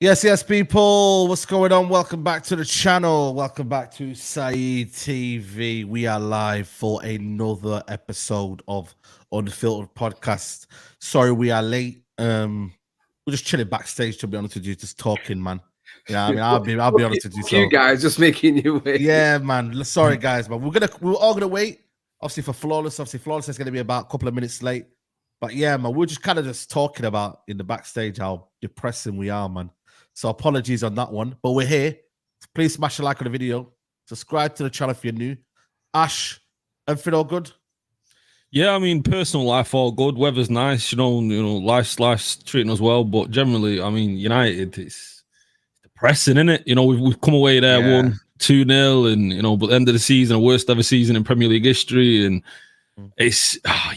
Yes, people. What's going on? Welcome back to the channel. Welcome back to Saeed TV. We are live for another episode of Unfiltered Podcast. Sorry, we are late. We're just chilling backstage, to be honest with you, just talking, man. Yeah, I mean, I'll be honest with you. So, you guys just making you wait. Yeah, man. Sorry, guys, but we're all gonna wait. Obviously, for Flawless. Obviously, Flawless is gonna be about a couple of minutes late. But yeah, man, we're just kind of just talking about in the backstage how depressing we are, man. So apologies on that one, but we're here. Please smash a like on the video. Subscribe to the channel if you're new. Ash, everything all good? Yeah, I mean, personal life all good. Weather's nice, life's treating us well. But generally, I mean, United, it's depressing, isn't it? We've come away there, won 2-0, and but the end of the season, the worst ever season in Premier League history, and it's how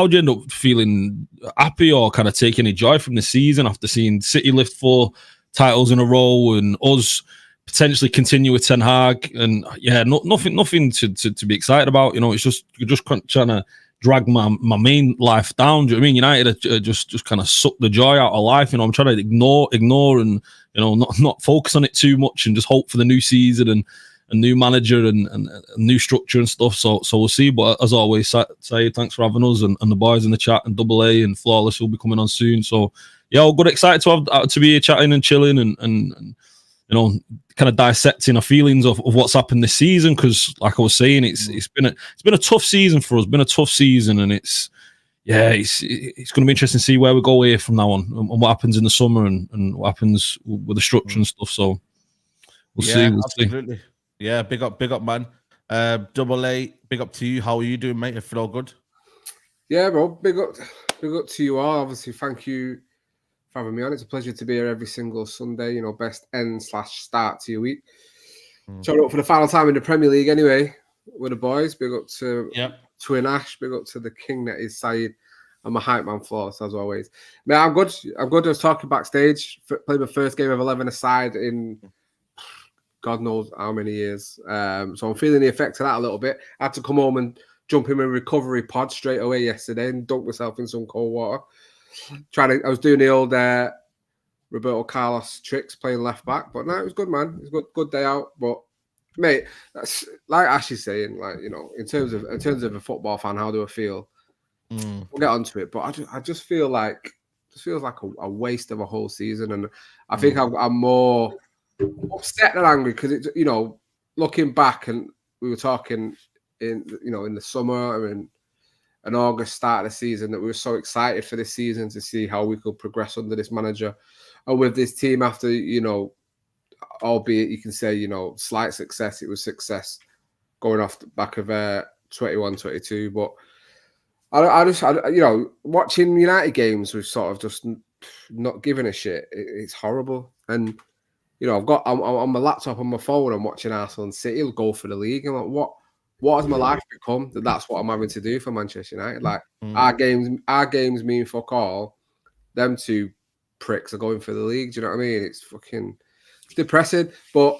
do you end up feeling happy or kind of take any joy from the season after seeing City lift 4 titles in a row and us potentially continue with Ten Hag? And nothing to be excited about. It's just you're just trying to drag my main life down. Do you know what I mean? United just kind of suck the joy out of life. I'm trying to ignore and not focus on it too much and just hope for the new season and a new manager and new structure and stuff. So we'll see. But as always, Saeed, thanks for having us and the boys in the chat, and Double A and Flawless will be coming on soon. So yeah, all good, excited to be here chatting and chilling and kind of dissecting our feelings of what's happened this season. Because like I was saying, it's been a tough season for us. Been a tough season, and it's going to be interesting to see where we go here from now on and what happens in the summer and what happens with the structure and stuff. So we'll see. Absolutely. Yeah, big up, man. Double A, big up to you. How are you doing, mate? If it all good? Yeah, bro. Big up to you all. Obviously, thank you for having me on. It's a pleasure to be here every single Sunday. Best end/start to your week. Showing up for the final time in the Premier League anyway with the boys. Big up to Twin Ash. Big up to the king that is Saeed. And my hype man Flawless, as always. Man, I'm good. I was talking backstage. Played my first game of 11 aside in God knows how many years. So I'm feeling the effects of that a little bit. I had to come home and jump in a recovery pod straight away yesterday and dunk myself in some cold water. I was doing the old Roberto Carlos tricks playing left back, but no, it was good, man. It was good day out. But mate, that's like Ash is saying, in terms of a football fan, how do I feel? We'll get onto it, but I just feel like it feels like a waste of a whole season, and I think I'm more upset than angry because it's looking back, and we were talking in the summer and August start of the season that we were so excited for this season to see how we could progress under this manager and with this team after albeit you can say slight success. It was success going off the back of 21-22, but I just watching United games was sort of just not giving a shit. It's horrible. And I'm on my laptop on my phone. I'm watching Arsenal and City go for the league. I'm like, what has my life become? That's what I'm having to do for Manchester United. Like our games mean fuck all. Them two pricks are going for the league. Do you know what I mean? It's depressing. But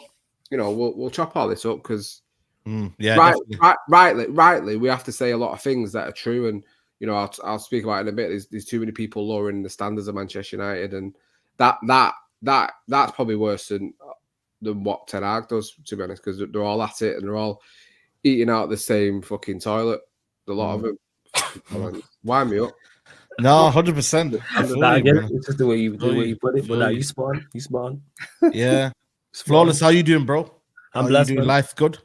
we'll chop all this up because rightly we have to say a lot of things that are true. And I'll speak about it in a bit. There's too many people lowering the standards of Manchester United, and that's probably worse than what Ten Hag does, to be honest, because they're all at it and they're all eating out the same fucking toilet. A lot of them. Wind me up. No, 100%. It's just the way you put it. But now you spawn. Yeah. Flawless, how you doing, bro? I'm blessed. You doing? Life good?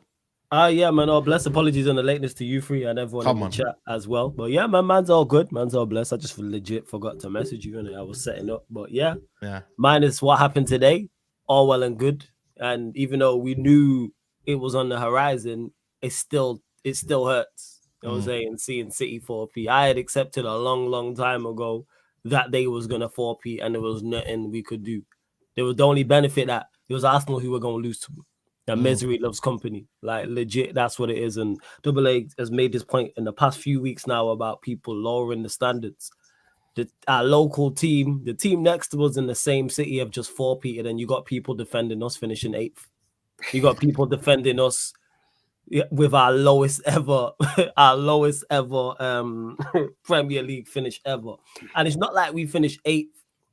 Yeah, man. All blessed. Apologies on the lateness to you three and everyone in the chat as well. But yeah, man, man's all good. Man's all blessed. I just legit forgot to message you and I was setting up. But yeah. Minus what happened today, all well and good. And even though we knew it was on the horizon, it still hurts. You know what I'm saying? Seeing City 4P. I had accepted a long time ago that they was gonna 4P and there was nothing we could do. There was the only benefit that it was Arsenal who were gonna lose to. That misery loves company. Like legit, that's what it is. And Double A has made this point in the past few weeks now about people lowering the standards. Our local team, the team next to us in the same city have just 4P'd, and you got people defending us finishing 8th. You got people defending us with our lowest ever Premier League finish ever. And it's not like we finished 8th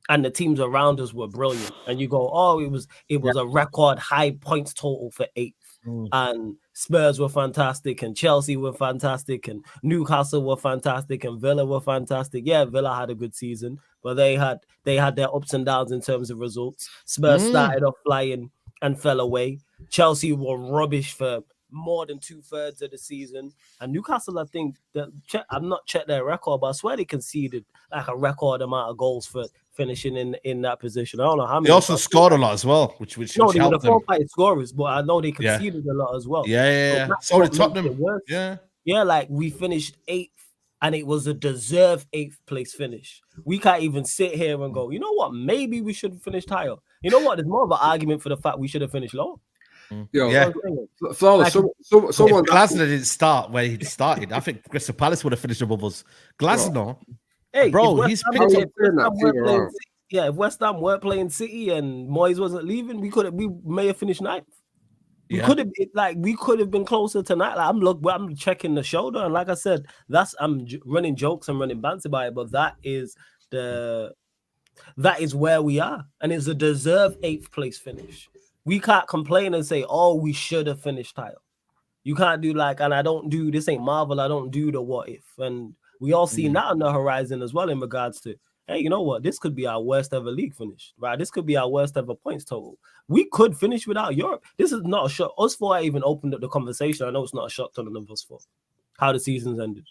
and the teams around us were brilliant. And you go, oh, it was a record high points total for 8th. And Spurs were fantastic, and Chelsea were fantastic, and Newcastle were fantastic, and Villa were fantastic. Yeah, Villa had a good season, but they had their ups and downs in terms of results. Spurs started off flying and fell away. Chelsea were rubbish for more than 2/3 of the season, and Newcastle, I think I've not checked their record, but I swear they conceded like a record amount of goals for finishing in that position. I don't know how many. They also scored a lot as well, which they were the helped them. 4-5 scorers, but I know they conceded a lot as well. So did Tottenham. Yeah, like we finished 8th, and it was a deserved 8th place finish. We can't even sit here and go, you know what? Maybe we should have finished higher. You know what? There's more of an argument for the fact we should have finished lower. Flawless. Someone Glasner didn't start where he started. I think Crystal Palace would have finished above us. Glasner, bro, he's picked up. If West Ham weren't playing City and Moyes wasn't leaving, we may have finished 9th. We could have been closer tonight. Like, I'm checking the shoulder, and like I said, I'm running jokes and running banter by it, but that is where we are, and it's a deserved 8th place finish. We can't complain and say, oh, we should have finished higher. You can't do and I don't do, this ain't Marvel, I don't do the what if. And we all see that on the horizon as well in regards to, hey, you know what? This could be our worst ever league finish, right? This could be our worst ever points total. We could finish without Europe. This is not a shock. Us four, I even opened up the conversation. I know it's not a shock to none of us four, how the season's ended.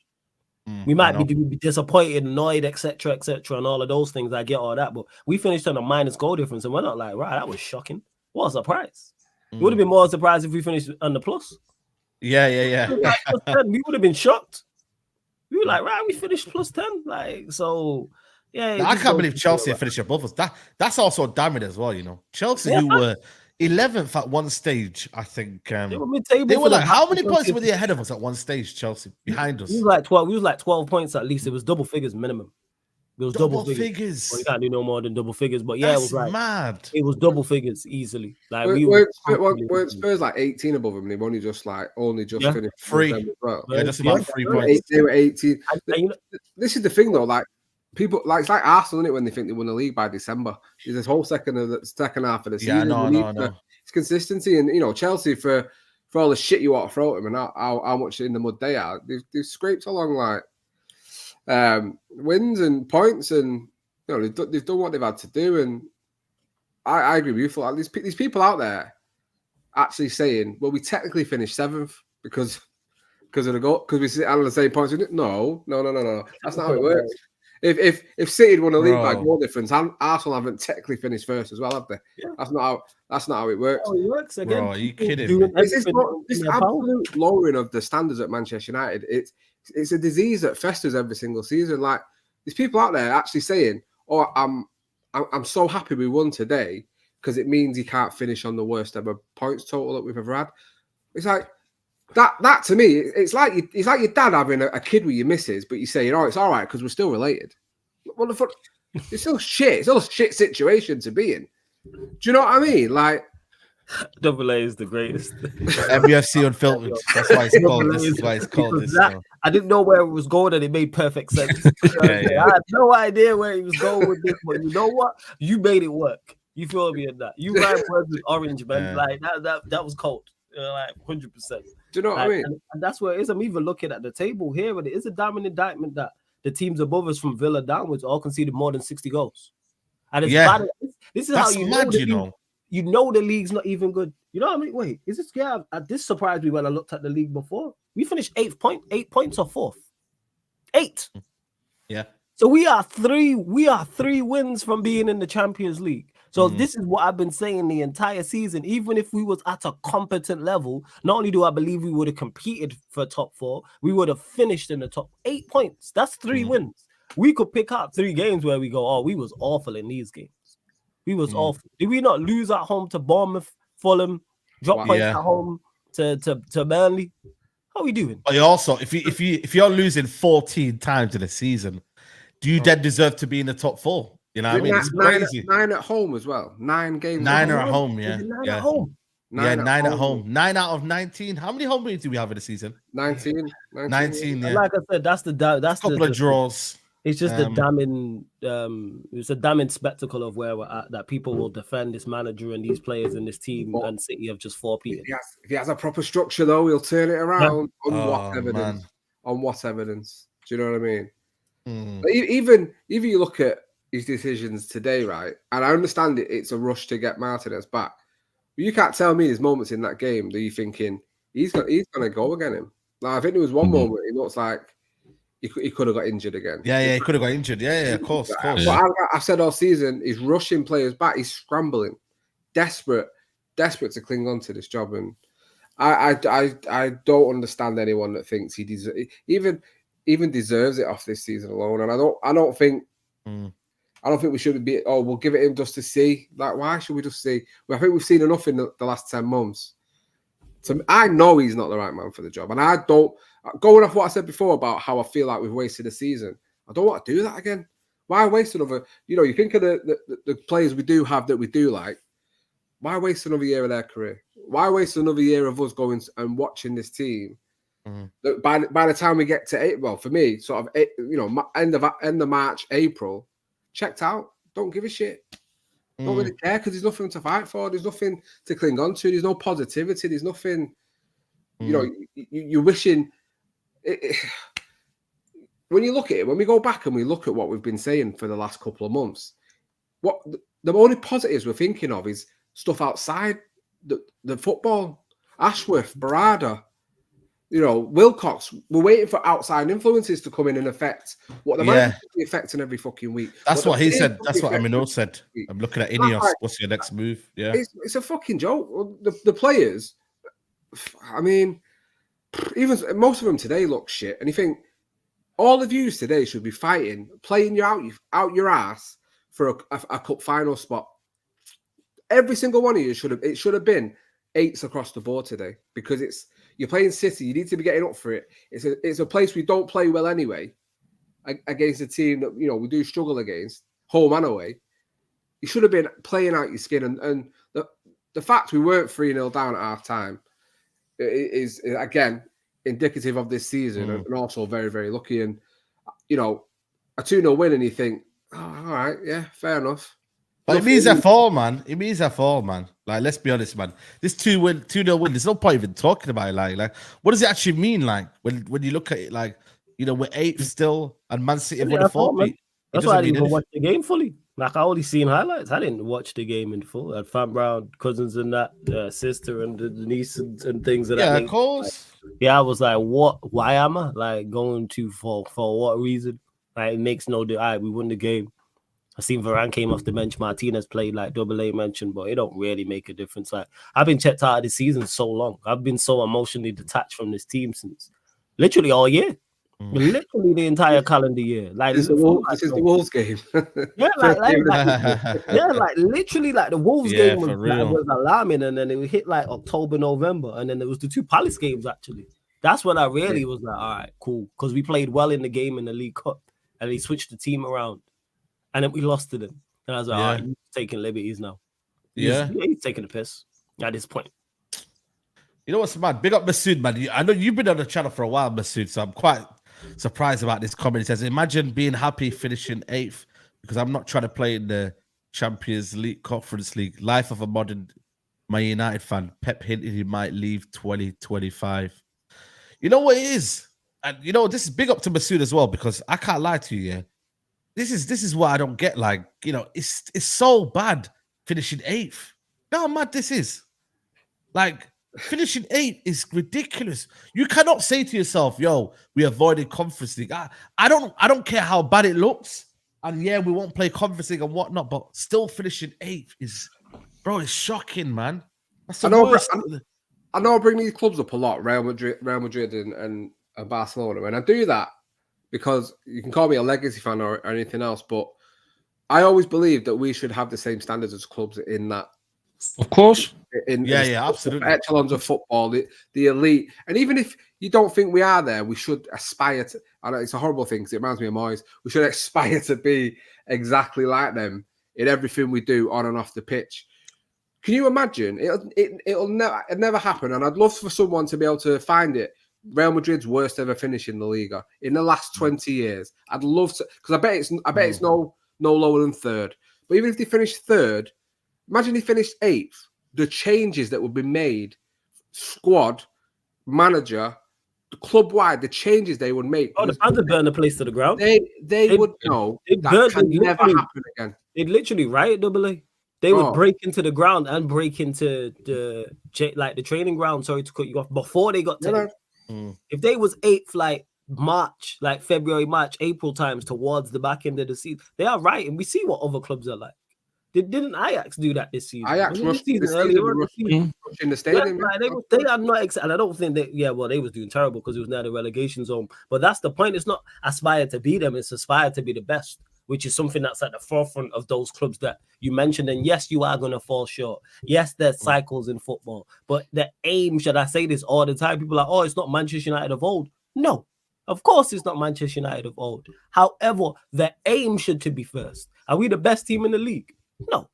We might be disappointed, annoyed, etc., and all of those things. I get all that, but we finished on a minus goal difference, and we're not like, right, that was shocking. What a surprise. It would have been more surprised if we finished on the plus. Yeah. We would have been shocked. We were like, right, we finished plus 10. Like, so, yeah. I can't believe Chelsea finished above us. That's also damning as well, you know. Chelsea, who were 11th at one stage, I think. They were like, how many points were they ahead of us at one stage, Chelsea, behind us? We was like 12 points at least. It was double figures minimum. It was double figures. Well, you can't do no more than double figures, but yeah, it was like mad. It was double figures easily. Like weren't Spurs like 18 above them? They've only just finished 3. Well. Yeah, just about 3 points. They were 18. This is the thing though, like people it's like Arsenal, isn't it, when they think they won the league by December. There's this whole second half of the season. No. It's consistency, and you know, Chelsea for all the shit you want to throw at them and how much in the mud they are, they've scraped along like wins and points, and you know they've done what they've had to do. And I agree with you. Like, these people out there actually saying, well, we technically finished 7th because of the goal, because we sit on the same points. No. That's not how it works. If City had won a league by goal difference, Arsenal haven't technically finished first as well, have they? Yeah. That's not how it works. Oh, it works again. Bro, are you kidding? This absolute lowering of the standards at Manchester United. It's a disease that festers every single season. Like, there's people out there actually saying, "Oh, I'm so happy we won today because it means he can't finish on the worst ever points total that we've ever had." It's like that to me. It's like your dad having a kid with your missus, but you say, "Oh, it's all right because we're still related." What the fuck? It's still shit. It's still a shit situation to be in. Do you know what I mean? Like, Double A is the greatest. MUFC Unfiltered. That's why it's called. This is why it's called this. I didn't know where it was going, and it made perfect sense. I had no idea where he was going with this, but you know what? You made it work. You feel me in that? You ran words with orange, man. Like that was cold. Like 100%. Do you know what I mean? And that's where it is. I'm even looking at the table here, and it is a damning indictment that the teams above us from Villa downwards all conceded more than 60 goals. And it's bad. This is how you know. You know the league's not even good. You know what I mean? Wait, is this? Yeah, this surprised me when I looked at the league before. We finished 8 points or 4th. 8. Yeah. So we are 3 wins from being in the Champions League. So this is what I've been saying the entire season. Even if we was at a competent level, not only do I believe we would have competed for top 4, we would have finished in the top 8 points. That's 3 wins. We could pick out 3 games where we go, oh, we was awful in these games. We was awful. Did we not lose at home to Bournemouth, Fulham, drop points at home to Burnley? How are we doing? But also, if you're losing 14 times in a season, do you then deserve to be in the top 4? You know what I mean? It's crazy. 9 at home as well. 9 games. 9 are at home, yeah. 9 at home. 9 at home. 9 out of 19. How many home games do we have in the season? 19. 19, yeah. Like I said, that's a couple of draws. It's just a damning it's a damning spectacle of where we're at, that people will defend this manager and these players and this team, and City have just 4 people. If he has a proper structure though, he'll turn it around on what evidence? Man. On what evidence? Do you know what I mean? Even you look at his decisions today, right? And I understand it's a rush to get Martinez back. But you can't tell me there's moments in that game that you're thinking he's gonna go again him. Like, I think there was one moment it looks like he could have got injured again. Yeah, he could have got injured. Yeah, of course. But I've said all season, he's rushing players back. He's scrambling, desperate to cling on to this job. And I don't understand anyone that thinks he even deserves it off this season alone. And I don't think we should be. Oh, we'll give it him just to see. Like, why should we just see? Well, I think we've seen enough in the last 10 months. So I know he's not the right man for the job, and I don't. Going off what I said before about how I feel like we've wasted a season, I don't want to do that again. Why waste another? You think of the players we do have that we do like. Why waste another year of their career? Why waste another year of us going and watching this team? That by the time we get to April, for me, sort of end of March, April, checked out. Don't give a shit. Don't really care, because there's nothing to fight for. There's nothing to cling on to. There's no positivity. There's nothing. You're wishing. When you look at it, when we go back and we look at what we've been saying for the last couple of months, what the only positives we're thinking of is stuff outside the football. Ashworth, Barada, Wilcox. We're waiting for outside influences to come in and affect what the manager is affecting every fucking week. That's what he said. That's what INEOS said. I'm looking at INEOS. What's your next move? Yeah, it's a fucking joke. The players. I mean, even most of them today look shit, and you think all of you today should be fighting, playing you out your ass for a cup final spot. Every single one of you should have been 8s across the board today, because you're playing City. You need to be getting up for it. It's a place we don't play well anyway, against a team that we do struggle against, home and away. You should have been playing out your skin, and the fact we weren't 3-0 down at half time is again indicative of this season, and also very, very lucky. And a 2-0 win, and you think, oh, all right, yeah, fair enough. But it means a fall, man. It means a fall, man. Like, let's be honest, man. This 2-0 win, there's no point even talking about it. Like, what does it actually mean? Like, when you look at it, like, we're 8th still, and Man City have won a 4. That's why I didn't even watch the game fully. Like, I only seen highlights. I didn't watch the game in full. I had Fam Brown, cousins and that, sister and the niece and things. Yeah, of course. Like, I was like, what? Why am I like going to for what reason? Like, it makes no difference. All right, we won the game. I seen Varane came off the bench. Martinez played like AA mentioned, but it don't really make a difference. Like, I've been checked out of this season so long. I've been so emotionally detached from this team since literally all year. Literally the entire calendar year. Like, this is the Wolves game. Literally, like the Wolves game was alarming, and then it hit like October, November, and then there was the 2 Palace games. Actually, that's when I really was like, all right, cool, because we played well in the game in the League Cup, and they switched the team around, and then we lost to them. And I was like, all right, you're taking liberties now. He's taking the piss at this point. You know what's mad? Big up Masood, man. I know you've been on the channel for a while, Masood, so I'm quite surprised about this comment. He says, imagine being happy finishing 8th, because I'm not trying to play in the Champions League, Conference League. Life of a modern Man United fan. Pep hinted he might leave 2025. You know what it is? And this is big up to Masood as well, because I can't lie to you, This is what I don't get. Like, it's so bad finishing 8th. You know how mad this is? Like, finishing 8th is ridiculous. You cannot say to yourself, yo, we avoided Conference League. I don't care how bad it looks. And we won't play Conference League and whatnot, but still finishing 8th is, bro, it's shocking, man. I know I bring these clubs up a lot, Real Madrid and Barcelona, and I do that because you can call me a legacy fan or anything else, but I always believe that we should have the same standards as clubs in that. Of course. Absolutely. Echelons of football, the elite. And even if you don't think we are there, we should aspire to. I know it's a horrible thing because it reminds me of Moyes. We should aspire to be exactly like them in everything we do on and off the pitch. Can you imagine? It'll never happen. And I'd love for someone to be able to find it. Real Madrid's worst ever finish in the Liga in the last 20 years. I'd love to, because I bet it's no lower than third. But even if they finished third, imagine they finished eighth. The changes that would be made, squad, manager, the club wide, the changes they would make. Oh, the fans would burn the place to the ground. They would know that can never happen again. They'd literally riot double A. They would break into the ground and break into the training ground. Sorry to cut you off. Before they got to if they was eighth, like March, like February, March, April times towards the back end of the season, they are right, and we see what other clubs are like. Didn't Ajax do that this season? Ajax rushed in the stadium. They are not excited. I don't think they. Yeah, well, they was doing terrible because it was now the relegation zone. But that's the point. It's not aspire to be them. It's aspire to be the best, which is something that's at the forefront of those clubs that you mentioned. And yes, you are going to fall short. Yes, there's cycles in football. But the aim, should I say this all the time? People are like, oh, it's not Manchester United of old. No, of course it's not Manchester United of old. However, the aim should to be first. Are we the best team in the league? No.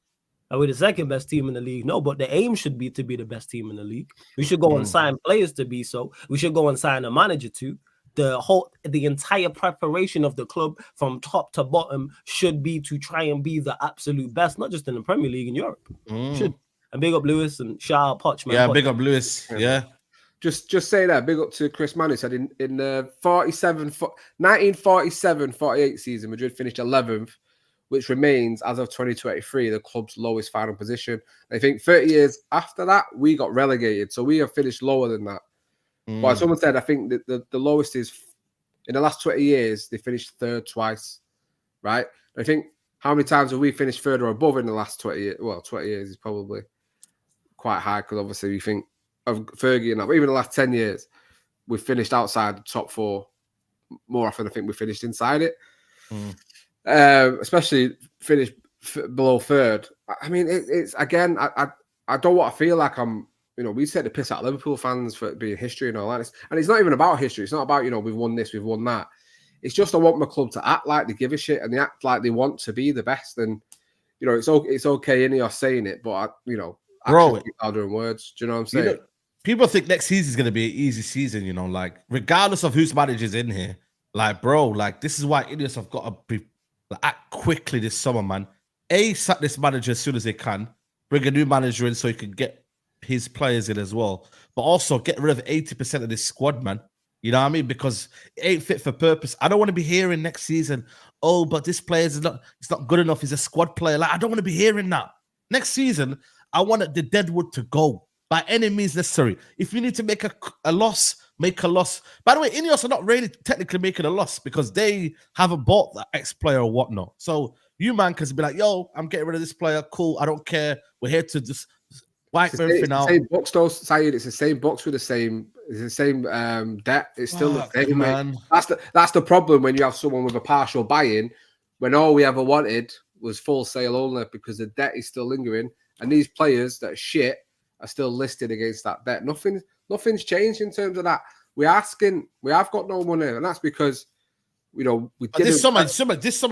Are we the second best team in the league? No, but the aim should be to be the best team in the league. We should go and sign players to be so. We should go and sign a manager to. The entire preparation of the club from top to bottom should be to try and be the absolute best, not just in the Premier League, in Europe. Should. And big up Lewis and Shah Poch, man. Yeah, big up Lewis. Yeah. Just say that. Big up to Chris Mann, who said in the 1947-48 season, Madrid finished 11th, which remains, as of 2023, the club's lowest final position. I think 30 years after that, we got relegated. So we have finished lower than that. But someone said, I think that the lowest is, in the last 20 years, they finished third twice, right? I think, how many times have we finished third or above in the last 20 years? Well, 20 years is probably quite high, because obviously we think of Fergie and that. But even the last 10 years, we've finished outside the top four more often. I think we finished inside it. Especially finished below third. I mean, it's again, I don't want to feel like I'm, we set the piss out of Liverpool fans for it being history and all that. And it's not even about history. It's not about, we've won this, we've won that. It's just I want my club to act like they give a shit and they act like they want to be the best. And, it's okay INEOS saying it, but, bro, louder than words. Do you know what I'm saying? People think next season is going to be an easy season, like, regardless of whose manager's in here. Like, bro, like, this is why INEOS have got to be act quickly this summer, man. Sack this manager as soon as they can. Bring a new manager in so he can get his players in as well. But also get rid of 80% of this squad, man. You know what I mean? Because it ain't fit for purpose. I don't want to be hearing next season, oh, but this player is not good enough. He's a squad player. Like, I don't want to be hearing that. Next season, I want the Deadwood to go by any means necessary. If you need to make a loss, make a loss. By the way, INEOS are not really technically making a loss because they haven't bought that ex-player or whatnot. So you, man, can be like, yo, I'm getting rid of this player. Cool. I don't care. We're here to just wipe everything out. Same box, though, Saeed. It's the same box with the same debt. It's still the same, man. That's the problem when you have someone with a partial buy-in, when all we ever wanted was full sale only because the debt is still lingering. And these players that are shit are still listed against that debt. Nothing's changed in terms of that. We have got no money, and that's because we did this summer.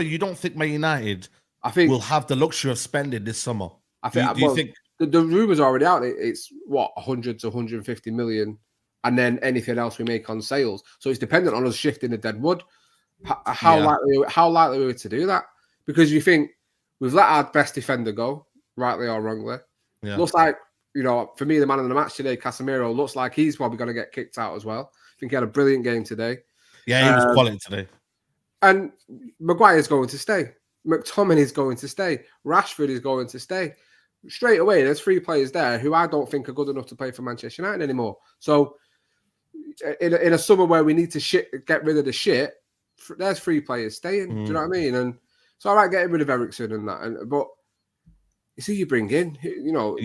You don't think Man United will have the luxury of spending this summer? I think. Do you think the rumors are already out? It's 100 to 150 million, and then anything else we make on sales. So it's dependent on us shifting the deadwood. How likely are we to do that? Because you think we've let our best defender go, rightly or wrongly. Yeah. Looks like, for me, the man of the match today, Casemiro, looks like he's probably going to get kicked out as well. I think he had a brilliant game today. Yeah, he was quality today. And Maguire's going to stay. McTominay is going to stay. Rashford is going to stay. Straight away, there's 3 players there who I don't think are good enough to play for Manchester United anymore. So in a summer where we need to get rid of the shit, there's 3 players staying. Do you know what I mean? And it's all right getting rid of Eriksen and that. But it's who you bring in. No.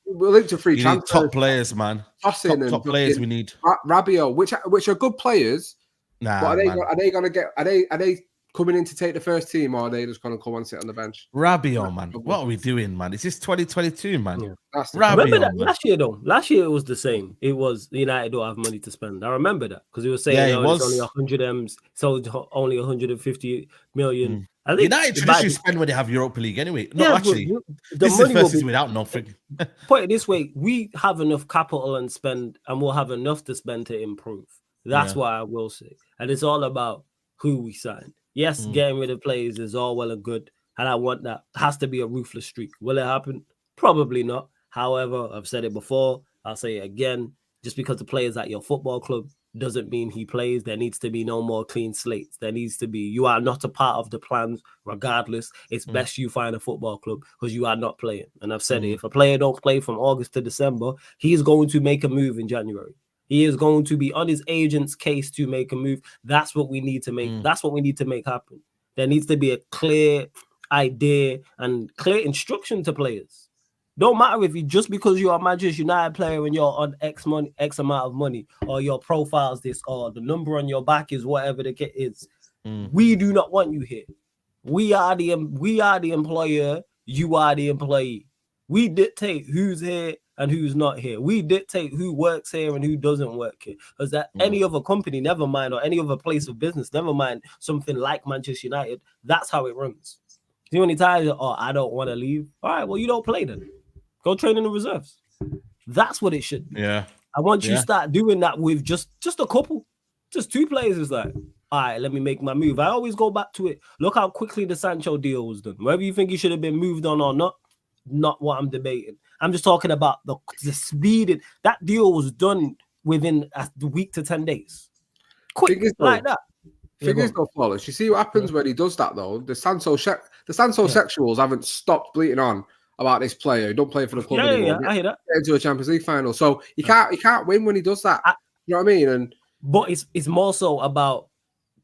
We're linked to free transfers. Top players, man. Top players we need. Rabiot, which are good players. Nah, but are they going to get? Are they coming in to take the first team, or are they just going to come and sit on the bench? Rabiot, man. What are we doing, man? Is this 2022, man? Yeah. Remember that last year, though. Last year it was the same. It was United don't have money to spend. I remember that because he was saying it's only 100 M's, so only 150 million. I think United traditionally spend when they have Europa League anyway. No, yeah, actually, the this money is versus without nothing. Put it this way: we have enough capital and spend, and we'll have enough to spend to improve. That's what I will say, and it's all about who we sign. Yes, getting rid of players is all well and good, and I want that. It has to be a ruthless streak. Will it happen? Probably not. However, I've said it before. I'll say it again. Just because the player's at your football club doesn't mean he plays. There needs to be no more clean slates. There needs to be, you are not a part of the plans regardless. It's best you find a football club because you are not playing. And I've said it. If a player don't play from August to December, he is going to make a move in January. He is going to be on his agent's case to make a move. That's what we need to make. That's what we need to make happen. There needs to be a clear idea and clear instruction to players. Don't matter if you just because you're a Manchester United player and you're on X amount of money, or your profile's this, or the number on your back is whatever the kit is. We do not want you here. We are the employer. You are the employee. We dictate who's here and who's not here. We dictate who works here and who doesn't work here. Because that any other company, never mind, or any other place of business, never mind something like Manchester United, that's how it runs. The only time, I don't want to leave. All right, well, you don't play then. Go train in the reserves. That's what it should be. Yeah. I want you to start doing that with just a couple. Just two players is like, all right, let me make my move. I always go back to it. Look how quickly the Sancho deal was done. Whether you think he should have been moved on or not what I'm debating. I'm just talking about the speed. That deal was done within a week to 10 days. Quick, like that. Figures don't flawless. You see what happens when he does that, though? The Sancho sexuals haven't stopped bleating on about this player who don't play for the club anymore. Yeah, I hear that. Get into a Champions League final. So he can't win when he does that. You know what I mean? But it's more so about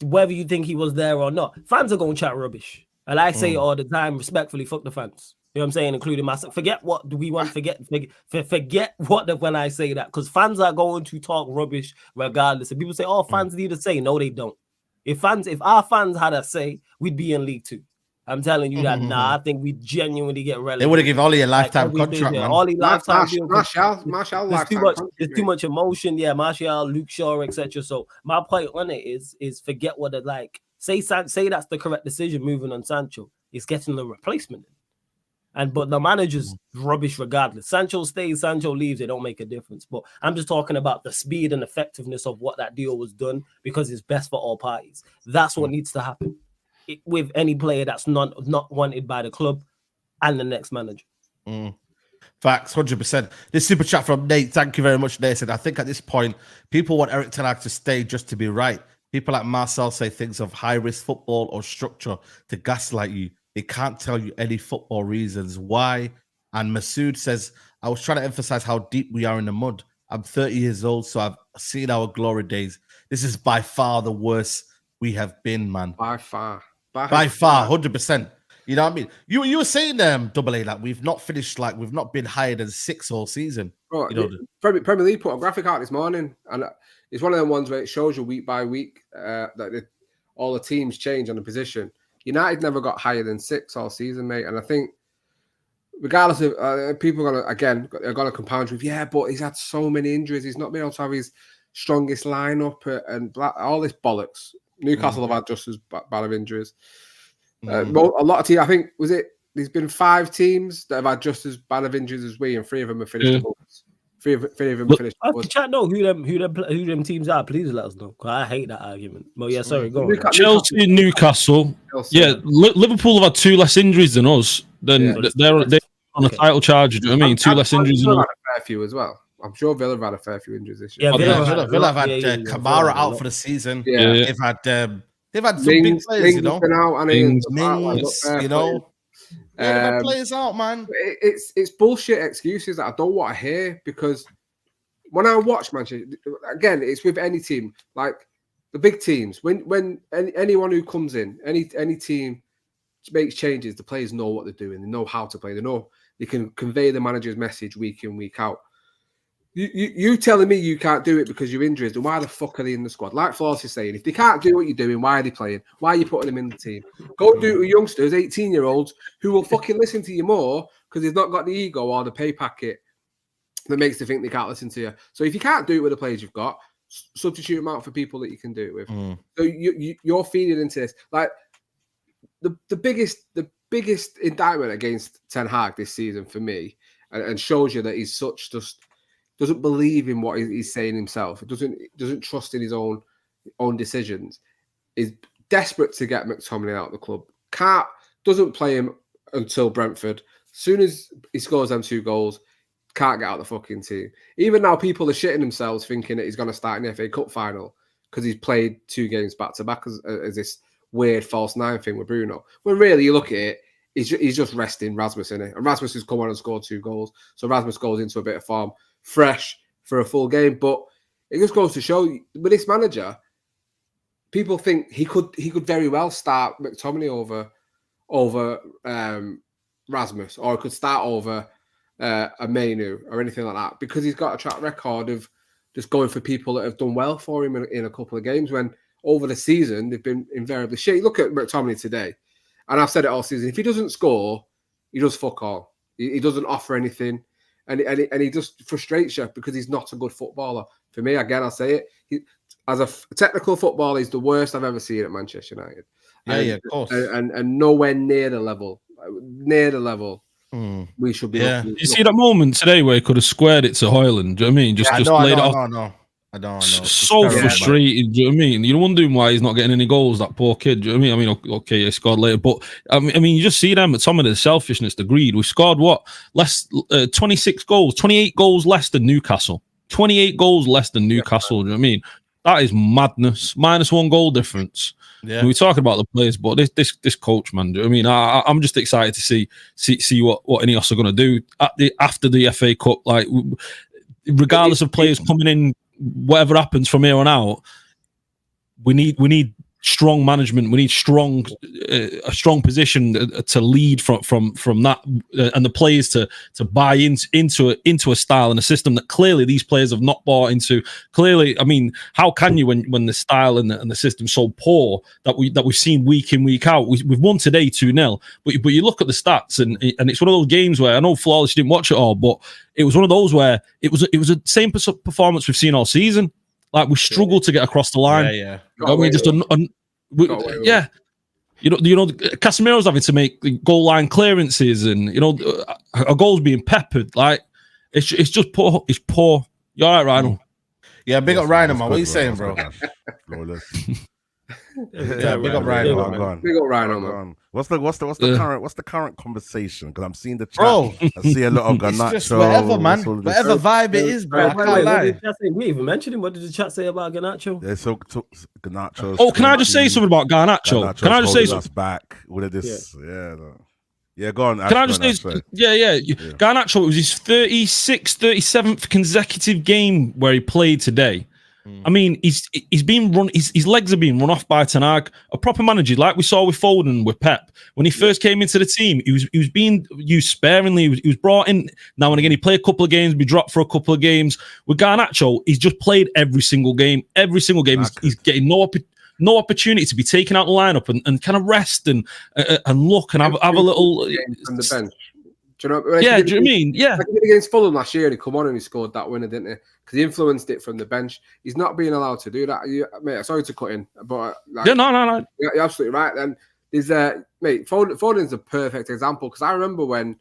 whether you think he was there or not. Fans are going to chat rubbish. And I say it all the time, respectfully, fuck the fans. You know what I'm saying? Including myself. Forget what do we want. Forget when I say that. Because fans are going to talk rubbish regardless. And people say, oh, fans need a say. No, they don't. If our fans had a say, we'd be in League 2. I'm telling you that. I think we genuinely get relevant. They would have given Ollie a lifetime contract, man. Ollie lifetime deal. Martial there's too much emotion. Yeah, Martial, Luke Shaw, etc. So my point on it is forget what it like. Say that's the correct decision. Moving on Sancho, is getting the replacement. But the manager's rubbish regardless. Sancho stays, Sancho leaves. It don't make a difference. But I'm just talking about the speed and effectiveness of what that deal was done because it's best for all parties. That's what needs to happen with any player that's not wanted by the club and the next manager. Facts, 100%. This super chat from Nate. Thank you very much, Nate. Said, I think at this point, people want Eric Ten Hag to stay just to be right. People like Marcel say things of high-risk football or structure to gaslight you. They can't tell you any football reasons why. And Masood says, I was trying to emphasize how deep we are in the mud. I'm 30 years old, so I've seen our glory days. This is by far the worst we have been, man. By far, 100%. You know what I mean? You were saying, Double A, like we've not finished, like we've not been higher than 6 all season. Bro, you know, Premier League put a graphic out this morning, and it's one of them ones where it shows you week by week that all the teams change on the position. United never got higher than 6 all season, mate. And I think, regardless of people are gonna compound with, but he's had so many injuries. He's not been able to have his strongest lineup and all this bollocks. Newcastle have had just as bad of injuries. A lot of teams, I think, there's been 5 teams that have had just as bad of injuries as we, and 3 of them have finished. Three of them finished. Chat know who them teams are. Please let us know. I hate that argument. Well, yeah, sorry, go on. Chelsea, Newcastle. Yeah, Liverpool have had 2 less injuries than us. They're on a title charge. You know what I mean? 2 less injuries than us. Had a fair few as well. I'm sure Villa have had a fair few injuries this year. Yeah, Villa have had Kamara out for the season. Yeah. They've had some big players, you know. Been out, Mings, you know. They've had players out, man. It's bullshit excuses that I don't want to hear, because when I watch Manchester, again, it's with any team, like the big teams. When anyone who comes in, any team makes changes, the players know what they're doing. They know how to play. They know they can convey the manager's message week in, week out. You telling me you can't do it because you're injured, then why the fuck are they in the squad? Like Floss is saying, if they can't do what you're doing, why are they playing? Why are you putting them in the team? Go do it with youngsters, 18-year-olds, who will fucking listen to you more because they've not got the ego or the pay packet that makes them think they can't listen to you. So if you can't do it with the players you've got, substitute them out for people that you can do it with. So you're feeding into this. Like the biggest indictment against Ten Hag this season for me, and shows you that he's just doesn't believe in what he's saying himself. It doesn't trust in his own decisions. Is desperate to get McTominay out of the club. Doesn't play him until Brentford. Soon as he scores them 2 goals, can't get out the fucking team. Even now, people are shitting themselves thinking that he's going to start in the FA Cup final because he's played 2 games back to back as this weird false 9 thing with Bruno. When really you look at it, he's just resting Rasmus in it, and Rasmus has come on and scored 2 goals. So Rasmus goes into a bit of form, fresh for a full game. But it just goes to show you, with this manager, people think he could very well start McTominay over Rasmus, or he could start over a Manu or anything like that, because he's got a track record of just going for people that have done well for him in a couple of games, when over the season they've been invariably shit. Look at McTominay today, and I've said it all season, if he doesn't score, he does fuck all. He doesn't offer anything. And he just frustrates you because he's not a good footballer. For me, again, I'll say it. As a technical footballer, he's the worst I've ever seen at Manchester United. Yeah, of course. And nowhere near the level. We should be. Yeah. You see that moment today where he could have squared it to Hoyland? Do you know what I mean? Just laid it off. No. I don't know. So frustrated. Do you know what I mean? You're wondering why he's not getting any goals, that poor kid. Do you know what I mean? Okay, he scored later, but I mean, you just see them at some of the selfishness, the greed. We scored 26 goals, 28 goals less than Newcastle. 28 goals less than Newcastle. Do you know what I mean? That is madness. -1 goal difference. Yeah, we're talking about the players, but this coach, man. Do you know what I mean? I'm just excited to see what INEOS are going to do after the FA Cup. Like, regardless of players coming in, whatever happens from here on out, we need strong management. We need a strong position to lead from that, and the players to buy into a style and a system that clearly these players have not bought into. Clearly, I mean, how can you when the style and the system's so poor that we've seen week in, week out? We've won today 2-0, but you look at the stats and it's one of those games where I know Flawless didn't watch it all, but it was one of those where it was the same performance we've seen all season. Like, we struggled to get across the line. Yeah. I mean, just yeah. You know, Casemiro's having to make goal line clearances, and a goal's being peppered. Like, it's just poor. It's poor. You all right, Rhino? Yeah, big up Rhino, man. What are you saying, bro? Yeah, big up Rhino. Big up Rhino, man. What's the current conversation? Because I'm seeing the chat. Bro, I see a lot of Garnacho. It's just whatever, man. Whatever vibe it is, bro. I can't lie. We even mentioned him. What did the chat say about Garnacho? Yeah, so Garnacho. Oh, can I just say something about Garnacho? Can I just say something? Back with this? Yeah, go on. Can I just say? Yeah. Garnacho, it was his 37th consecutive game where he played today. I mean, he's being run. His legs are being run off by Ten Hag, a proper manager, like we saw with Foden, with Pep. When he first came into the team, he was being used sparingly. He was brought in now and again. He played a couple of games, be dropped for a couple of games. With Garnacho, he's just played every single game. Every single game, he's getting no opportunity to be taken out the lineup and kind of rest and look and have a little from the bench. Do you know? Yeah, do you mean? Yeah. Like against Fulham last year, he come on and he scored that winner, didn't he? Because he influenced it from the bench. He's not being allowed to do that. Mate, sorry to cut in, but no. You're absolutely right. And there's mate, Foden's a perfect example, because I remember when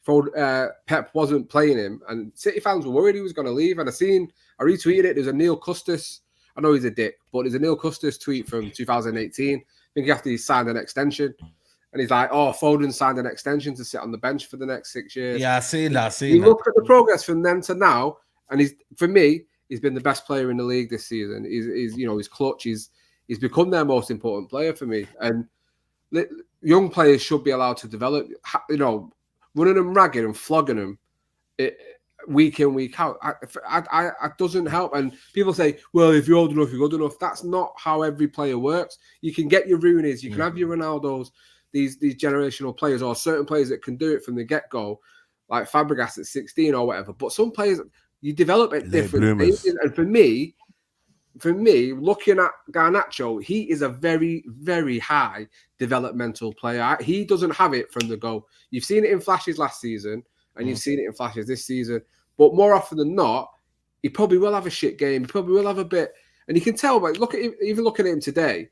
Pep wasn't playing him, and City fans were worried he was going to leave. And I retweeted it. There's a Neil Custis. I know he's a dick, but there's a Neil Custis tweet from 2018. I think after he signed an extension. And he's like, oh, Foden signed an extension to sit on the bench for the next 6 years. Yeah, I see that. You look at the progress from then to now, and for me, he's been the best player in the league this season. He's clutch. He's become their most important player for me. And young players should be allowed to develop. Running them ragged and flogging them week in, week out, it doesn't help. And people say, well, if you're old enough, you're good enough. That's not how every player works. You can get your Rooney's, you can have your Ronaldos, these generational players, or certain players that can do it from the get-go, like Fabregas at 16 or whatever. But some players, You develop it differently. And for me, looking at Garnacho, he is a very, very high developmental player. He doesn't have it from the go. You've seen it in flashes last season, and you've seen it in flashes this season. But more often than not, he probably will have a shit game. He probably will have a bit, and you can tell. But look at him, even looking at him today.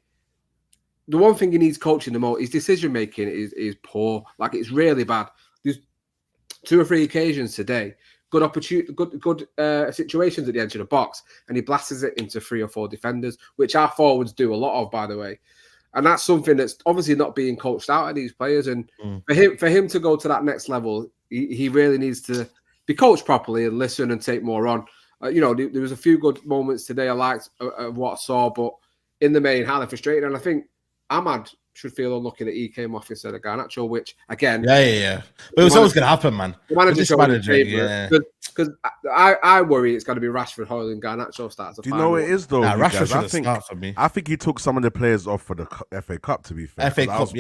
The one thing he needs coaching the most, his decision making is poor. Like, it's really bad. There's 2 or 3 occasions today. Good opportunity, good situations at the edge of the box, and he blasts it into 3 or 4 defenders, which our forwards do a lot of, by the way. And that's something that's obviously not being coached out of these players. And for him to go to that next level, he really needs to be coached properly and listen and take more on. There was a few good moments today I liked of what I saw, but in the main, highly frustrated. And I think Ahmad should feel unlucky that he came off instead of Garnacho, which again, yeah. But it was always going to happen, man. The manager, because I worry it's going to be Rashford, Højlund, Garnacho starts. Do you know what it is though? Rashford should start for me. I think he took some of the players off for the FA Cup. To be fair, FA Cup, I was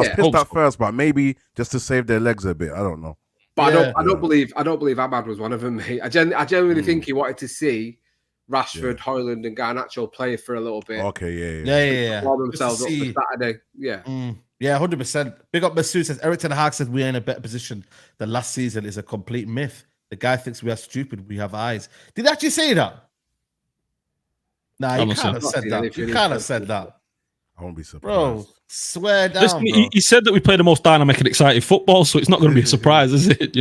pissed at first, but maybe just to save their legs a bit. I don't know. But I don't believe Ahmad was one of them, mate. I genuinely think he wanted to see Rashford, Højlund, and Garnacho play for a little bit. Okay, yeah. Warm themselves up for Saturday. Yeah. 100%. Big up Masood says, Eric Ten Hag said we're in a better position than last season is a complete myth. The guy thinks we are stupid. We have eyes. Did he actually say that? Nah, you can't have said that. You can't have said that. I won't be surprised. Bro, swear down. Listen, he said that we play the most dynamic and exciting football, so it's not going to be a surprise, is it? Do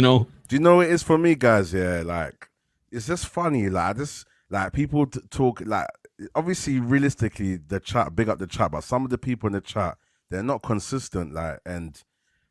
you know what it is for me, guys? Yeah, like, it's just funny. Like, people talk, like, obviously, realistically, the chat, big up the chat, but some of the people in the chat, they're not consistent. Like, and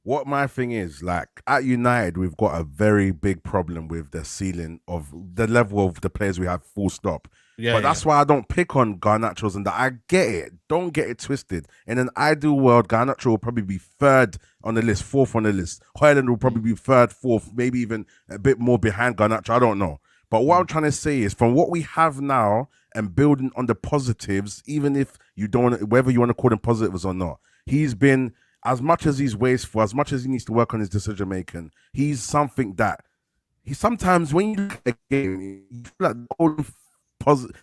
what my thing is, like, at United, we've got a very big problem with the ceiling of the level of the players we have, full stop. But that's why I don't pick on Garnacho's and that. I get it. Don't get it twisted. In an ideal world, Garnacho will probably be 3rd on the list, 4th on the list. Højlund will probably be 3rd, 4th, maybe even a bit more behind Garnacho. I don't know. But what I'm trying to say is, from what we have now and building on the positives, even if you don't, whether you want to call them positives or not, he's been, as much as he's wasteful, as much as he needs to work on his decision making, he's something that he sometimes, when you look at a game, you feel like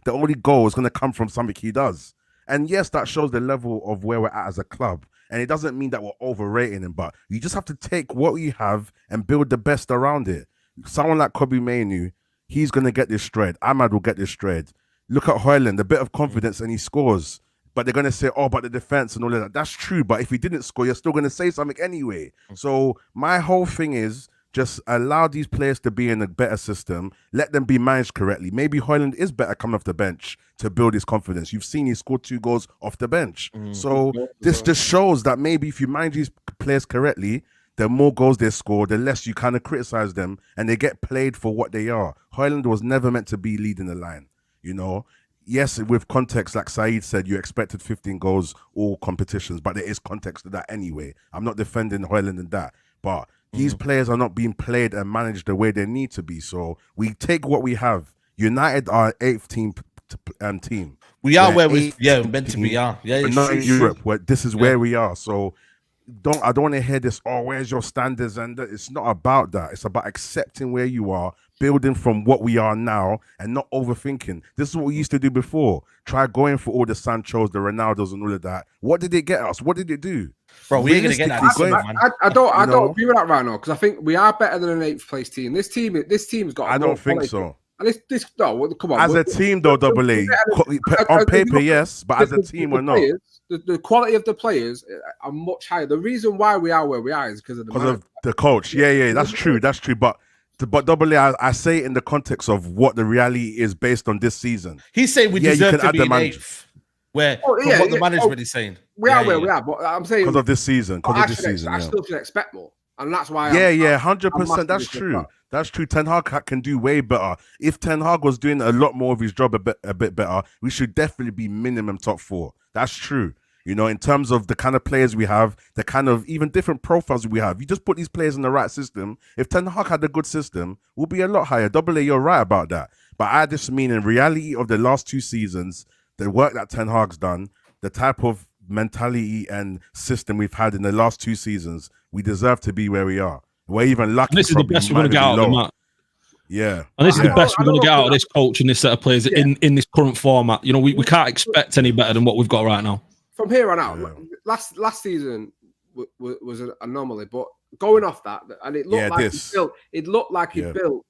the only goal is going to come from something he does. And yes, that shows the level of where we're at as a club. And it doesn't mean that we're overrating him, but you just have to take what we have and build the best around it. Someone like Kobe Mainoo, he's going to get this straight. Ahmad will get this straight. Look at Højlund, a bit of confidence and he scores. But they're going to say, oh, but the defense and all of that. That's true. But if he didn't score, you're still going to say something anyway. So my whole thing is just allow these players to be in a better system. Let them be managed correctly. Maybe Højlund is better coming off the bench to build his confidence. You've seen he scored 2 goals off the bench. So this just shows that maybe if you manage these players correctly, the more goals they score, the less you kind of criticize them and they get played for what they are. Højlund was never meant to be leading the line, Yes, with context, like Saeed said, you expected 15 goals all competitions, but there is context to that anyway. I'm not defending Højlund and that, but these players are not being played and managed the way they need to be. So we take what we have. United are 8th team. We are where we're meant to be. Yeah, not in Europe. Where this is where we are. So I don't want to hear this. Oh, where's your standards? And it's not about that. It's about accepting where you are, building from what we are now, and not overthinking. This is what we used to do before. Try going for all the Sanchos, the Ronaldos, and all of that. What did it get us? What did it do? Bro, we ain't gonna get that. I don't agree with that right now, because I think we are better than an 8th place team. This team's got. I don't think so. And come on. As a team, though, Double A, on paper, yes, but as a team, we're not. The quality of the players are much higher. The reason why we are where we are is because of the coach. Yeah, that's true. That's true. But Double A, I say it in the context of what the reality is based on this season. He's saying we deserve to be in 8th. What the management is saying. We are where we are, but I'm saying because of this season. I still should expect more. And that's why 100%. That's true. That's true. Ten Hag can do way better. If Ten Hag was doing a lot more of his job a bit better, we should definitely be minimum top 4. That's true. In terms of the kind of players we have, the kind of even different profiles we have. You just put these players in the right system. If Ten Hag had a good system, we'll be a lot higher. Double A, you're right about that. But I just mean in reality of the last 2 seasons, the work that Ten Hag's done, the type of mentality and system we've had in the last 2 seasons, we deserve to be where we are. We're even lucky. This is the best we're going to get out of the mat. Yeah. And this is the best we're going to get out of this coach and this set of players in this current format. You know, we can't expect any better than what we've got right now. From here on out, last season was an anomaly, but going off that, and it looked like he built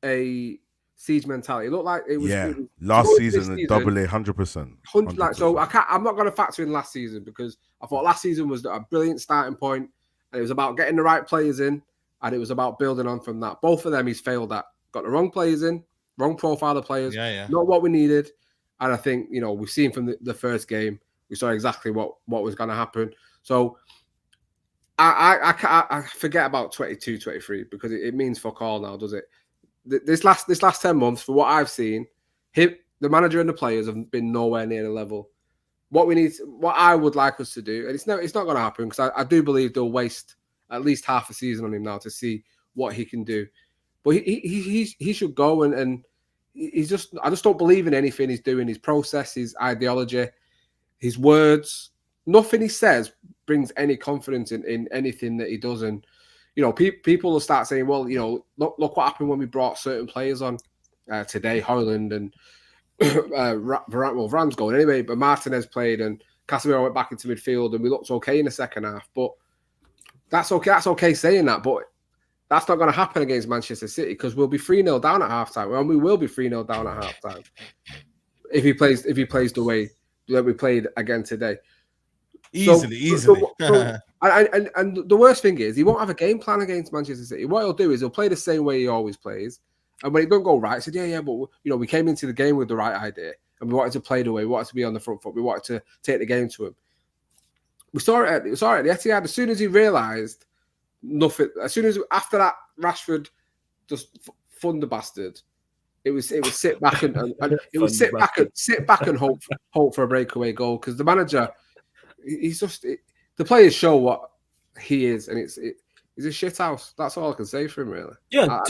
a siege mentality. It looked like it was. Yeah, it was last season, double A, 100%. Like, so I'm not going to factor in last season because I thought last season was a brilliant starting point, and it was about getting the right players in, and it was about building on from that. Both of them he's failed at. Got the wrong players in, wrong profile of players. Not what we needed, and I think we've seen from the first game, we saw exactly what was going to happen. So I forget about 22, 23 because it means fuck all now, does it? This last 10 months, for what I've seen, the manager and the players have been nowhere near the level. What I would like us to do, and it's not going to happen because I do believe they'll waste at least half a season on him now to see what he can do. But he should go and he's just, I just don't believe in anything he's doing. His process, his ideology, his words, nothing he says brings any confidence in anything that he does. And people will start saying, well, look what happened when we brought certain players on today, Højlund and Varane's going anyway, but Martinez played and Casemiro went back into midfield and we looked okay in the second half. But that's okay. That's okay saying that, but that's not going to happen against Manchester City because we'll be 3-0 down at halftime, and we will be 3-0 down at halftime if he plays the way that we played again today. Easily. And the worst thing is he won't have a game plan against Manchester City. What he'll do is he'll play the same way he always plays, and when it don't go right, he said, yeah, but we came into the game with the right idea, and we wanted to play the way, we wanted to be on the front foot, we wanted to take the game to him. We saw it at the Etihad. As soon as he realised nothing, after that Rashford just fund the bastard, it was sit back and it was sit back and hope for a breakaway goal because the manager, he's just the players show what he is, and he's a shit house. That's all I can say for him, really. Yeah,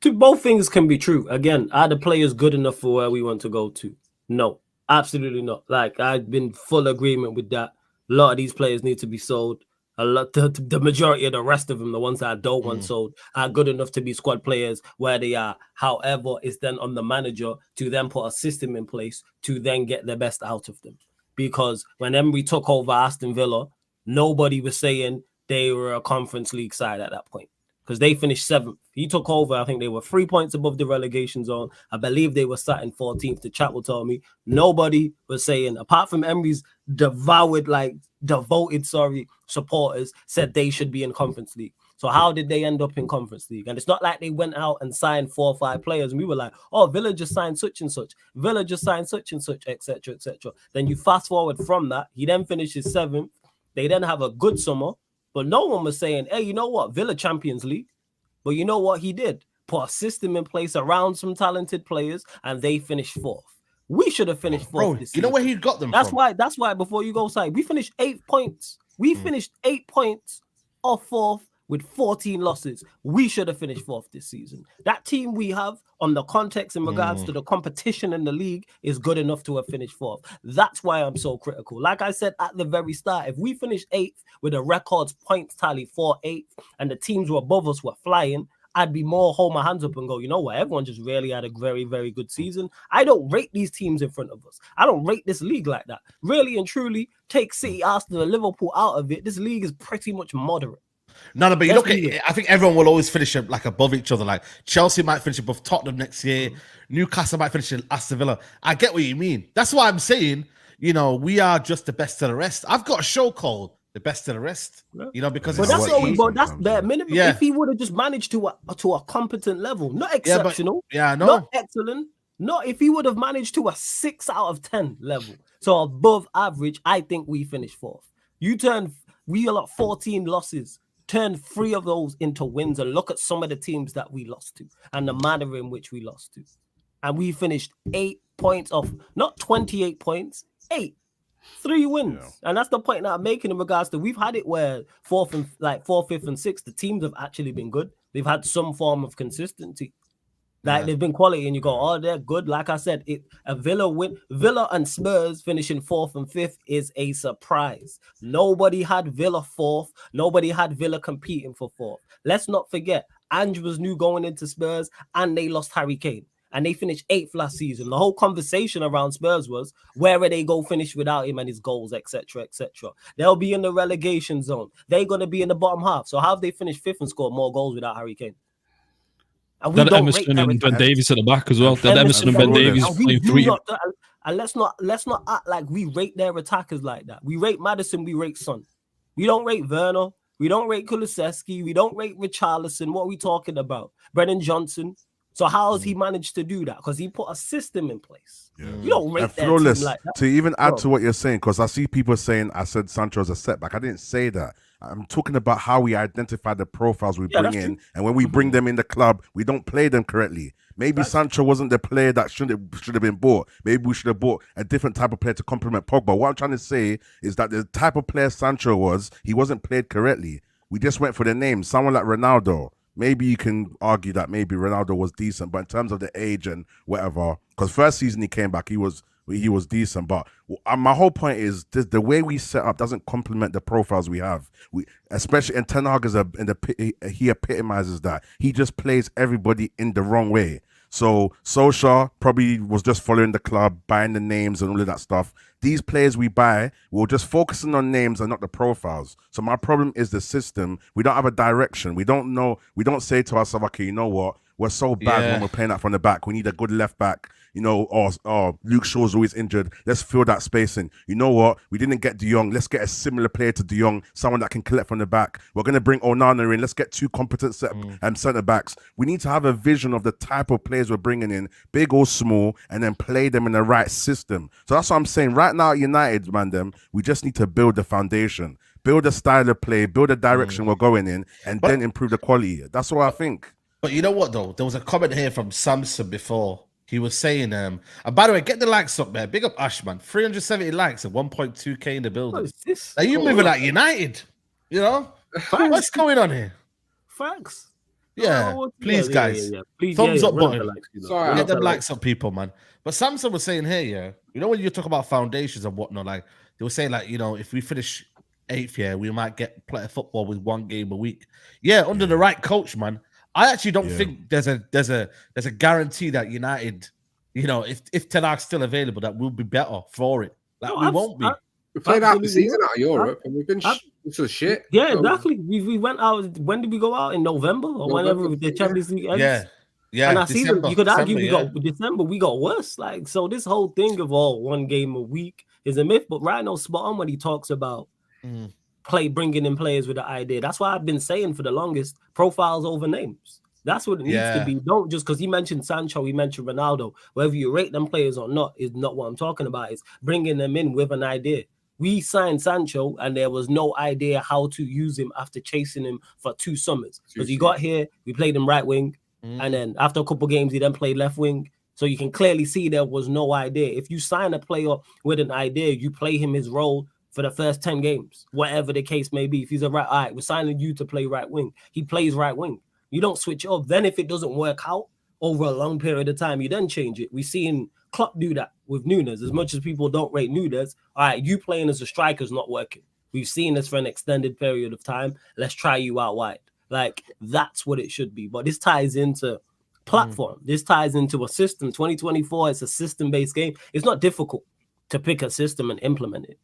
to both things can be true. Again, are the players good enough for where we want to go to? No, absolutely not. Like I've been full agreement with that. A lot of these players need to be sold. The majority of the rest of them, the ones that I don't want sold, are good enough to be squad players where they are. However, it's then on the manager to then put a system in place to then get the best out of them. Because when Emery took over Aston Villa, nobody was saying they were a Conference League side at that point because they finished 7th. He took over. I think they were 3 points above the relegation zone. I believe they were sat in 14th. The chat will tell me. Nobody was saying, apart from Emery's devoted supporters, said they should be in Conference League. So how did they end up in Conference League? And it's not like they went out and signed 4 or 5 players and we were like, oh, Villa just signed such and such. Villa just signed such and such, etc., etc. Then you fast forward from that. He then finishes 7th. They then have a good summer, but no one was saying, hey, you know what? Villa Champions League. But you know what he did? Put a system in place around some talented players and they finished 4th. We should have finished 4th this season. You know where he got them from? That's why before you go side, we finished 8 points. We finished 8 points off 4th with 14 losses. We should have finished 4th this season. That team we have on the context in regards to the competition in the league is good enough to have finished 4th. That's why I'm so critical. Like I said at the very start, if we finished 8th with a records points tally for 8th and the teams were above us were flying, I'd be more hold my hands up and go, you know what? Everyone just really had a very, very good season. I don't rate these teams in front of us. I don't rate this league like that. Really and truly, take City, Arsenal, and Liverpool out of it. This league is pretty much moderate. No, but you look at it, I think everyone will always finish like above each other. Like Chelsea might finish above Tottenham next year. Newcastle might finish in Aston Villa. I get what you mean. That's why I'm saying, we are just the best of the rest. I've got a show called The Best of the Rest, because that's bare minimum. Yeah. If he would have just managed to a competent level, not exceptional, not excellent, not if he would have managed to a 6 out of 10 level, so above average, I think we finished 4th. We are 14 losses. Turn 3 of those into wins and look at some of the teams that we lost to and the manner in which we lost to. And we finished 8 points off, not 28 points, 8. 3 wins. Yeah. And that's the point that I'm making in regards to we've had it where 4th, 5th, and 6th, the teams have actually been good. They've had some form of consistency. Like they've been quality, and you go, oh, they're good. Like I said, a Villa win, Villa and Spurs finishing 4th and 5th is a surprise. Nobody had Villa 4th. Nobody had Villa competing for 4th. Let's not forget, Ange was new going into Spurs, and they lost Harry Kane. And they finished 8th last season. The whole conversation around Spurs was, where are they go finish without him and his goals, etc., etc. They'll be in the relegation zone. They're going to be in the bottom half. So how have they finished 5th and scored more goals without Harry Kane? And we that don't Emerson rate and Ben Davies at the back as well. That Emerson and Ben Ben Davies playing three. And let's not act like we rate their attackers like that. We rate Maddison, we rate Son. We don't rate Werner. We don't rate Kulusevski. We don't rate Richarlison. What are we talking about? Brennan Johnson. So how has he managed to do that? Because he put a system in place. Yeah. You don't rate that team like that. To even add to what you're saying, because I see people saying I said Sancho is a setback. I didn't say that. I'm talking about how we identify the profiles we bring in, and when we bring them in the club, we don't play them correctly. Maybe Sancho wasn't the player that should have been bought. Maybe we should have bought a different type of player to complement Pogba. What I'm trying to say is that the type of player Sancho was, he wasn't played correctly. We just went for the name. Someone like Ronaldo. Maybe you can argue that maybe Ronaldo was decent, but in terms of the age and whatever, because first season he came back, he was decent. But my whole point is the way we set up doesn't complement the profiles we have. Especially in Ten Hag he epitomizes that. He just plays everybody in the wrong way. So Solskjaer probably was just following the club, buying the names and all of that stuff. These players we buy, we're just focusing on names and not the profiles. So my problem is the system. We don't have a direction. We don't know. We don't say to ourselves, okay, you know what? We're so bad when we're playing that from the back. We need a good left back, you know, or Luke Shaw's always injured. Let's fill that space in. You know what? We didn't get De Jong. Let's get a similar player to De Jong, someone that can collect from the back. We're going to bring Onana in. Let's get 2 competent centre backs. We need to have a vision of the type of players we're bringing in, big or small, and then play them in the right system. So that's what I'm saying. Right now at United, man, we just need to build the foundation, build a style of play, build a direction we're going in, and then improve the quality. That's what I think. But you know what, though? There was a comment here from Samson before. He was saying, and by the way, get the likes up, man. Big up Ash, man. 370 likes and 1.2k in the building. What is this? Are you moving like United? You know? What's going on here? Facts. Yeah. Please, guys. Please, thumbs up button. Sorry, get them likes up, people, man. But Samson was saying here, you know, when you talk about foundations and whatnot, like, they were saying, like, you know, if we finish 8th, we might get play football with 1 game a week. Yeah, under the right coach, man. I actually don't think there's a guarantee that United, you know, if Ten Hag's still available, that we'll be better for it. Like we won't be. We played out the season out of Europe, and we've been into shit. Yeah, exactly. We went out. When did we go out? In November or whenever the Champions League ends? Yeah. And I see that you could argue we got December. We got worse. Like so, this whole thing of 1 game a week is a myth. But Rhino's spot on when he talks about. Bringing in players with an idea. That's why I've been saying for the longest, profiles over names. That's what it needs to be. Don't just because he mentioned Sancho, he mentioned Ronaldo. Whether you rate them players or not is not what I'm talking about. It's bringing them in with an idea. We signed Sancho and there was no idea how to use him after chasing him for 2 summers. Because he got here, we played him right wing, and then after a couple games, he then played left wing. So you can clearly see there was no idea. If you sign a player with an idea, you play him his role for the first 10 games, whatever the case may be. If he's all right, we're signing you to play right wing. He plays right wing. You don't switch up. Then if it doesn't work out over a long period of time, you then change it. We've seen Klopp do that with Nunes. As much as people don't rate Nunes, all right, you playing as a striker is not working. We've seen this for an extended period of time. Let's try you out wide. Like, that's what it should be. But this ties into platform. This ties into a system. 2024, it's a system-based game. It's not difficult to pick a system and implement it.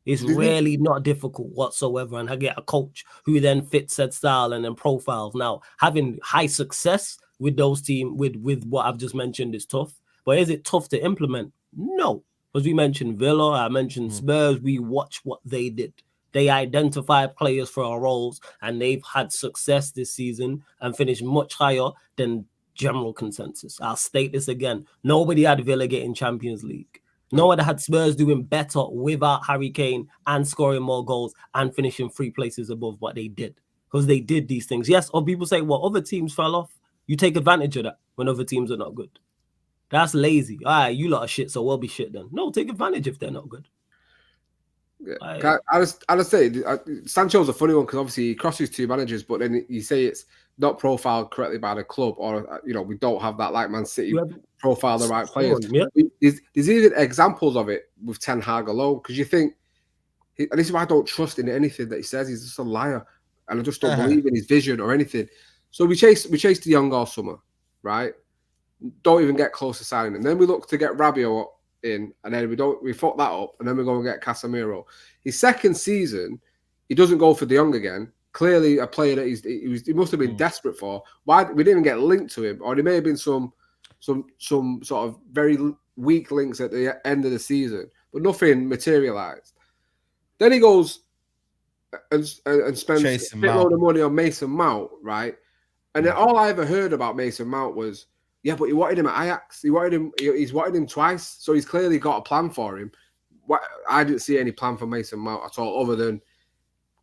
It's really not difficult whatsoever. And I get a coach who then fits said style and then profiles. Now, having high success with those teams, with what I've just mentioned is tough. But is it tough to implement? No. Because we mentioned Villa, I mentioned Spurs. We watch what they did. They identify players for our roles, and they've had success this season and finished much higher than general consensus. I'll state this again. Nobody had Villa getting Champions League. No one had Spurs doing better without Harry Kane and scoring more goals and finishing 3 places above what they did. Because they did these things. Yes, or people say, well, other teams fell off. You take advantage of that when other teams are not good. That's lazy. All right, you lot are shit, so we'll be shit then. No, take advantage if they're not good. Yeah. I just say, Sancho's a funny one because obviously he crosses 2 managers, but then you say it's not profiled correctly by the club, or you know, we don't have that like Man City profile the right players. Yeah. There's even examples of it with Ten Hag alone, because you think, and this is why I don't trust in anything that he says. He's just a liar, and I just don't believe in his vision or anything. So we chased De Jong all summer, right? Don't even get close to signing him. Then we look to get Rabiot in, and then we fuck that up, and then we go and get Casemiro. His second season, he doesn't go for De Jong again. Clearly, a player that he must have been desperate for. Why we didn't even get linked to him, or there may have been some sort of very weak links at the end of the season, but nothing materialized. Then he goes and spends a load of money on Mason Mount, right? And then all I ever heard about Mason Mount was, yeah, but he wanted him at Ajax. He's wanted him twice, so he's clearly got a plan for him. I didn't see any plan for Mason Mount at all, other than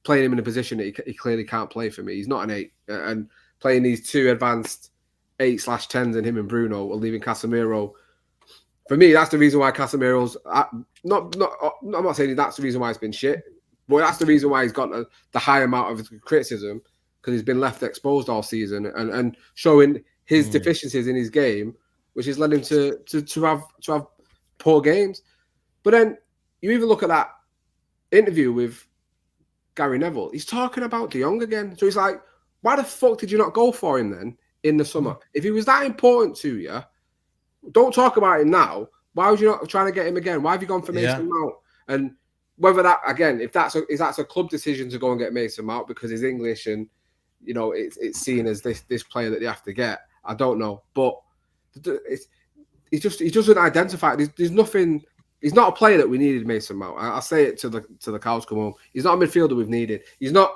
playing him in a position that he clearly can't play for me. He's not an 8, and playing these two advanced 8/10s and him and Bruno, or leaving Casemiro. For me, that's the reason why Casemiro's I'm not saying that's the reason why it's been shit, but that's the reason why he's got the high amount of criticism, because he's been left exposed all season and showing his deficiencies in his game, which has led him to have poor games. But then you even look at that interview with Gary Neville. He's talking about De Jong again. So he's like, why the fuck did you not go for him then in the summer? If he was that important to you, don't talk about him now. Why was you not trying to get him again? Why have you gone for Mason Mount? And whether that, again, if that's a club decision to go and get Mason Mount because he's English and, you know, it's seen as this player that they have to get, I don't know. But he doesn't identify. There's nothing. He's not a player that we needed, Mason Mount. I'll say it to the cows come home. He's not a midfielder we've needed. He's not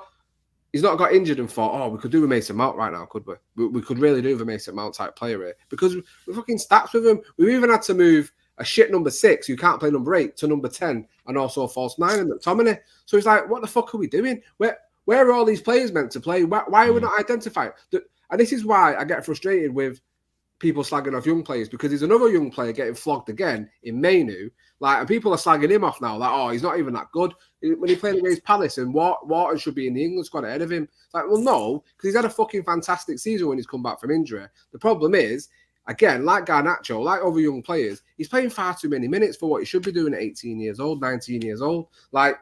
got injured and thought, oh, we could do a Mason Mount right now, could we? We could really do a Mason Mount type player here, because we're fucking stats with him. We've even had to move a shit number 6 who can't play number 8 to number 10, and also a false 9 in McTominay. So he's like, what the fuck are we doing? Where are all these players meant to play? Why are we not identifying? And this is why I get frustrated with people slagging off young players, because there's another young player getting flogged again in Mainu. And people are slagging him off now. Like, oh, he's not even that good. When he played against Palace, and Wharton should be in the England squad ahead of him. It's like, well, no, because he's had a fucking fantastic season when he's come back from injury. The problem is, again, like Garnacho, like other young players, he's playing far too many minutes for what he should be doing at 18 years old, 19 years old. But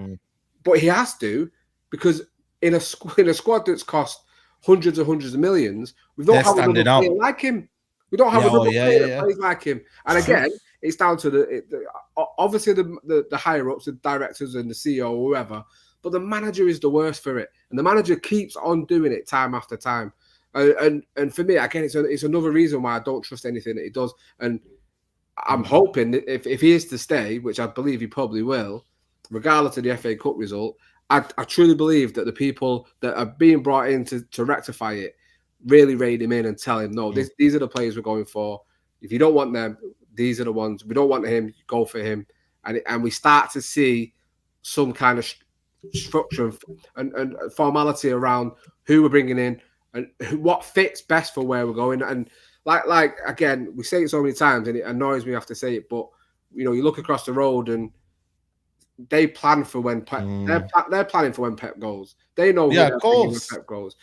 he has to, because in a squad that's cost hundreds of millions, we don't have another player like him. We don't have another player that plays like him. And again, it's down to obviously the higher ups, the directors and the CEO or whoever, but the manager is the worst for it, and the manager keeps on doing it time after time. And for me, again, it's another reason why I don't trust anything that he does. And I'm hoping that if he is to stay, which I believe he probably will, regardless of the FA Cup result, I truly believe that the people that are being brought in to rectify it really rein him in and tell him, no, these are the players we're going for. If you don't want them, these are the ones. We don't want him, go for him. And we start to see some kind of structure and formality around who we're bringing in and what fits best for where we're going. And like again, we say it so many times and it annoys me to have to say it, but you know, you look across the road and they plan for when Pep, they're planning for when Pep goes. They know of course when Pep goes.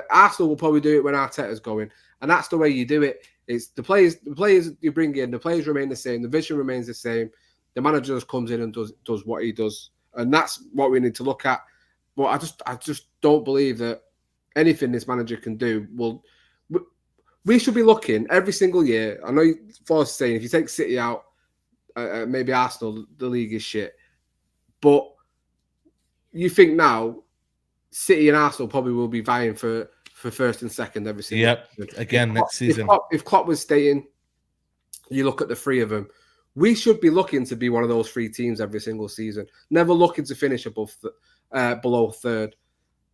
Arsenal will probably do it when Arteta's going, and that's the way you do it. It's the players you bring in, the players remain the same, the vision remains the same. The manager just comes in and does what he does, and that's what we need to look at. But I just don't believe that anything this manager can do will. We should be looking every single year. I know Forrest is saying if you take City out, maybe Arsenal, the league is shit. But you think now, City and Arsenal probably will be vying for first and second every single season. Again, next season. If Klopp was staying, you look at the three of them. We should be looking to be one of those 3 teams every single season. Never looking to finish below third.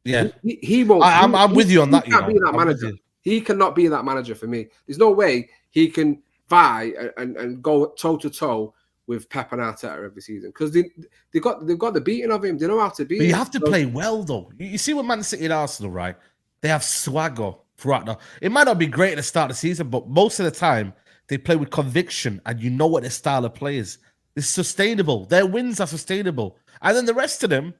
Yeah, he won't. I'm with you on that. He can't be that manager. He cannot be that manager for me. There's no way he can vie and go toe to toe with Pep and Arteta every season, because they've got the beating of him. They know how to beat. But you have to play well, though. You see with Man City and Arsenal, right? They have swagger throughout. Now, it might not be great at the start of the season, but most of the time they play with conviction, and you know what their style of play is. It's sustainable. Their wins are sustainable, and then the rest of them,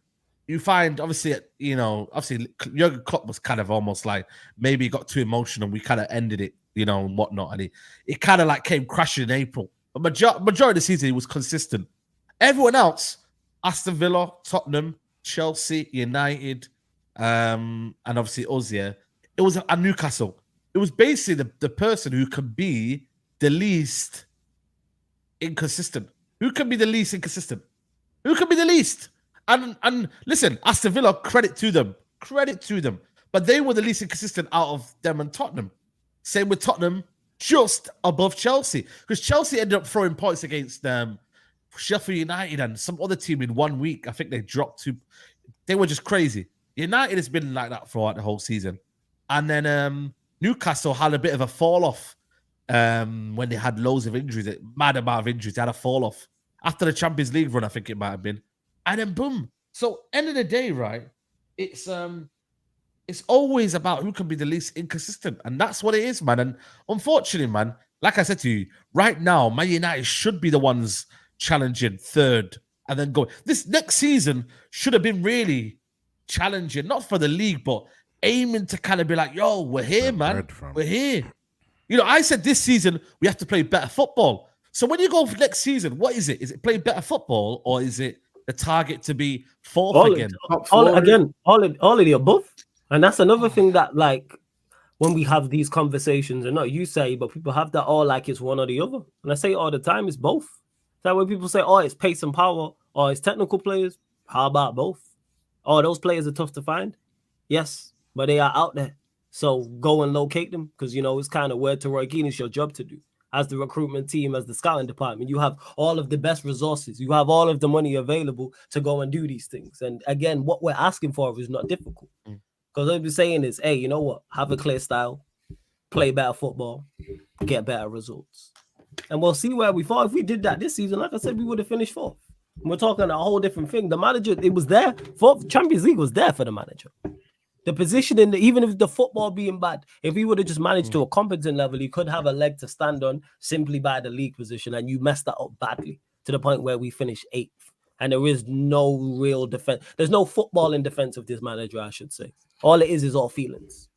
you find obviously Jurgen Klopp was kind of almost like maybe he got too emotional. We kind of ended it, and whatnot, and it kind of like came crashing in April. But majority of the season, he was consistent. Everyone else, Aston Villa, Tottenham, Chelsea, United, and obviously us, It was at Newcastle. It was basically the person who could be the least inconsistent. Who can be the least inconsistent? Who can be the least? And listen, Aston Villa, credit to them. But they were the least inconsistent out of them and Tottenham. Same with Tottenham, just above Chelsea. Because Chelsea ended up throwing points against Sheffield United and some other team in 1 week. I think they dropped to... They were just crazy. United has been like that throughout the whole season. And then Newcastle had a bit of a fall-off when they had loads of injuries, a mad amount of injuries. They had a fall-off. After the Champions League run, I think it might have been. And then boom. So end of the day, right, it's always about who can be the least inconsistent. And that's what it is, man. And unfortunately, man, like I said to you, right now, Man United should be the ones challenging third and then going. This next season should have been really challenging, not for the league, but aiming to kind of be like, yo, we're here, man. We're here. You know, I said this season we have to play better football. So when you go for next season, what is it? Is it play better football or is it the target to be fourth again? All of the above. And that's another thing that, like, when we have these conversations, and not you say, but people have that all like it's one or the other. And I say all the time, it's both. That when people say, oh, it's pace and power, or it's technical players, how about both? Oh, those players are tough to find. Yes, but they are out there. So go and locate them because, you know, it's kind of word to Roy Keane. It's your job to do. As the recruitment team, as the scouting department, you have all of the best resources. You have all of the money available to go and do these things. And again, what we're asking for is not difficult. Because what we're saying is, hey, you know what? Have a clear style, play better football, get better results. And we'll see where we fall. If we did that this season, like I said, we would have finished fourth. We're talking a whole different thing. The manager, it was there. Fourth Champions League was there for the manager. The position even if the football being bad, if he would have just managed to a competent level, he could have a leg to stand on simply by the league position. And you messed that up badly to the point where we finished 8th. And there is no real defense. There's no football in defense of this manager, I should say. All it is all feelings.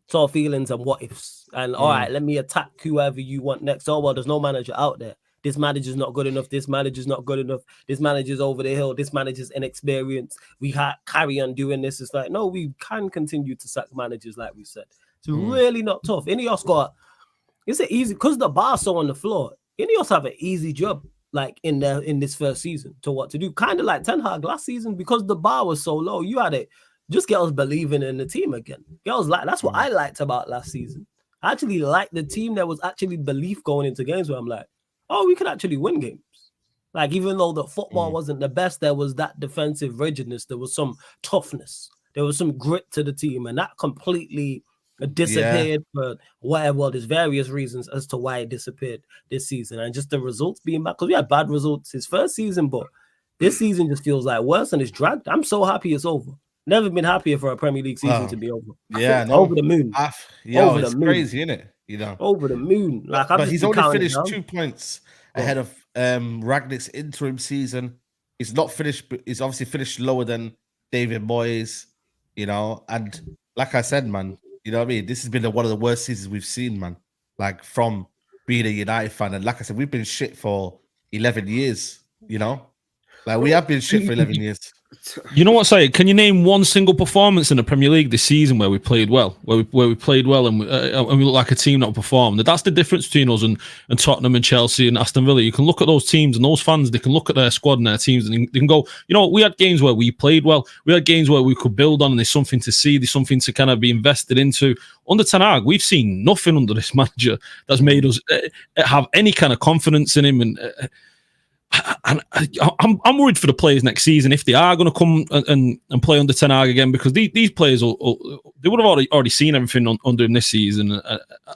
It's all feelings and what ifs. And all right, let me attack whoever you want next. Oh, well, there's no manager out there. This manager's not good enough. This manager's not good enough. This manager's over the hill. This manager's inexperienced. We carry on doing this. It's like, no, we can continue to sack managers, like we said. It's really not tough. INEOS is it easy? Because the bar's so on the floor, INEOS have an easy job, like in this first season to what to do. Kind of like Ten Hag last season, because the bar was so low. You had it. Just get us believing in the team again. That's what I liked about last season. I actually liked the team. There was actually belief going into games where I'm like, oh, we could actually win games. Like, even though the football wasn't the best, there was that defensive rigidness. There was some toughness. There was some grit to the team. And that completely disappeared for whatever. Well, there's various reasons as to why it disappeared this season. And just the results being back. Because we had bad results his first season, but this season just feels like worse and it's dragged. I'm so happy it's over. Never been happier for a Premier League season to be over. Over the moon. It's crazy, isn't it? You know, over the moon. Like, but he's only finished 2 points ahead of Ragnick's interim season. He's not finished, but he's obviously finished lower than David Moyes. You know, and like I said, man, you know what I mean. This has been one of the worst seasons we've seen, man. Like, from being a United fan, and like I said, we've been shit for 11 years. You know, like we have been shit for 11 years. You know what, Saeed? Can you name one single performance in the Premier League this season where we played well, where we played well and we look like a team that performed? That's the difference between us and Tottenham and Chelsea and Aston Villa. You can look at those teams and those fans, they can look at their squad and their teams and they can go, you know, we had games where we played well. We had games where we could build on and there's something to see. There's something to kind of be invested into. Under Ten Hag, we've seen nothing under this manager that's made us have any kind of confidence in him. And I'm worried for the players next season if they are going to come and play under Ten Hag again, because these players they would have already seen everything under him this season,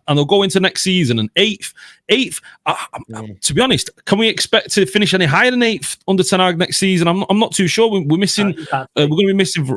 and they'll go into next season and eighth. To be honest, can we expect to finish any higher than 8th under Ten Hag next season? I'm not too sure. We're missing. We're going to be missing.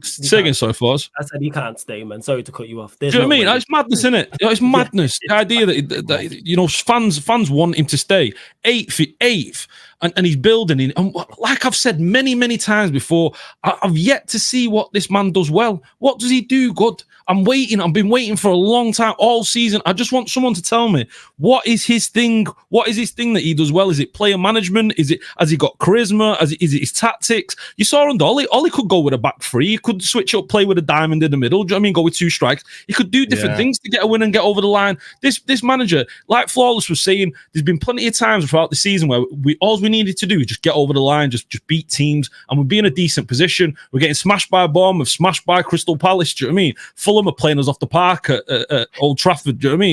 Say again, sorry, Flores. I said you can't stay, man. Sorry to cut you off. Do you know what I mean? It's madness, isn't it? It's madness. The idea that you know, fans want him to stay 8th, and he's building in. And like I've said many times before, I've yet to see what this man does well. What does he do good? I'm waiting. I've been waiting for a long time, all season. I just want someone to tell me what is his thing. What is his thing that he does well? Is it player management? Has he got charisma? Is it his tactics? You saw under Ollie could go with a back three. He could switch up, play with a diamond in the middle. Do you know what I mean? Go with 2 strikes. He could do different things to get a win and get over the line. This manager, like Flawless was saying, there's been plenty of times throughout the season where all we needed to do is just get over the line, just beat teams, and we'd be in a decent position. We're getting smashed by Bournemouth, smashed by Crystal Palace. Do you know what I mean? Fulham are playing us off the park at Old Trafford. Do you know what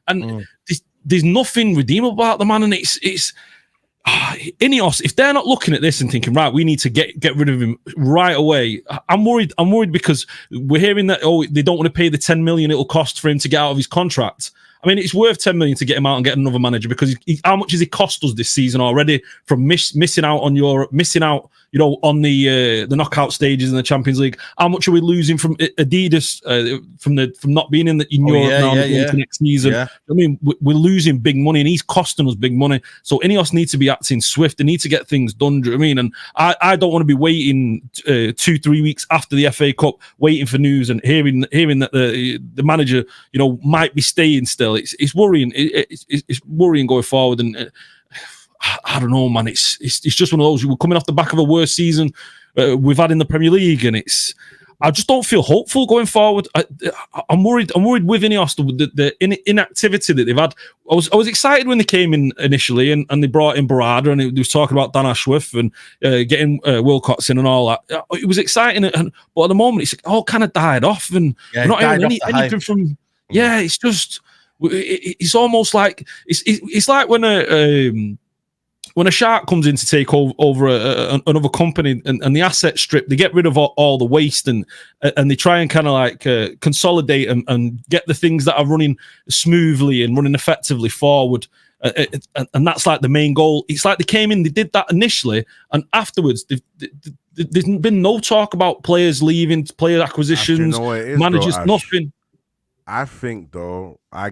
I mean? There's nothing redeemable about the man, and it's INEOS, if they're not looking at this and thinking, right, we need to get rid of him right away, I'm worried because we're hearing that, they don't want to pay the 10 million it'll cost for him to get out of his contract. I mean, it's worth 10 million to get him out and get another manager, because how much has he cost us this season already from missing out on Europe, missing out, on the knockout stages in the Champions League? How much are we losing from Adidas from not being in Europe now into next season? Yeah. I mean, we're losing big money, and he's costing us big money. So INEOS needs to be acting swift. They need to get things done. Do you know what I mean? And I don't want to be waiting 2-3 weeks after the FA Cup, waiting for news and hearing that the manager, might be staying still. It's worrying. It's worrying going forward. And I don't know, man. It's just one of those. We're coming off the back of a worst season we've had in the Premier League, and I just don't feel hopeful going forward. I'm worried. I'm worried with INEOS, the inactivity that they've had. I was excited when they came in initially, and they brought in Barada, and they was talking about Dan Ashworth and getting Wilcox in and all that. It was exciting, but at the moment it's all kind of died off, and we're not hearing anything from. Yeah, it's just. It's almost like it's like when a shark comes in to take over another company, and the asset strip, they get rid of all the waste, and they try and kind of like consolidate and get the things that are running smoothly and running effectively forward. And that's like the main goal. It's like they came in, they did that initially, and afterwards there's been no talk about players leaving, player acquisitions, managers, nothing. I think, though, I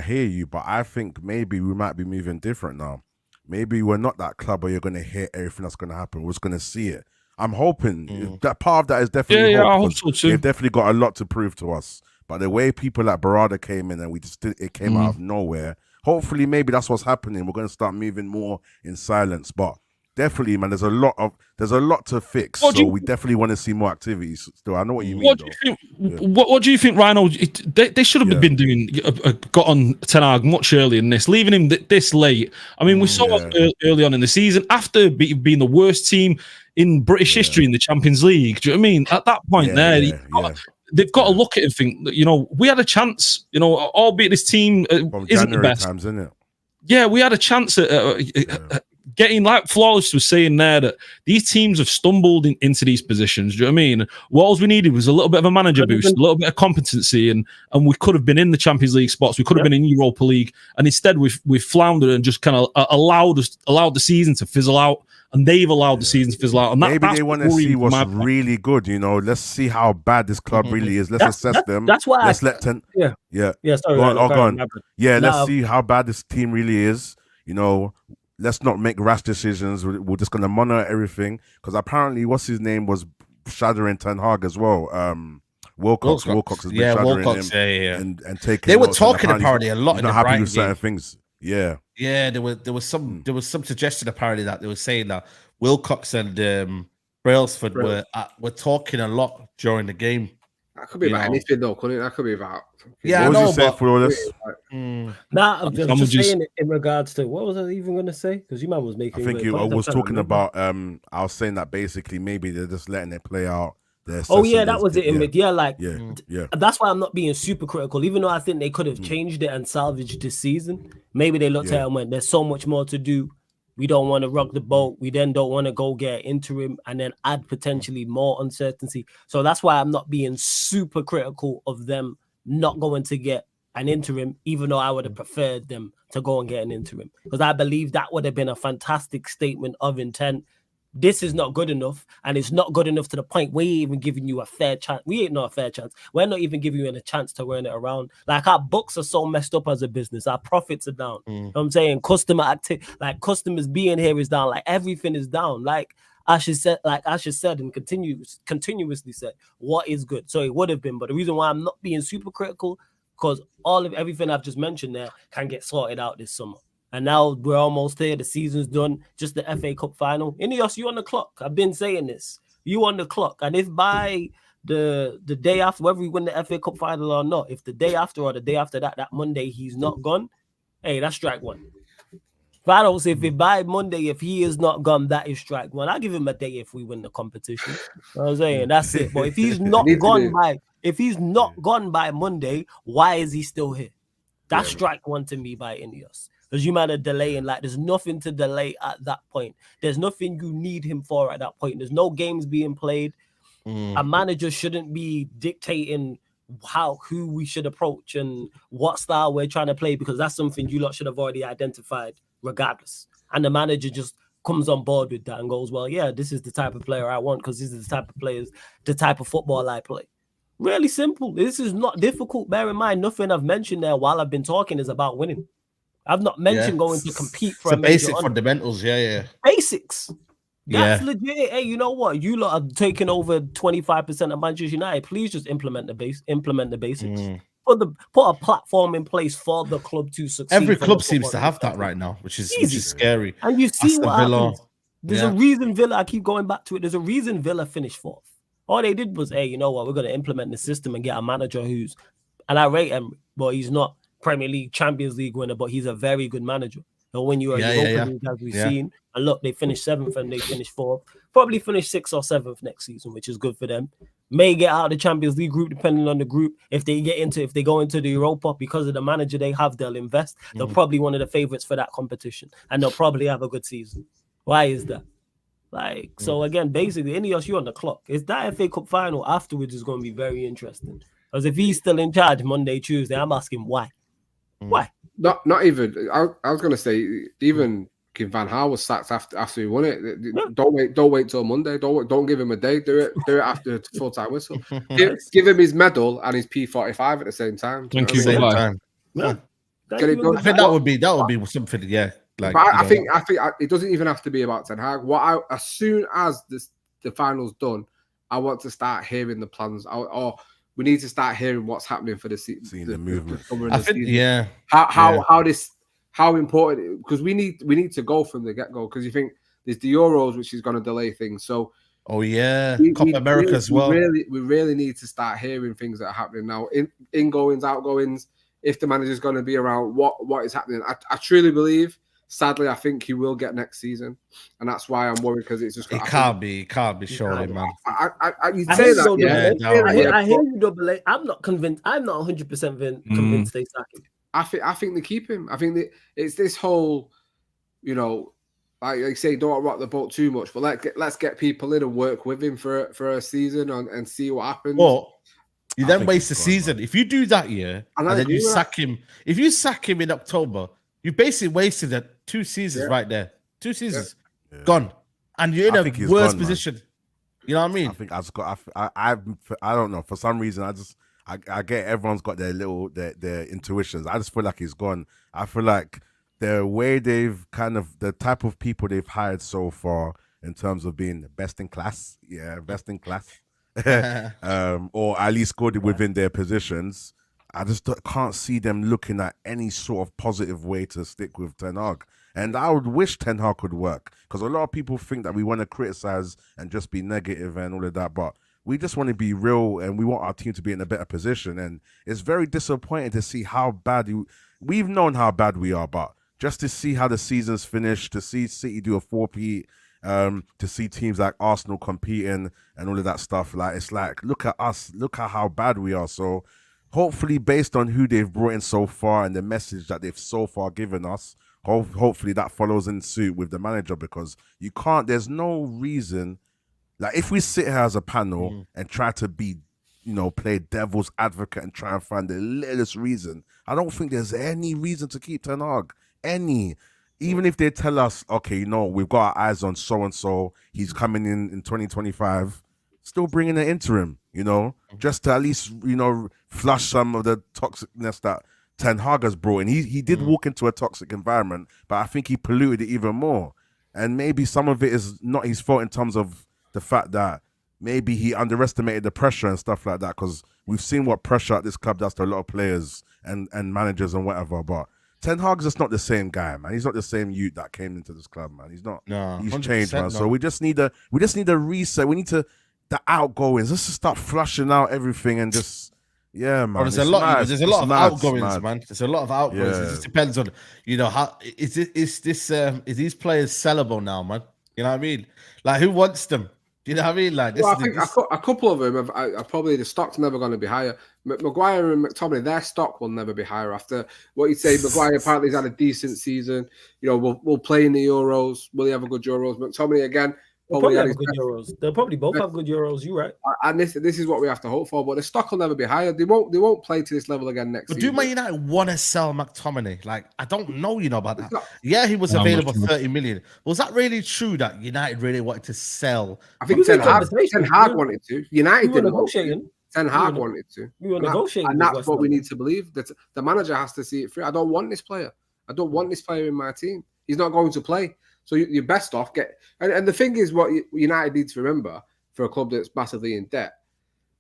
hear you, but I think maybe we might be moving different now. Maybe we're not that club where you're going to hear everything that's going to happen. We're just going to see it. I'm hoping that part of that is definitely hope, I hope so too. They've definitely got a lot to prove to us. But the way people like Barada came in and it came out of nowhere, hopefully maybe that's what's happening. We're going to start moving more in silence. But definitely, man, there's a lot to fix. So we definitely want to see more activities still. I know what you mean. What do you think, Rhino? They should have been doing, got on Ten Hag much earlier than this, leaving him this late. I mean, we saw early on in the season, after being the worst team in British history in the Champions League. Do you know what I mean? At that point they've got to look at it and think, we had a chance, albeit this team from isn't January the best. Times, isn't it? Yeah, we had a chance at getting, like Flawless was saying there, that these teams have stumbled into these positions. Do you know what I mean? What else we needed was a little bit of a manager boost, a little bit of competency, and we could have been in the Champions League spots. We could have been in Europa League, and instead we've floundered and just kind of allowed the season to fizzle out, and they've allowed the season to fizzle out. And maybe they want to see what's really good. Let's see how bad this club really is. Let's assess them. That's why. Let's sorry. Go on. Yeah, let's see how bad this team really is. Let's not make rash decisions. We're just going to monitor everything, because apparently, what's his name was shadowing Ten Hag as well. Wilcox has been shadowing him and taking. They were talking apparently a lot. Not happy with certain things. Yeah. There was some suggestion apparently that they were saying that Wilcox and Brailsford were talking a lot during the game. That could be about anything, though, couldn't it? That could be about. Yeah, what was you saying for all this? I'm just saying in regards to what was I even going to say? Because you man was making. I think I was talking about. I was saying that basically maybe they're just letting it play out. That was it. That's why I'm not being super critical, even though I think they could have changed it and salvaged this season. Maybe they looked at it and went, "There's so much more to do. We don't want to rock the boat. We then don't want to go get interim and then add potentially more uncertainty." So that's why I'm not being super critical of them not going to get an interim, even though I would have preferred them to go and get an interim, because I believe that would have been a fantastic statement of intent. This is not good enough, and it's not good enough to the point we ain't even giving you a fair chance. We ain't not a fair chance. We're not even giving you a chance to turn it around. Like, our books are so messed up as a business. Our profits are down. You know what I'm saying? Customers being here is down. Like, everything is down. Like, Ash said and continuously said what is good. So it would have been, but the reason why I'm not being super critical, because everything I've just mentioned there can get sorted out this summer. And now we're almost here. The season's done. Just the FA Cup final. INEOS, you on the clock. I've been saying this. You on the clock. And if by the day after, whether we win the FA Cup final or not, if the day after or the day after that Monday he's not gone, hey, that's strike one. If I don't say if by Monday, if he is not gone, that is strike one. I'll give him a day if we win the competition. You know what I'm saying? That's it. But if he's not gone by Monday, why is he still here? That's strike one to me by INEOS. Because you might have delaying, like there's nothing to delay at that point. There's nothing you need him for at that point. There's no games being played. A manager shouldn't be dictating who we should approach and what style we're trying to play, because that's something you lot should have already identified regardless. And the manager just comes on board with that and goes, well, yeah, this is the type of player I want because this is the type of players, the type of football I play. Really simple. This is not difficult. Bear in mind, nothing I've mentioned there while I've been talking is about winning. I've not mentioned going to compete for the basic fundamentals. Basics. That's legit. Hey, you know what? You lot are taking over 25% of Manchester United. Please just implement the basics. Put a platform in place for the club to succeed. Every club seems to have that right now, which is scary. And you see what happens. There's a reason Villa, I keep going back to it. There's a reason Villa finished fourth. All they did was, hey, you know what? We're going to implement the system and get a manager and I rate him, but he's not Premier League, Champions League winner, but he's a very good manager. He'll win you a Europa League, as we've seen. And look, they finished 7th and they finished 4th. Probably finish 6th or 7th next season, which is good for them. May get out of the Champions League group, depending on the group. If they go into the Europa, because of the manager they have, they'll invest. They're probably one of the favorites for that competition, and they'll probably have a good season. Why is that? So again, basically, INEOS, you on the clock. It's that FA Cup final afterwards is going to be very interesting. Because if he's still in charge Monday, Tuesday, I'm asking why. Why? Not even. I was going to say even Van Gaal was sacked after he won it. Don't wait till Monday. Don't give him a day. Do it after full time whistle. Give him his medal and his P45 at the same time. Thank you. Same time. Get it done. I think that would be something. Yeah. Like, I think it doesn't even have to be about Ten Hag. As soon as the final's done, I want to start hearing the plans. Or we need to start hearing what's happening for the season. Seeing the movement. I think, how important, because we need to go from the get-go, because you think there's the Euros, which is going to delay things. So Copa America as well. We really need to start hearing things that are happening now. Ingoings, outgoings, if the manager's going to be around, what is happening. I truly believe, sadly, I think he will get next season, and that's why I'm worried, because it's just can't be surely, man. You'd say that, I hear you, Double A. I'm not convinced. I'm not 100% convinced they sack him. I think they keep him. I think it's this whole, like I say, don't rock the boat too much, but let's get people in and work with him for a season and see what happens. Well, you then waste the season. If you do that year and then you sack him, if you sack him in October, you basically wasted 2 seasons right there. 2 seasons gone, and you're in a worse position. Man. You know what I mean? I think I don't know. For some reason, I get everyone's got their intuitions. I just feel like he's gone. I feel like the way the type of people they've hired so far in terms of being best in class, or at least good within their positions. I just can't see them looking at any sort of positive way to stick with Ten Hag. And I would wish Ten Hag could work, because a lot of people think that we want to criticize and just be negative and all of that, but we just want to be real and we want our team to be in a better position. And it's very disappointing to see how bad we've known how bad we are, but just to see how the season's finished, to see City do a 4-peat, to see teams like Arsenal competing and all of that stuff, like it's like, look at us, look at how bad we are. So hopefully, based on who they've brought in so far and the message that they've so far given us, hopefully that follows in suit with the manager, because there's no reason, like if we sit here as a panel and try to be, play devil's advocate and try and find the littlest reason, I don't think there's any reason to keep Ten Hag. Even if they tell us, okay, we've got our eyes on so-and-so, he's coming in 2025, still bringing an interim, just to at least, flush some of the toxicness that Ten Hag has brought in. He did walk into a toxic environment, but I think he polluted it even more. And maybe some of it is not his fault in terms of the fact that maybe he underestimated the pressure and stuff like that, because we've seen what pressure at this club does to a lot of players and managers and whatever. But Ten Hag's just not the same guy, man. He's not the same youth that came into this club, man. He's not. No, he's changed, man. No. So we just need a reset. We need to the outgoings. Let's just start flushing out everything and just. Yeah, man. There's a lot of outgoings, man. There's a lot of outgoings. It just depends on, how is these players sellable now, man? You know what I mean? Like, who wants them? Do you know what I mean? Like, I think a couple of them are probably the stock's never going to be higher. Maguire and McTominay, their stock will never be higher. After what you say, Maguire apparently has had a decent season. We'll play in the Euros. Will he have a good Euros? McTominay again. They'll probably have good Euros. They'll probably both have good Euros. You're right. And this is what we have to hope for. But the stock will never be higher. They won't play to this level again next season. Do Man United want to sell McTominay? Like, I don't know, about that. He was available for 30 million. Was that really true that United really wanted to sell? I think Ten Hag wanted to. United didn't negotiating. Ten Hag wanted to. We were negotiating. And that's what we need to believe. That the manager has to see it through. I don't want this player. I don't want this player in my team. He's not going to play. So you're best off and the thing is, what United needs to remember for a club that's massively in debt,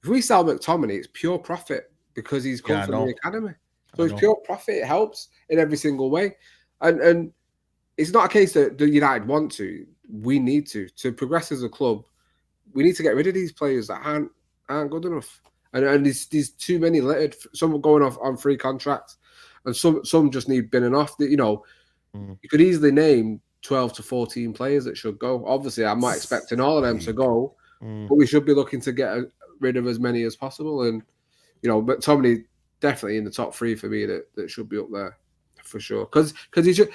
if we sell McTominay, it's pure profit because he's come from the academy. So it's pure profit. It helps in every single way, and it's not a case that the United want to. We need to progress as a club. We need to get rid of these players that aren't good enough, and there's too many littered. Some going off on free contracts, and some just need binning off. That you could easily name 12 to 14 players that should go. Obviously, I'm not expecting all of them to go, but we should be looking to get rid of as many as possible. And, but Tommy definitely in the top 3 for me that should be up there for sure. Because he should,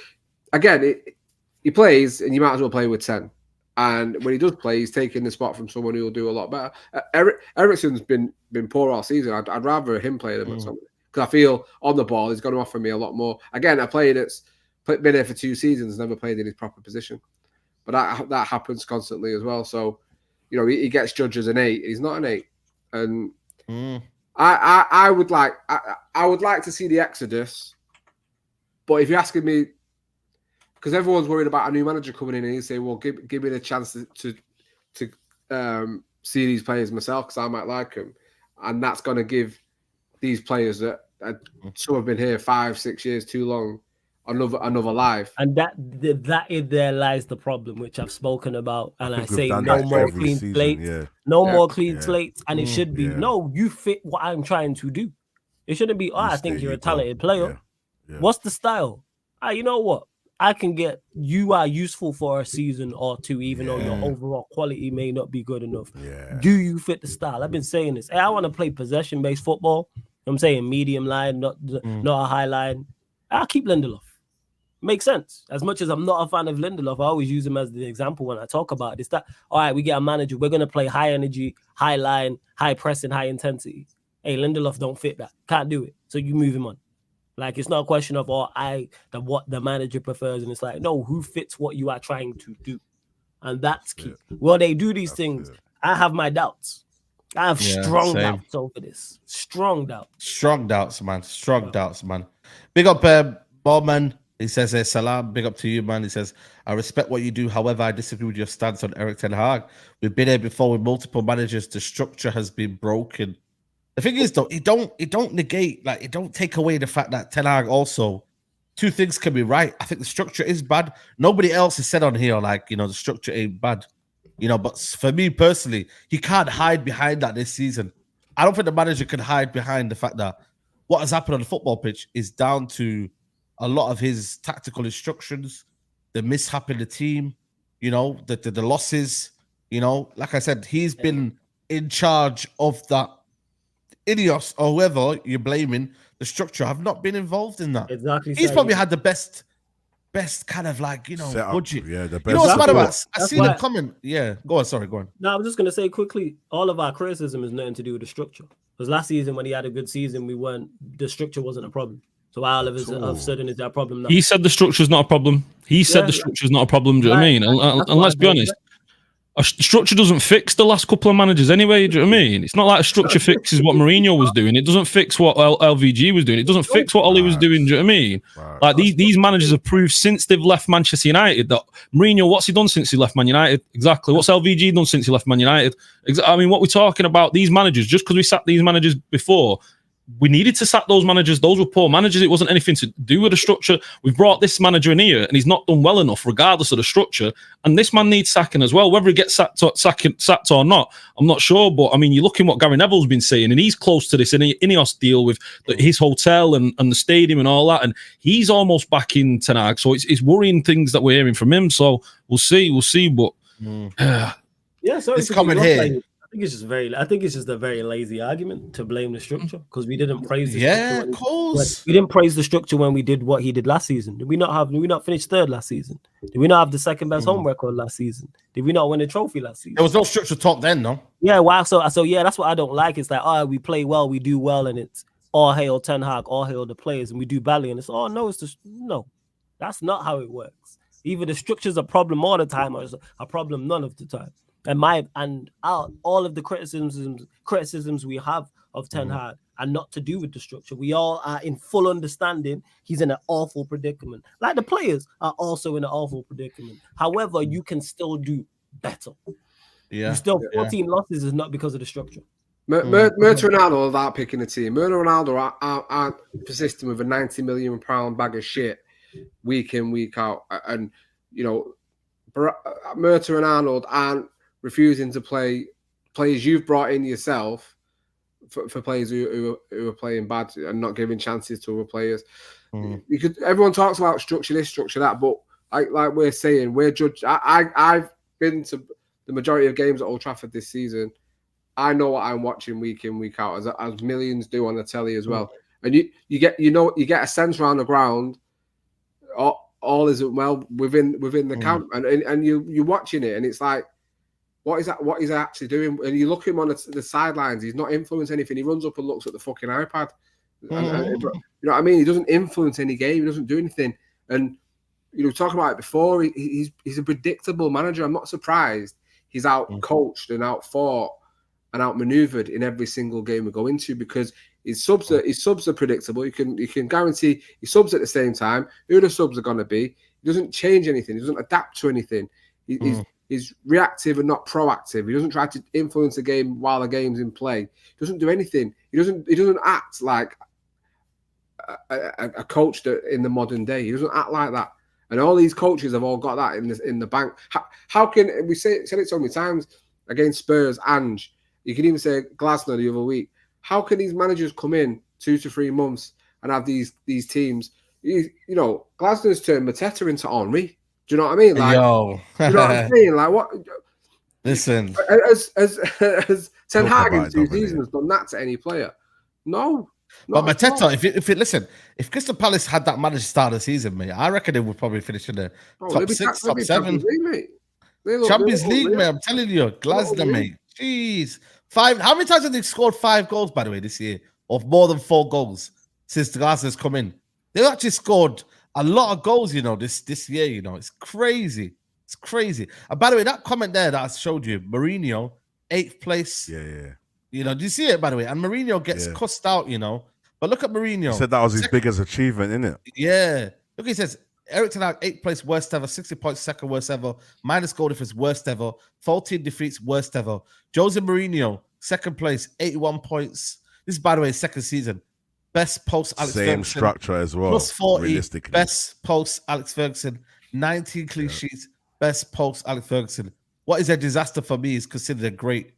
again, he plays and you might as well play with 10. And when he does play, he's taking the spot from someone who will do a lot better. Eriksen's been poor all season. I'd rather him play than somebody, because I feel on the ball he's going to offer me a lot more. Again, a player that's been there for 2 seasons, never played in his proper position, but that happens constantly as well. So, he gets judged as an 8. He's not an 8, and I would like to see the exodus. But if you're asking me, because everyone's worried about a new manager coming in, and you say, "Well, give me the chance to see these players myself because I might like them," and that's going to give these players that some have been here 5-6 years too long another life. And that there lies the problem, which I've spoken about, and I say no more clean slates, more clean slates, and it should be no, you fit what I'm trying to do. It shouldn't be I think you're a talented player. What's the style? You know what? I can get you are useful for a season or 2, even though your overall quality may not be good enough. Do you fit the style? I've been saying this. Hey, I want to play possession-based football. I'm saying medium line, not a high line. I'll keep Lindelof. Makes sense. As much as I'm not a fan of Lindelof, I always use him as the example when I talk about this. That all right, we get a manager, we're gonna play high energy, high line, high pressing, high intensity. Hey, Lindelof don't fit that. Can't do it. So you move him on. Like, it's not a question of what the manager prefers, and it's like, no, who fits what you are trying to do, and that's key. Well, they do these things. I have my doubts. I have strong doubts over this. Strong doubts, man. Big up, Bowman. He says, Salam, big up to you, man. He says, I respect what you do. However, I disagree with your stance on Erik Ten Hag. We've been here before with multiple managers. The structure has been broken. The thing is, though, it don't negate, like, it don't take away the fact that Ten Hag also, 2 things can be right. I think the structure is bad. Nobody else has said on here, like, the structure ain't bad. But for me personally, he can't hide behind that this season. I don't think the manager can hide behind the fact that what has happened on the football pitch is down to a lot of his tactical instructions, the mishap in the team, the losses. Like I said, he's been in charge of that. INEOS or whoever you're blaming, the structure have not been involved in that. Exactly. He's probably had the best kind of like, budget. Yeah, the best. You know what's mad about? I see the comment. Yeah, go on. Sorry, go on. No, I'm just gonna say quickly, all of our criticism is nothing to do with the structure. Because last season when he had a good season, the structure wasn't a problem. So all of a sudden is that a problem now? He said the structure's not a problem. He said the structure's not a problem. Do you know what I mean? And let's be honest. A structure doesn't fix the last couple of managers anyway. Do you know what I mean? It's not like a structure fixes what Mourinho was doing. It doesn't fix what LVG was doing. It doesn't fix what Oli was doing. Do you know what I mean? Like these managers have proved since they've left Manchester United that Mourinho, what's he done since he left Man United? Exactly. What's LVG done since he left Man United? I mean, what we're talking about, these managers, just because we sacked these managers before, we needed to sack those managers. Those were poor managers. It wasn't anything to do with the structure. We've brought this manager in here and he's not done well enough regardless of the structure. And this man needs sacking as well. Whether he gets sacked or not, I'm not sure. But I mean, you're looking what Gary Neville's been saying, and he's close to this INEOS deal with his hotel and the stadium and all that. And he's almost back in Ten Hag. So it's worrying things that we're hearing from him. So we'll see. But yeah, so it's coming here. I think it's just a very lazy argument to blame the structure because we didn't praise the structure. Yeah, of course. We didn't praise the structure when we did what he did last season. Did we not finish third last season? Did we not have the second best home record last season? Did we not win a trophy last season? There was no structure talk then, no? Yeah, wow. So yeah, that's what I don't like. It's like, we play well, we do well, and it's all hail Ten Hag, all hail the players, and we do badly, and it's no, that's not how it works. Either the structure's a problem all the time or it's a problem none of the time. And all of the criticisms we have of Ten Hag are not to do with the structure. We all are in full understanding he's in an awful predicament. Like the players are also in an awful predicament. However, you can still do better. Yeah. 14 losses is not because of the structure. Murta Ronaldo without picking a team. Murta Ronaldo aren't persisting with a £90 million bag of shit week in, week out. And, Murta and Arnold aren't refusing to play players you've brought in yourself for players who are playing bad and not giving chances to other players. Everyone talks about structure this, structure that, but like we're saying, we're judged. I've been to the majority of games at Old Trafford this season. I know what I'm watching week in, week out, as millions do on the telly as well. And you get a sense around the ground. All isn't well within the camp, and you're watching it, and it's like, what is that? What he's actually doing? And you look at him on the sidelines. He's not influencing anything. He runs up and looks at the fucking iPad. And, you know what I mean? He doesn't influence any game. He doesn't do anything. And talking about it before, he's a predictable manager. I'm not surprised he's out coached and out fought and out maneuvered in every single game we go into because his subs are predictable. You can guarantee his subs at the same time who the subs are going to be. He doesn't change anything. He doesn't adapt to anything. He's reactive and not proactive. He doesn't try to influence the game while the game's in play. He doesn't do anything. He doesn't act like a coach in the modern day. He doesn't act like that. And all these coaches have all got that in the bank. How can we said it so many times against Spurs? And you can even say Glasner the other week. How can these managers come in 2 to 3 months and have these teams? Glasner's turned Mateta into Henry. Do you know what I mean? Like, you know what I'm saying? Like, what? Listen, as Ten Hag in 2 seasons done that to any player? No. But Mateta, if Crystal Palace had that manager start the season, mate, I reckon they would probably finish in the top 6, top 7. Champions League, mate. I'm telling you, Glasner, mate. Jeez. 5. How many times have they scored 5 goals, by the way, this year? Of more than 4 goals since the Glasner's come in. They've actually scored a lot of goals, this year, It's crazy. It's crazy. And by the way, that comment there that I showed you, Mourinho, 8th place. Yeah. Do you see it, by the way? And Mourinho gets cussed out, But look at Mourinho. He said that was his biggest achievement, isn't it? Yeah. Look, he says, Eric Ten Hag, 8th place, worst ever, 60 points, second worst ever, minus goal difference, worst ever, 14 defeats, worst ever. Jose Mourinho, 2nd place, 81 points. This is, by the way, 2nd season. Best post Alex Ferguson. Same structure as well. Plus 40. Best post Alex Ferguson. 19 clean sheets. Best post Alex Ferguson. What is a disaster for me is considered a great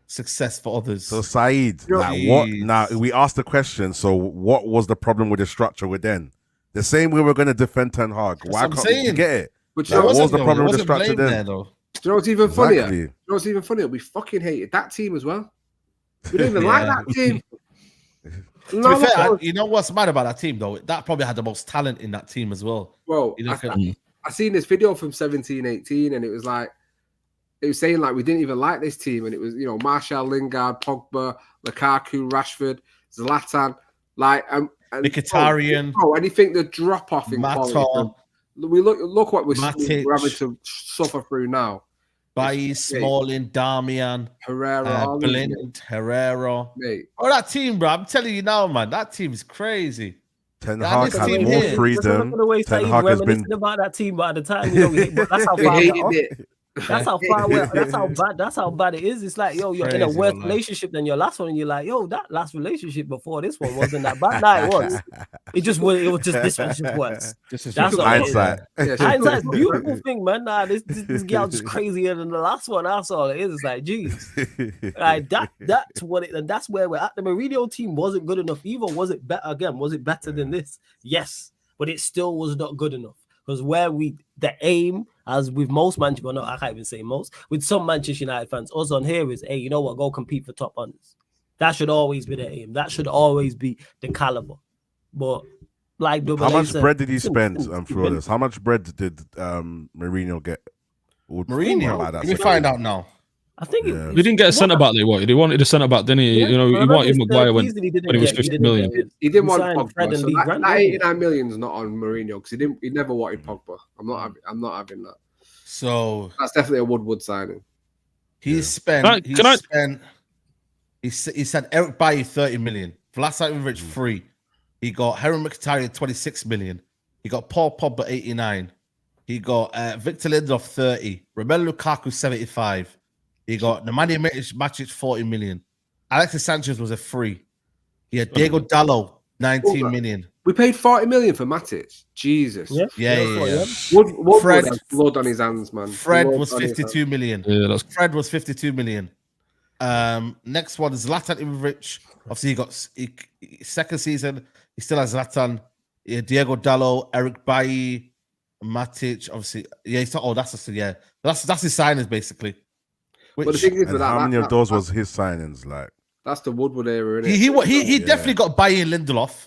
success for others. So Saeed, what? Now we asked the question. So what was the problem with the structure with then? The same way we're going to defend Ten Hag. Why can't we get it? But what was the problem with the structure then? Do you know what's even funnier? You know what's even funnier? We fucking hated that team as well. We didn't even like that team. To be fair, you know what's mad about that team though? That probably had the most talent in that team as well. Well, I seen this video from 17-18, and it was saying like we didn't even like this team, and it was Martial, Lingard, Pogba, Lukaku, Rashford, Zlatan, and Mkhitaryan. And you think the drop off in quality? We look what we're having to suffer through now. Bailly, Smalling, Darmian, Herrera, Blind, Herrera. Mate. Oh, that team, bro. I'm telling you now, man. That team's crazy. Ten Hag has team more here. freedom. Ten Hag has been about that team, but at the time, you know, but that's how far that's how far that's how bad it is. It's like, yo, you're in a worse relationship than your last one, and you're like, yo, that last relationship before this one wasn't that bad. Nah, it was. It was just this one's just worse. That's hindsight. Hindsight's a beautiful thing, man. Nah, this girl just crazier than the last one. That's all it is. It's like, geez, like that's what it, and that's where we're at. The Mourinho team wasn't good enough either. Was it better again? Was it better than this? Yes, but it still was not good enough. Because the aim, as with most Manchester, well, no, I can't even say most, with some Manchester United fans, us on here is, hey, you know what, go compete for top honors. That should always be the aim. That should always be the caliber. But like, how much bread did he spend? I'm sure this. How much bread did Mourinho get? Mourinho? Let me find out now. I think he didn't get a centre back. He wanted a centre back, didn't he? Yeah, you know, he wanted Maguire when he was 50 million. He didn't want Pogba. So that 89 million is not on Mourinho because he never wanted Pogba. I'm not having that. So that's definitely a Woodward signing. He sent Eric Bailly 30 million. Vlasic Ivanovic 3. He got Harry Mkhitaryan 26 million. He got Paul Pogba 89. He got Victor Lindelof 30. Romelu Lukaku 75. He got Nemanja Matic 40 million. Alexis Sanchez was a free. He had Diego Dallo 19 million. We paid 40 million for Matic. Jesus. Yeah. Fred has blood on his hands, man. Fred was 52 million. Yeah, Fred was 52 million. Next one is Zlatan Ibrahimovic. Obviously, he got second season. He still has Zlatan. Diego Dallo, Eric Bailly, Matic. Obviously, that's his signings basically. But the thing is, how many of those was his signings? Like that's the Woodward era, isn't it? He definitely got Bailly and Lindelof.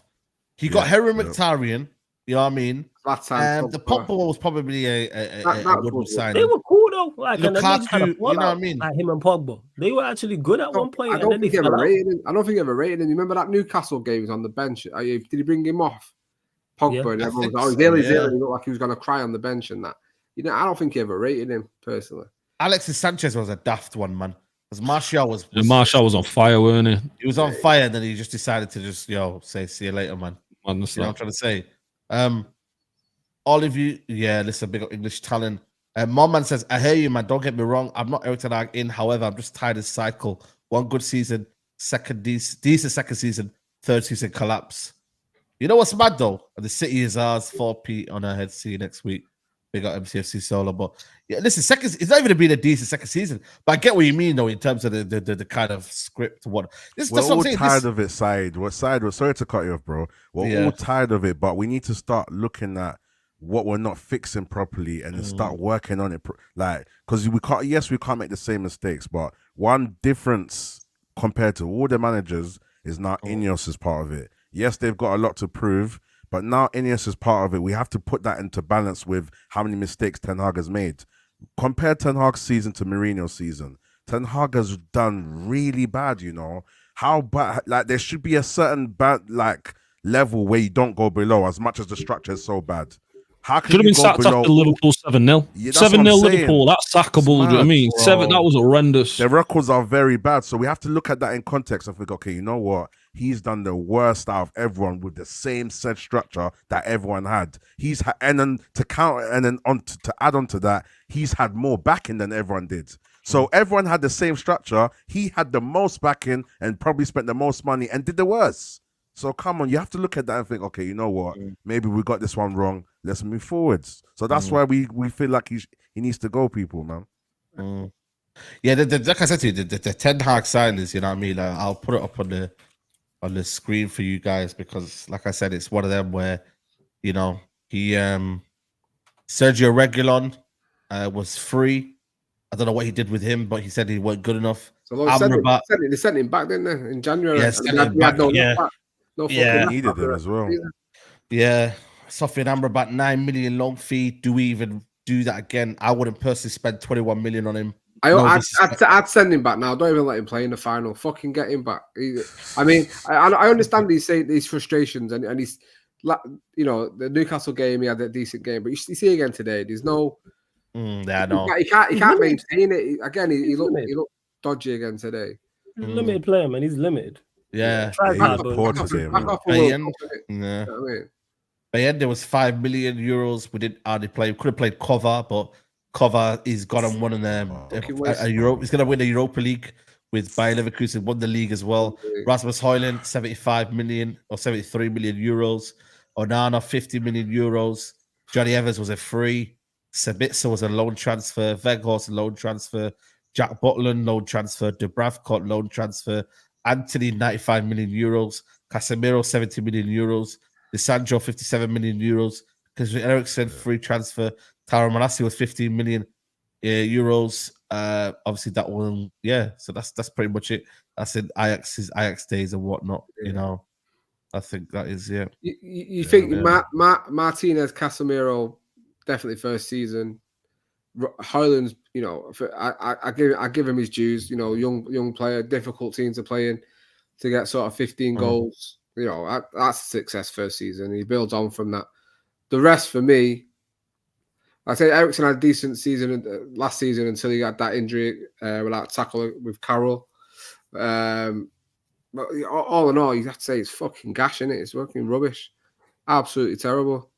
He got Harry Mkhitaryan. You know what I mean? The Pogba was probably a Woodward signing. They were cool though. Like Lukaku, you know what I mean? Like him and Pogba, they were actually good at one point. I don't think he ever rated him. You remember that Newcastle game? He was on the bench. Did he bring him off? Pogba and everyone was like, He looked like he was going to cry on the bench and that. You know, I don't think he ever rated him personally. Alexis Sanchez was a daft one, man. Because Martial was on fire, weren't he? He was on fire, and then he just decided to just say, "See you later, man." You know what I'm trying to say. All of you, listen, big up English talent. Momman says, "I hear you, man. Don't get me wrong. I'm not Eric Ten Hag in. However, I'm just tired of cycle. One good season, decent second season, third season collapse. You know what's mad though? The city is ours. 4P on our head. See you next week. Big up MCFC solo, but listen, it's not even been a decent second season. But I get what you mean, though, in terms of the kind of script. We're all tired of it, Saeed. We're sorry to cut you off, bro. We're all tired of it, but we need to start looking at what we're not fixing properly and then start working on it. Like, because we can't make the same mistakes, but one difference compared to all the managers is now INEOS is part of it. Yes, they've got a lot to prove. But now INEOS is part of it. We have to put that into balance with how many mistakes Ten Hag has made. Compare Ten Hag's season to Mourinho's season. Ten Hag has done really bad, you know. How bad? Like, there should be a certain bad, like, level where you don't go below as much as the structure is so bad. How can should have been sacked after Liverpool 7-0. 7-0 Liverpool, that's sackable. I mean, bro. 7, that was horrendous. Their records are very bad. So we have to look at that in context and think, okay, you know what? He's done the worst out of everyone with the same set structure that everyone had. And then to add on to that, he's had more backing than everyone did. So everyone had the same structure. He had the most backing and probably spent the most money and did the worst. So come on, you have to look at that and think, okay, you know what? Maybe we got this one wrong. Let's move forwards. So that's why we feel like he needs to go, people, man. Yeah, like I said to you, the Ten Hag signings, you know what I mean? I'll put it up on the screen for you guys because, like I said, it's one of them where, you know, he Sergio Reguilon was free. I don't know what he did with him, but he said he wasn't good enough. So they sent him back, didn't they, in January? Yeah, he needed him as well. Yeah, Sofian Amrabat, 9 million long fee. Do we even do that again? I wouldn't personally spend 21 million on him. I'd send him back now. Don't even let him play in the final. Fucking get him back. I understand these frustrations and he's, you know, the Newcastle game, he had a decent game, but you see again today, there's no Yeah, I know. He can't maintain it. Again, he looked dodgy again today. He's a limited player, man. He's limited. Yeah. He's poor today, man. By the end, there was €5 million. We didn't hardly play. We could have played cover, but cover is gone and won a Europe. He's going to win the Europa League with Bayer Leverkusen. Won the league as well. Rasmus Højlund, 75 million or 73 million euros. Onana, 50 million euros. Johnny Evans was a free. Sabitzer was a loan transfer. Weghorst, loan transfer. Jack Butland, loan transfer. Dubravka, loan transfer. Anthony, 95 million euros. Casemiro, 70 million euros. DeSancho, 57 million euros. Because Eriksen, free transfer. Taro Manassi was 15 million euros. Obviously, that one, so that's pretty much it. That's in Ajax days and whatnot, you know. I think that is, You think Martinez, Casemiro, definitely first season. Højlund's, you know, I give him his dues. You know, young player, difficult team to play in, to get sort of 15 goals. You know, that's a success first season. He builds on from that. The rest for me, I say Eriksen had a decent season last season until he got that injury without tackle with Carroll. But all in all, you have to say it's fucking gash, innit? It's fucking rubbish. Absolutely terrible.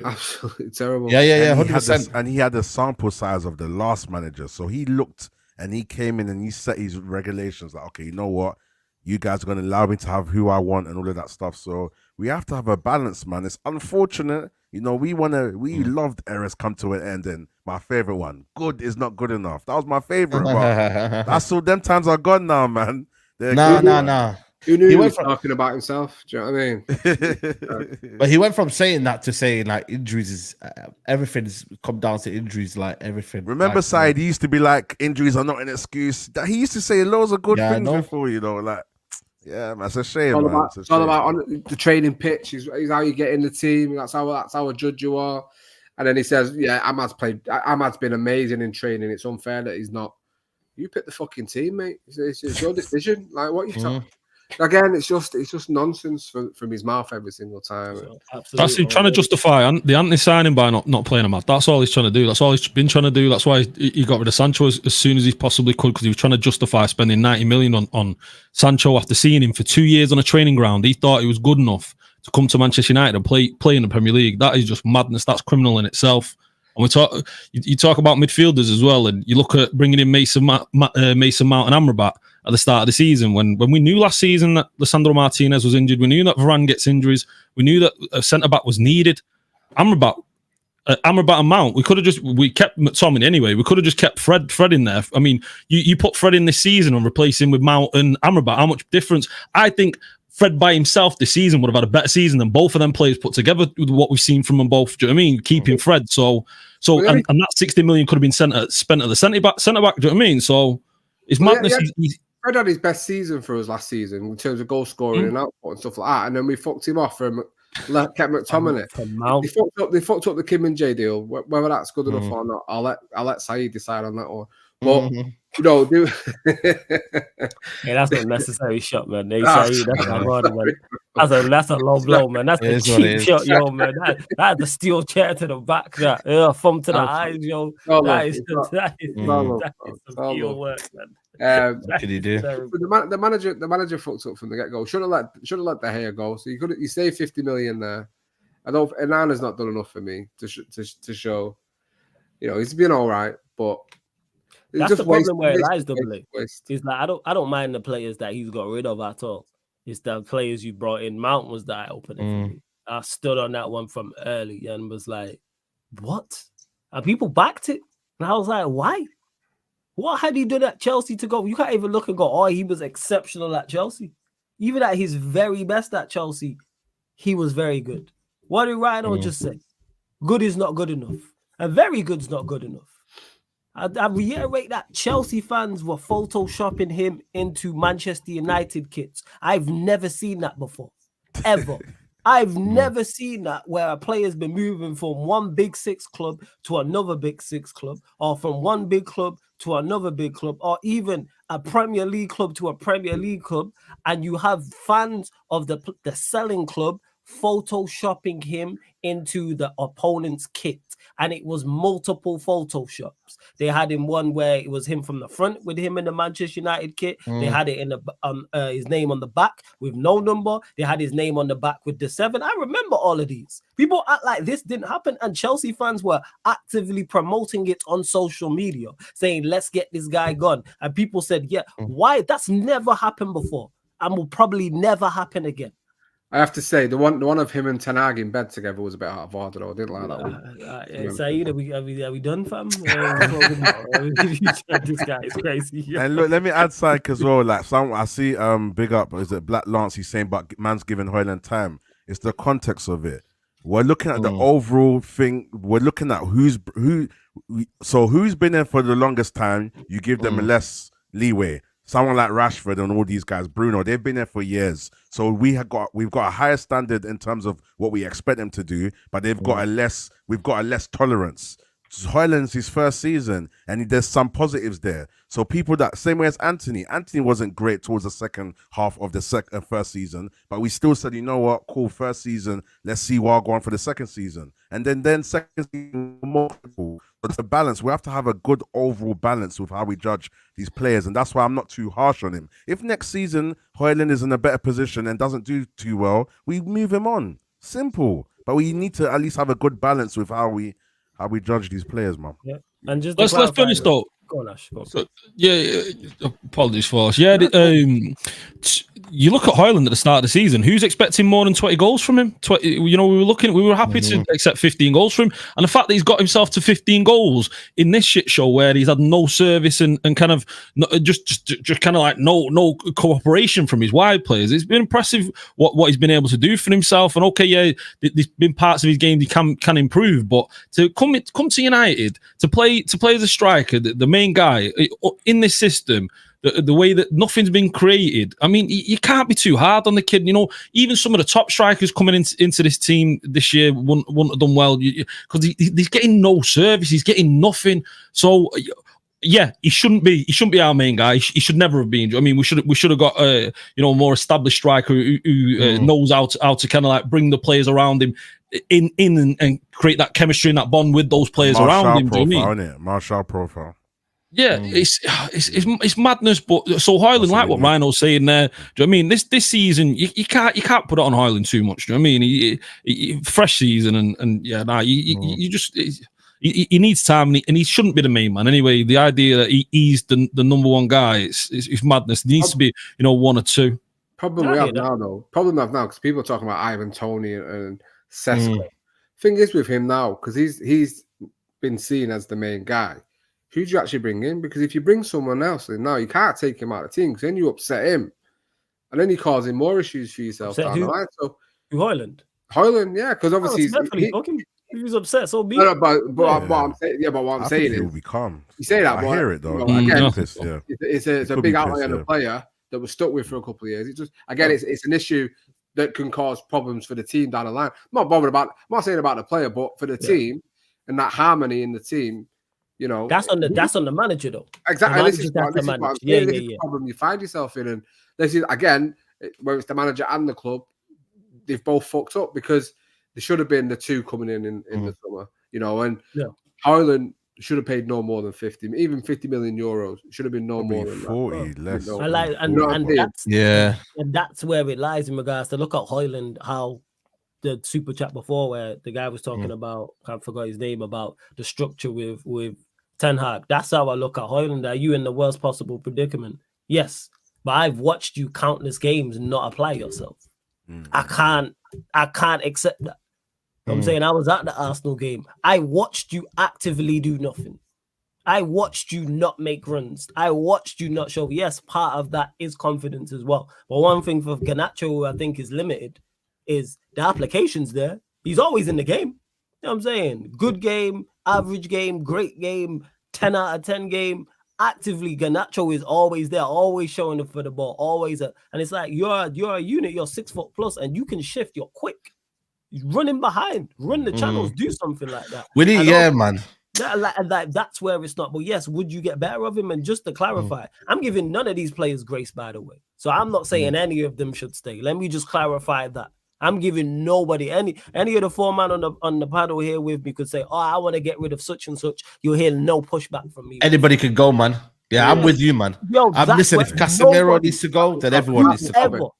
Absolutely terrible. Yeah, 100%. And he had the sample size of the last manager. So he looked and he came in and he set his regulations like, okay, you know what? You guys are going to allow me to have who I want and all of that stuff. So we have to have a balance, man. It's unfortunate. You know, we loved Eris come to an end, and my favorite one, good is not good enough. That was my favorite, bro. That's all. Them times are gone now, man. No. Who knew he was talking about himself? Do you know what I mean? But he went from saying that to saying like injuries is everything's come down to injuries, like everything. Remember, Saeed, he used to be like, injuries are not an excuse. That he used to say loads of good things before, you know, like. Yeah, man, it's a shame. It's all about on the training pitch. Is how you get in the team. That's how a judge you are. And then he says, "Yeah, Ahmad's been amazing in training. It's unfair that he's not." You pick the fucking team, mate. It's your decision. Like what you talking? Again, it's just nonsense from his mouth every single time. That's him trying to justify the anti-signing by not playing him out. That's all he's trying to do. That's all he's been trying to do. That's why he got rid of Sancho as soon as he possibly could, because he was trying to justify spending 90 million on Sancho after seeing him for 2 years on a training ground. He thought he was good enough to come to Manchester United and play in the Premier League. That is just madness. That's criminal in itself. And you talk about midfielders as well, and you look at bringing in Mason Mount and Amrabat at the start of the season, when we knew last season that Lisandro Martinez was injured, we knew that Varane gets injuries, we knew that a centre-back was needed. Amrabat and Mount, we kept McTominay anyway. We could have just kept Fred in there. I mean, you put Fred in this season and replace him with Mount and Amrabat. How much difference? I think Fred by himself this season would have had a better season than both of them players put together with what we've seen from them both. Do you know what I mean? Keeping Fred. So and that 60 million could have been spent at the centre back. Do you know what I mean? So it's madness. Fred had his best season for us last season in terms of goal scoring and output and stuff like that, and then we fucked him off kept McTominay. They fucked up the Kim and J deal. Whether that's good enough or not, I'll let Saeed decide on that one. But you know, that's not necessary shot, man. Saeed, that's not hard, man. That's a low blow, man. That's a cheap shot, yo, man. That's the steel chair to the back, that thumb to the eyes, yo. That is some steel work, man. What can you do? The manager fucked up from the get go. Should have let De Gea go. So you saved 50 million there. Onana's not done enough for me to show. You know, he's been all right, but that's the problem where it lies, doubly. It's like I don't mind the players that he's got rid of at all. It's the players you brought in. Mount was the eye opener for me. I stood on that one from early and was like, "What?" And people backed it, and I was like, "Why? What had he done at Chelsea to go?" You can't even look and go, "Oh, he was exceptional at Chelsea." Even at his very best at Chelsea, he was very good. What did Rhino just say? Good is not good enough, and very good is not good enough. I reiterate that Chelsea fans were photoshopping him into Manchester United kits. I've never seen that before, ever. I've never seen that where a player's been moving from one big six club to another big six club, or from one big club to another big club, or even a Premier League club to a Premier League club, and you have fans of the selling club photoshopping him into the opponent's kit, and it was multiple photoshops. They had him one where it was him from the front with him in the Manchester United kit. They had it in the his name on the back with no number. They had his name on the back with the 7. I remember all of these. People act like this didn't happen, and Chelsea fans were actively promoting it on social media, saying, let's get this guy gone. And people said, yeah, why? That's never happened before and will probably never happen again. I have to say, the one of him and Ten Hag in bed together was a bit out of order, though. I didn't like that one. Saeed, are we done, fam? This guy is crazy. And look, let me add Syke as well. Like I see, big up. Is it Black Lance? He's saying, but man's giving Højlund time. It's the context of it. We're looking at the overall thing. We're looking at who's been there for the longest time. You give them less leeway. Someone like Rashford and all these guys, Bruno, they've been there for years. So we've got a higher standard in terms of what we expect them to do, but we've got a less tolerance. Højlund's his first season, and there's some positives there. So people that same way as Anthony wasn't great towards the second half of the first season, but we still said, you know what, cool, first season, let's see what go on for the second season, and then second season more. But the balance, we have to have a good overall balance with how we judge these players, and that's why I'm not too harsh on him. If next season Højlund is in a better position and doesn't do too well, we move him on. Simple. But we need to at least have a good balance with how we judge these players, man. Yeah. And just let's finish though. Go on, Ash. Go on. So, apologies for us. Yeah, you look at Højlund at the start of the season. Who's expecting more than 20 goals from him? We were happy to accept 15 goals from him, and the fact that he's got himself to 15 goals in this shit show where he's had no service and kind of just kind of like no cooperation from his wide players. It's been impressive what he's been able to do for himself. And okay, yeah, there's been parts of his game he can improve, but to come to United to play as a striker, the main guy in this system, the way that nothing's been created. I mean, you can't be too hard on the kid. Even some of the top strikers coming into this team this year wouldn't have done well because he's getting no service. He's getting nothing. So yeah, he shouldn't be our main guy. He should never have been. I mean, we should have got a more established striker who knows how to kind of like bring the players around him in and create that chemistry and that bond with those players around him. Profile, Martial profile. Yeah, it's madness. But so Højlund, like what Rhino's saying there, do you know what I mean? This season, you can't put it on Højlund too much. Do you know what I mean? He fresh season and you just. He needs time, and he shouldn't be the main man anyway. The idea that he's the number one guy, it's madness. It needs to be, one or two. Problem we have now, because people are talking about Ivan Toney and Sesko. Thing is with him now, because he's been seen as the main guy. Who do you actually bring in? Because if you bring someone else in now, you can't take him out of the team because then you upset him, and then you're causing more issues for yourself down the line. So Højlund, yeah, because obviously if he's upset, so be it. No, but what I'm saying is, be calm. You say that, I but hear it though. Again, it's a big outlay on the player that was stuck with for a couple of years. It's an issue that can cause problems for the team down the line. I'm not saying about the player, but for the team and that harmony in the team. That's on the manager though. Exactly. This is the problem you find yourself in, and this is again where it's the manager and the club. They've both fucked up because there should have been the two coming in the summer, and Højlund should have paid no more than 50, even 50 million euros. It should have been no more than 40 less. And that's where it lies in regards to look at Højlund, how the super chat before where the guy was talking about, I forgot his name, about the structure with Ten Hag. That's how I look at Højlund. Are you in the worst possible predicament? Yes, but I've watched you countless games and not apply yourself. I can't accept that. I'm saying I was at the Arsenal game. I watched you actively do nothing. I watched you not make runs. I watched you not show. Yes, part of that is confidence as well. But one thing for Garnacho, who I think is limited, is the applications there. He's always in the game. You know what I'm saying? Good game, average game, great game, 10 out of 10 game. Actively, Garnacho is always there, always showing up for the ball, always. And it's like you're a unit, you're 6 foot plus, and you can shift, you're quick. Running behind, run the channels, do something like that. We need, man. That's where it's not. But yes, would you get better of him? And just to clarify, I'm giving none of these players grace, by the way. So I'm not saying any of them should stay. Let me just clarify that. I'm giving nobody any of the 4 man on the panel here with me could say, "Oh, I want to get rid of such and such." You'll hear no pushback from me. Anybody can go, man. Yeah, I'm with you, man. Yo, I'm listening. If Casemiro needs to go, then everyone needs to go.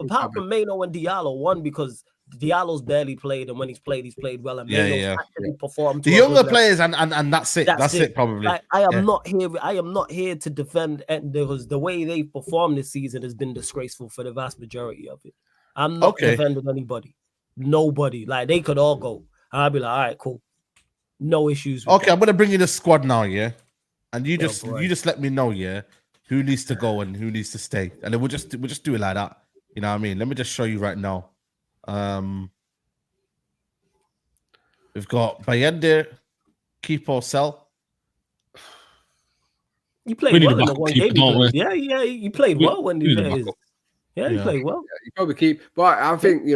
Apart from Mano and Diallo, one because Diallo's barely played, and when he's played well, and Mano's actually performed. The younger players, and that's it. That's it, probably. I am not here to defend because the way they've performed this season has been disgraceful for the vast majority of it. I'm not defending anybody. Nobody. Like, they could all go. I'll be like, all right, cool. No issues. Okay, I'm gonna bring you the squad now, yeah. And you just let me know, yeah, who needs to go and who needs to stay, and then we'll just do it like that. You know what I mean? Let me just show you right now. We've got Bayende, keep or sell. He played well in the one game. Yeah, he played well when he played. Yeah, he played well. Yeah, you probably keep, but I think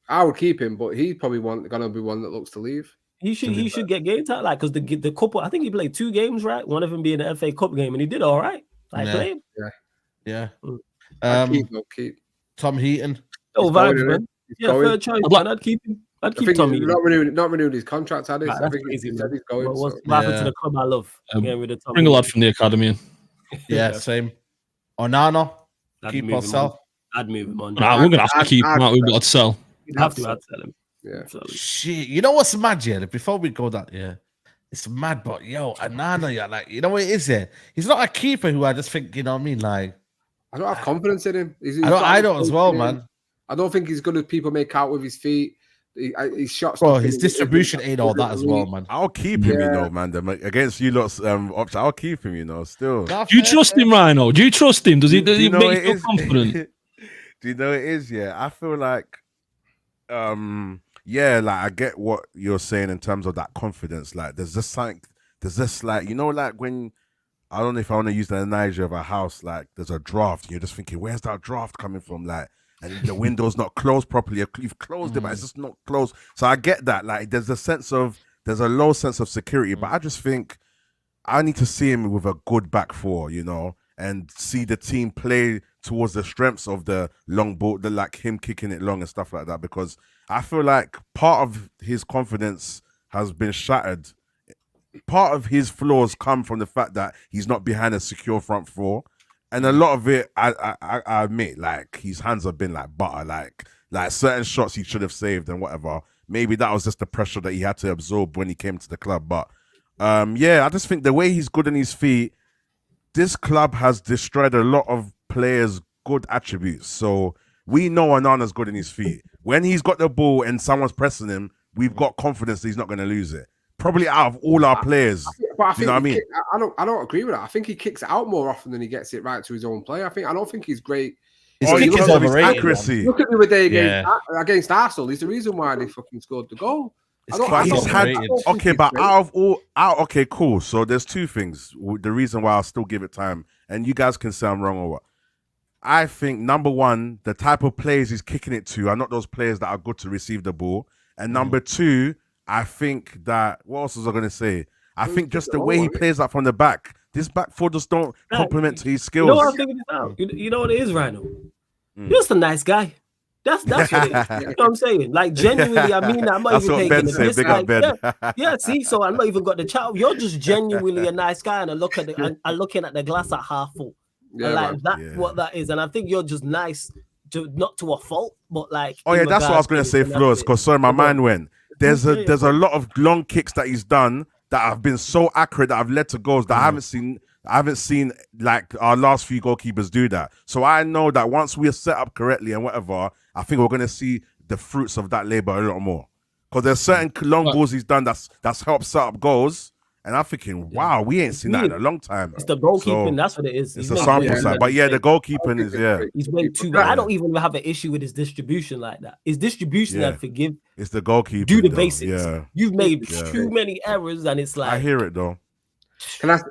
I would keep him, but he's probably gonna be one that looks to leave. He should get game time, like, because the couple. I think he played 2 games, right? One of them being the FA Cup game, and he did all right. Played. Yeah. Keep Tom Heaton. Oh, vibes, man. Yeah, third choice. I'd keep him. I'd keep Tom Heaton. Not renewed his contract, had he? I think he's going. What happened to the club I love? Bring a lad from the academy in. Yeah, same. Onana, keep or sell. I'd move him on. We're gonna have to keep him out. We've got to sell. You'd have to sell him. Yeah. Shit, you know what's mad, yeah? Before we go that, it's mad, but yo, Onana, yeah, like, you know what it is, yeah? He's not a keeper who I just think, you know what I mean, like, I don't have confidence in him. I don't as well, man. I don't think he's good as people make out with his feet. His shots. Bro, his distribution ain't all that as well, man. I'll keep him, man. Against you lot's option, I'll keep him, still. Do you trust him, Rhino? Do you trust him? Does he make you feel confident? Do you know it is? Yeah, I feel like, like, I get what you're saying in terms of that confidence. Like, there's just like, like when, I don't know if I want to use the analogy of a house, like there's a draft, and you're just thinking, where's that draft coming from? Like, and the window's not closed properly. You've closed it, but it's just not closed. So I get that. Like, there's a low sense of security, but I just think I need to see him with a good back four, and see the team play towards the strengths of the long ball, like him kicking it long and stuff like that, because I feel like part of his confidence has been shattered. Part of his flaws come from the fact that he's not behind a secure front four. And a lot of it, I admit, like, his hands have been like butter, like certain shots he should have saved and whatever. Maybe that was just the pressure that he had to absorb when he came to the club. But I just think the way he's good on his feet, this club has destroyed a lot of players' good attributes. So we know Onana's good in his feet. When he's got the ball and someone's pressing him, we've got confidence that he's not going to lose it. Probably out of all our players. But I think, you know what I mean? I don't agree with that. I think he kicks it out more often than he gets it right to his own play. I don't think he's great. His accuracy. Look at the other day against Arsenal. He's the reason why they fucking scored the goal. Okay, cool. So there's 2 things. The reason why I'll still give it time, and you guys can say I'm wrong or what. I think, number one, the type of players he's kicking it to are not those players that are good to receive the ball. And number 2, I think that, what else was I going to say? I think just the way he plays that from the back, this back four just don't complement to his skills. You know what I'm thinking now? You know what it is, Rhino? You're just a nice guy. That's what it is. You know what I'm saying? Like, genuinely, I mean, I'm not even taking it. Big up Ben. See, so I'm not even got the chat. You're just genuinely a nice guy, and I'm looking at the glass at half full. What that is, and I think you're just nice, not to a fault, but like. Oh yeah, that's what I was going to say, Flores. Because sorry, my mind went. There's a lot of long kicks that he's done that have been so accurate that have led to goals that I haven't seen like our last few goalkeepers do that. So I know that once we are set up correctly and whatever, I think we're going to see the fruits of that labor a lot more. Because there's certain long balls he's done that's helped set up goals. And I'm thinking, wow, we ain't seen that in a long time. It's the goalkeeping, that's what it is. It's a sample size. But yeah, the goalkeeping is, He's made too bad. I don't even have an issue with his distribution like that. His distribution, I forgive. It's the goalkeeping. Do the basics. Yeah. You've made too many errors, and it's like. I hear it, though.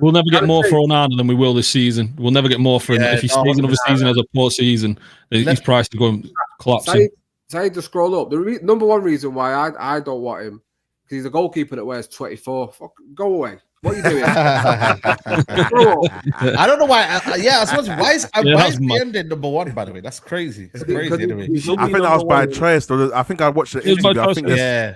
We'll never get more for Onana than we will this season. We'll never get more for him. If he stays another season as a poor season, his price is going collapsing. Saeed, just scroll up. The number one reason why I don't want him, because he's a goalkeeper that wears 24. Go away. What are you doing? I don't know why. I suppose why is ending number 1? By the way, that's crazy. It's crazy. Anyway, I think that was by choice. I think I watched the interview. I think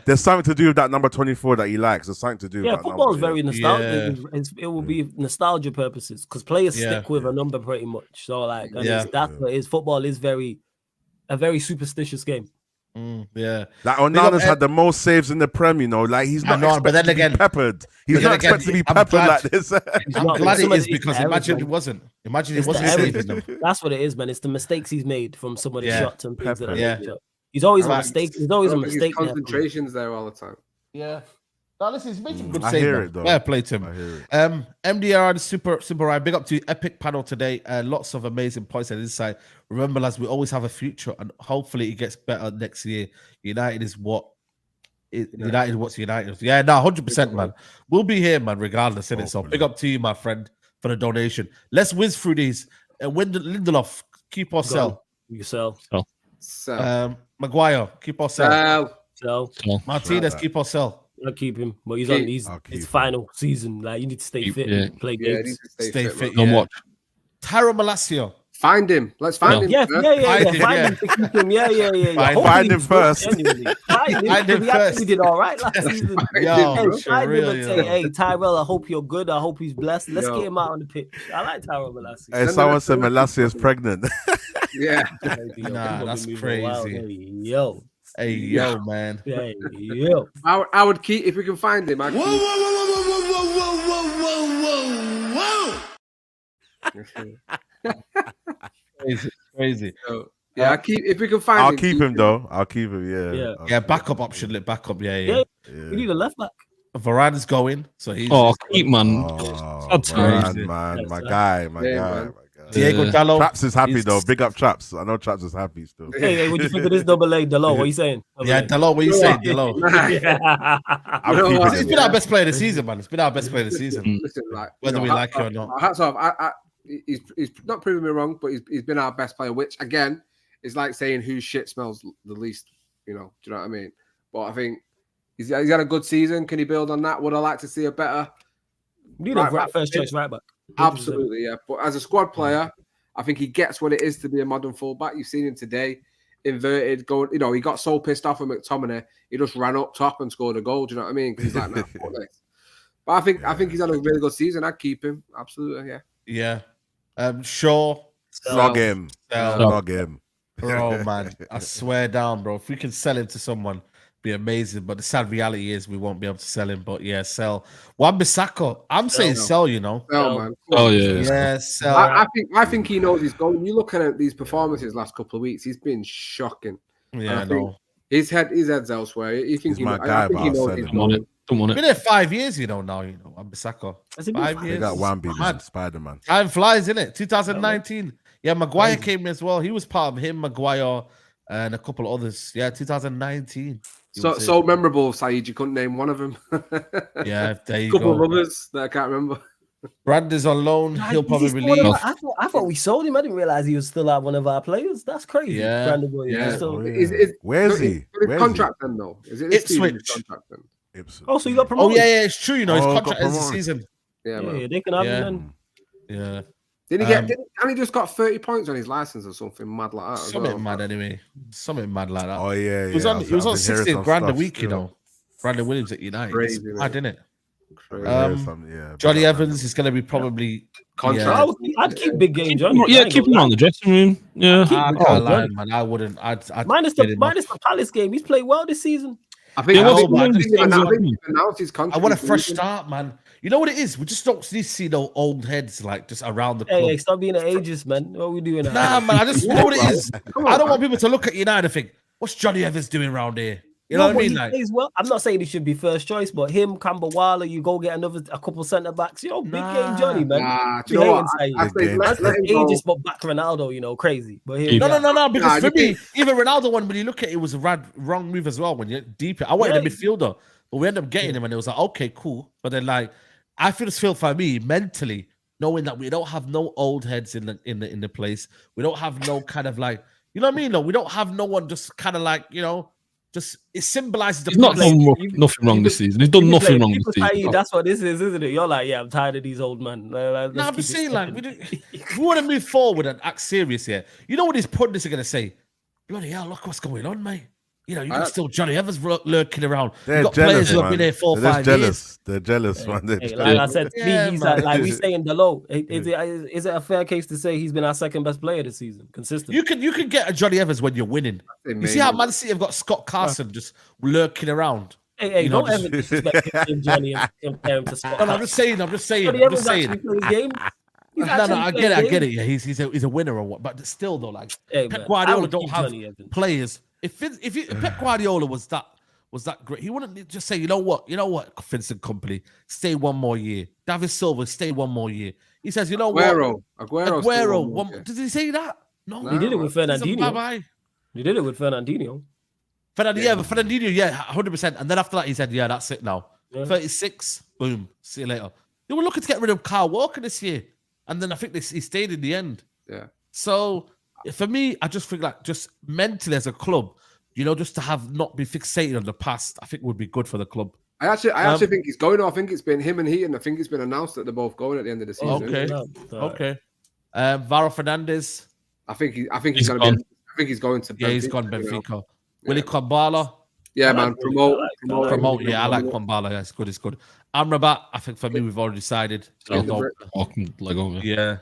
there's something to do with that number 24 that he likes. There's something to do. Yeah, with that football is number. very nostalgic. It will be nostalgia purposes because players stick with a number pretty much. So like, that's what it is. Football is a very superstitious game. Like Onana's had the most saves in the Prem, like he's not expected to be peppered. He's not expected to be peppered like this. I'm glad it is because imagine it wasn't. Imagine it wasn't saving them. That's what it is, man. It's the mistakes he's made from some of the shots and things that he's always a mistake. He's always a mistake. Concentration's there all the time. Yeah. No, listen, he's making good I save. hear it though. Fair play to him. MDR and Super Ryan, big up to epic panel today. Lots of amazing points and insight. Remember, lads, we always have a future, and hopefully it gets better next year. United is what United. What's United? Yeah, no, 100%, man. We'll be here, man, regardless. Innit? So big up to you, my friend, for the donation. Let's whiz through these. Lindelof, keep or sell. You sell. Maguire, keep or sell. Sell. Martinez, keep or sell. I'll keep him, but he's on his final season. Like, you need to stay fit, play games. Stay fit. Don't watch. Tyro Malacio. Find him. Let's find him. Yeah. Find him to keep him. Yeah. Find him first. Find him first. He did all right last season. Find him and say, hey, Tyrell, I hope you're good. I hope he's blessed. Let's get him out on the pitch. I like Tyro Malacio. Hey, someone said Malacio is pregnant. Yeah. Nah, that's crazy. Yo. Hey, yo, man. Hey, yo. I would keep, if we can find him. Whoa. Crazy. So, I keep, if we can find him. I'll keep him, though. I'll keep him, Yeah, backup option. Backup, yeah. We need a left back. Varane's going, so he's. Keep, man. That's crazy. Man. My guy. Diego Dalot. Traps is happy though. Big up Traps. I know Traps is happy still. Hey, what do you think of this double A, Dalot? What are you saying? Dalot. What are you saying, Dalot? He's been our best player of the season, man. It's been our best player of the season. Listen, like whether we like it or not. Hats off. He's not proving me wrong, but he's been our best player. Which again is like saying whose shit smells the least. Do you know what I mean? But I think he's had a good season. Can he build on that? Would I like to see a better? We need a first choice right back. Absolutely, yeah. But as a squad player, I think he gets what it is to be a modern fullback. You've seen him today, inverted, going. He got so pissed off with McTominay, he just ran up top and scored a goal. Do you know what I mean? Because he's like, But I think he's had a really good season. I'd keep him. Absolutely, yeah. Yeah. Shaw. Slog him. Bro, man. I swear down, bro. If we can sell him to someone, be amazing. But the sad reality is we won't be able to sell him. But yeah, sell. Wan-Bissaka. I'm saying sell, Sell, man. Yeah, sell. I think he knows he's going. You looking at these performances last couple of weeks, he's been shocking. Yeah, I know. His head's elsewhere. You think he's my guy, but I'll sell him. Been there 5 years, now. Wan-Bissaka. 5 years. They got Wambi, Spider-Man. Time flies, innit? 2019. Yeah, Maguire came as well. He was part of him, Maguire, and a couple of others. Yeah, 2019. So memorable, Saeed. You couldn't name one of them. Yeah, there you go. A couple of others that I can't remember. Brandon's on loan. He'll probably leave. I thought we sold him. I didn't realize he was still one of our players. That's crazy. Yeah. Brandon Williams. Where is he? His contract then, though? Is it Ipswich? Contract then? Oh, so he got promoted. Oh, yeah, it's true. His contract ends the season. Yeah, they can have him then. Yeah. Did he get? And he just got 30 points on his license or something mad like that. Something mad anyway. Something mad like that. Oh yeah. He was on 16 grand a week. Brandon Williams at United. Crazy, mad, isn't it? Yeah, Johnny Evans is going to be probably contract. I'd keep big game Johnny. Yeah, keep him on the dressing room. Yeah, I can't lie, man. I wouldn't. I'd minus the Palace game. He's played well this season. I think announced his contract. I want a fresh start, man. You know what it is? We just don't see no old heads like just around the club. Hey, stop being an ageist, man. What are we doing? Nah, man. I just know what it is. I don't want people to look at United and think, "What's Johnny Evans doing around here?" You know what I mean? Like, well, I'm not saying he should be first choice, but him, Kambawala, you go get a couple centre backs. Big game Johnny, man. I ageist, but back Ronaldo, crazy. But no. Because for me, even Ronaldo one, when you look at it, was a wrong move as well. When you're deep, I wanted a midfielder, but we ended up getting him, and it was like, okay, cool. But then, like, I feel for me mentally, knowing that we don't have no old heads in the place. We don't have no kind of like, you know what I mean? No, we don't have no one just kind of like, it symbolizes the. He's not done nothing wrong this season. He's done nothing wrong this season. That's what this is, isn't it? You're like, yeah, I'm tired of these old men. I'm just saying, like, we want to move forward and act serious here. You know what these pundits are going to say? Bloody hell, look what's going on, mate. You know, you got still Johnny Evans lurking around. They're got jealous, players who have been there 4 or 5 years. They're jealous, man. Like I said, he's like we saying Delo. Is it a fair case to say he's been our second best player this season, consistent? You can get a Johnny Evans when you're winning. You see how Man City have got Scott Carson just lurking around. Hey, don't ever disrespect Johnny and compare him to Scott. No, I'm just saying. I'm just saying. No, I get it. Yeah, he's a winner or what, but still though, like Pep Guardiola don't have players. If Pep Guardiola was that great, he wouldn't just say, you know what, Vincent Kompany, stay one more year. David Silva, stay one more year. He says, you know Aguero. Does he say that? No, he did it with Fernandinho. He did it with Fernandinho. Fernandinho, 100%. And then after that, he said, yeah, that's it now. Yeah. 36, boom, see you later. They were looking to get rid of Kyle Walker this year. And then I think he stayed in the end. Yeah. So for me, I just think like just mentally as a club, just to have not be fixated on the past, I think would be good for the club. I actually think he's going. I think it's been him and Heaton. I think it's been announced that they're both going at the end of the season. Okay. Varo Fernandes. I think he's going to be. I think he's going to. Yeah, he's gone Benfica. Willie Kwambala. Yeah, man. Promote. Yeah, I like Kwambala. Yeah, it's good. Amrabat. I think for me, we've already decided. Yeah.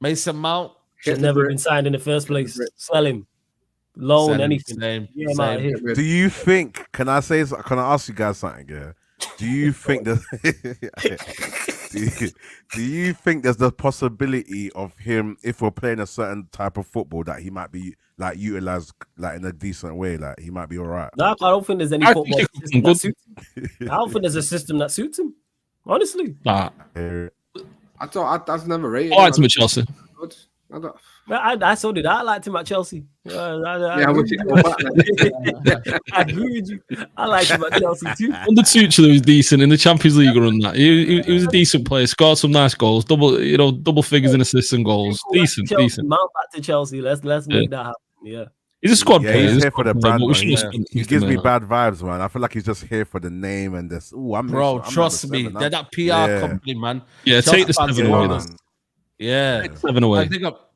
Mason Mount. Should never been signed in the first place. Sell him. Loan, anything. Same. Do you think? Can I ask you guys something? Yeah. Do you think that? do you think there's the possibility of him, if we're playing a certain type of football, that he might be like utilized like in a decent way, like he might be all right? No, I don't think there's any football system that suits him. I don't think there's a system that suits him. Honestly, nah. I've never rated. I liked him at Chelsea. I saw it. I liked him at Chelsea. I agree with you. I liked him at Chelsea too. Under Tuchel, he was decent in the Champions League run. That he was a decent player. Scored some nice goals. Double figures in assists and goals. Decent. Mount back to Chelsea. Let's make that happen. Yeah. He's a squad player. He's here for the brand. He gives me bad vibes, man. I feel like he's just here for the name and this. Trust me. They're that PR company, man. Yeah, take the 7 away. Yeah, 7 away.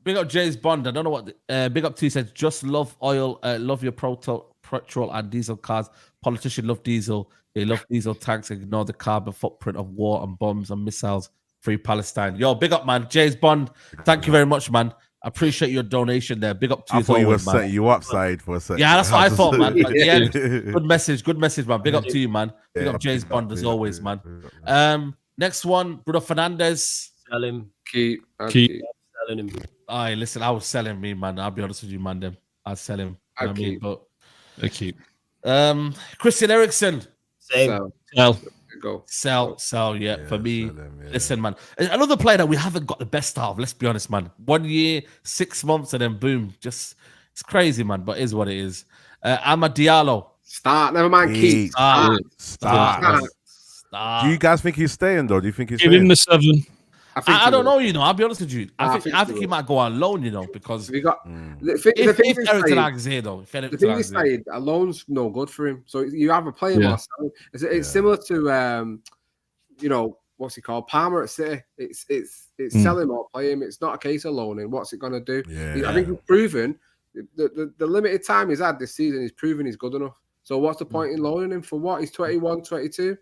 Big up James Bond. I don't know what Big Up 2 says. Just love oil, love your petrol and diesel cars. Politicians love diesel. They love diesel tanks. Ignore the carbon footprint of war and bombs and missiles. Free Palestine. Yo, big up, man. James Bond. Thank you very much, man. I appreciate your donation there. Big up to you. I thought you were setting you up, Saeed, for a second. Yeah, that's what I thought, man. But yeah, good message, man. Big up to you, man. Big up James Bond as always, man. Next one, Bruno Fernandes. Sell him. Keep. Selling him. Aye, listen, I was selling me, man. I'll be honest with you, man. I'd sell him. I keep. Christian Eriksen. Same. Sell. Yeah, for me. Listen, man. Another player that we haven't got the best out of. Let's be honest, man. 1 year, 6 months, and then boom. Just it's crazy, man. But it is what it is. Amad Diallo. Start. Never mind. Keep. Start. Do you guys think he's staying though? Do you think he's give staying? him the 7? I don't know, I'll be honest with you. I think he might go on loan, because we got if Eric Tenag's here though. The thing is, a loan's no good for him. So you either play him or sell him. It's similar to what's he called? Palmer at City. It's sell him or play him. It's not a case of loaning. What's it gonna do? I think he's proven the limited time he's had this season, he's proven he's good enough. So what's the point in loaning him for what? He's 21, 22.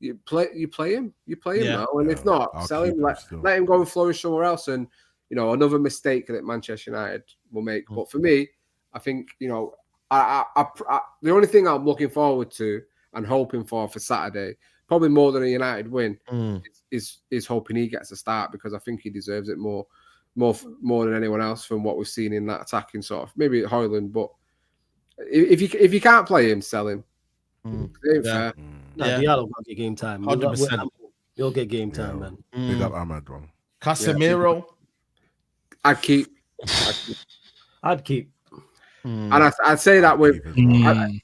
You play him now, and if not, sell him. Let him go and flourish somewhere else. And another mistake that Manchester United will make. But for me, I think the only thing I'm looking forward to and hoping for Saturday, probably more than a United win, is hoping he gets a start, because I think he deserves it more than anyone else from what we've seen in that attacking sort of, maybe Højlund. But if you can't play him, sell him. Diallo will get game time. 100%. You'll get game time, man. Big up Ahmad, bro. Casemiro. I'd keep. And I'd say that with and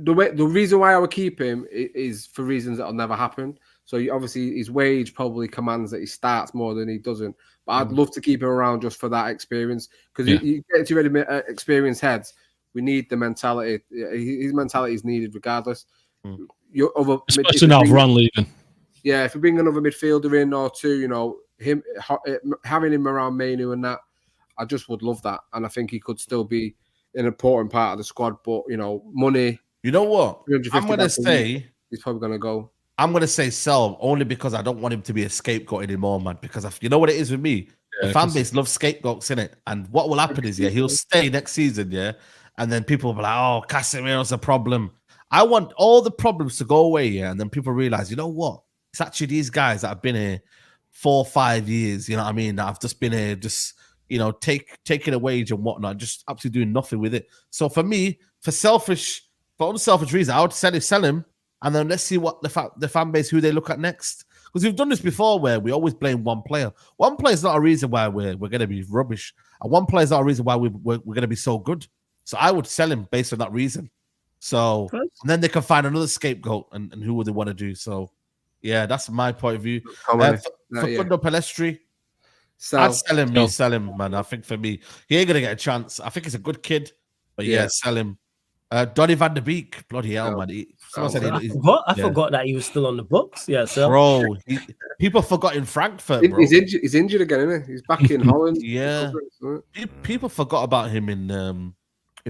the reason why I would keep him is for reasons that'll never happen. So obviously his wage probably commands that he starts more than he doesn't. But I'd love to keep him around just for that experience, because you get too many experienced heads. We need the mentality. His mentality is needed regardless. Especially now Varane leaving. Yeah, if we bring another midfielder in or two, you know, having him around Manu and that, I just would love that. And I think he could still be an important part of the squad. But, you know, money. You know what? I'm going to say... He's probably going to go. I'm going to say sell only because I don't want him to be a scapegoat anymore, man. Because you know what it is with me? The fan base loves scapegoats, innit? And what will happen is, he'll stay next season, and then people will be like, oh, Casemiro's a problem. I want all the problems to go away, and then people realize, you know what? It's actually these guys that have been here 4 or 5 years, you know what I mean? That have just been here, just, you know, taking a wage and whatnot, just absolutely doing nothing with it. So for me, for unselfish reasons, I would sell him. And then let's see what the fan base, who they look at next. Because we've done this before where we always blame one player. One player is not a reason why we're going to be rubbish. And one player is not a reason why we're going to be so good. So I would sell him based on that reason. So and then they can find another scapegoat and who would they want to do. So, yeah, that's my point of view. Facundo Pellistri, I'd sell him, man. I think for me, he ain't going to get a chance. I think he's a good kid. But yeah, sell him. Donny van de Beek, bloody hell, man. I forgot that he was still on the books. Yeah, so bro, people forgot in Frankfurt. Bro. He's injured again, isn't he? He's back in Holland. Yeah, people forgot about him in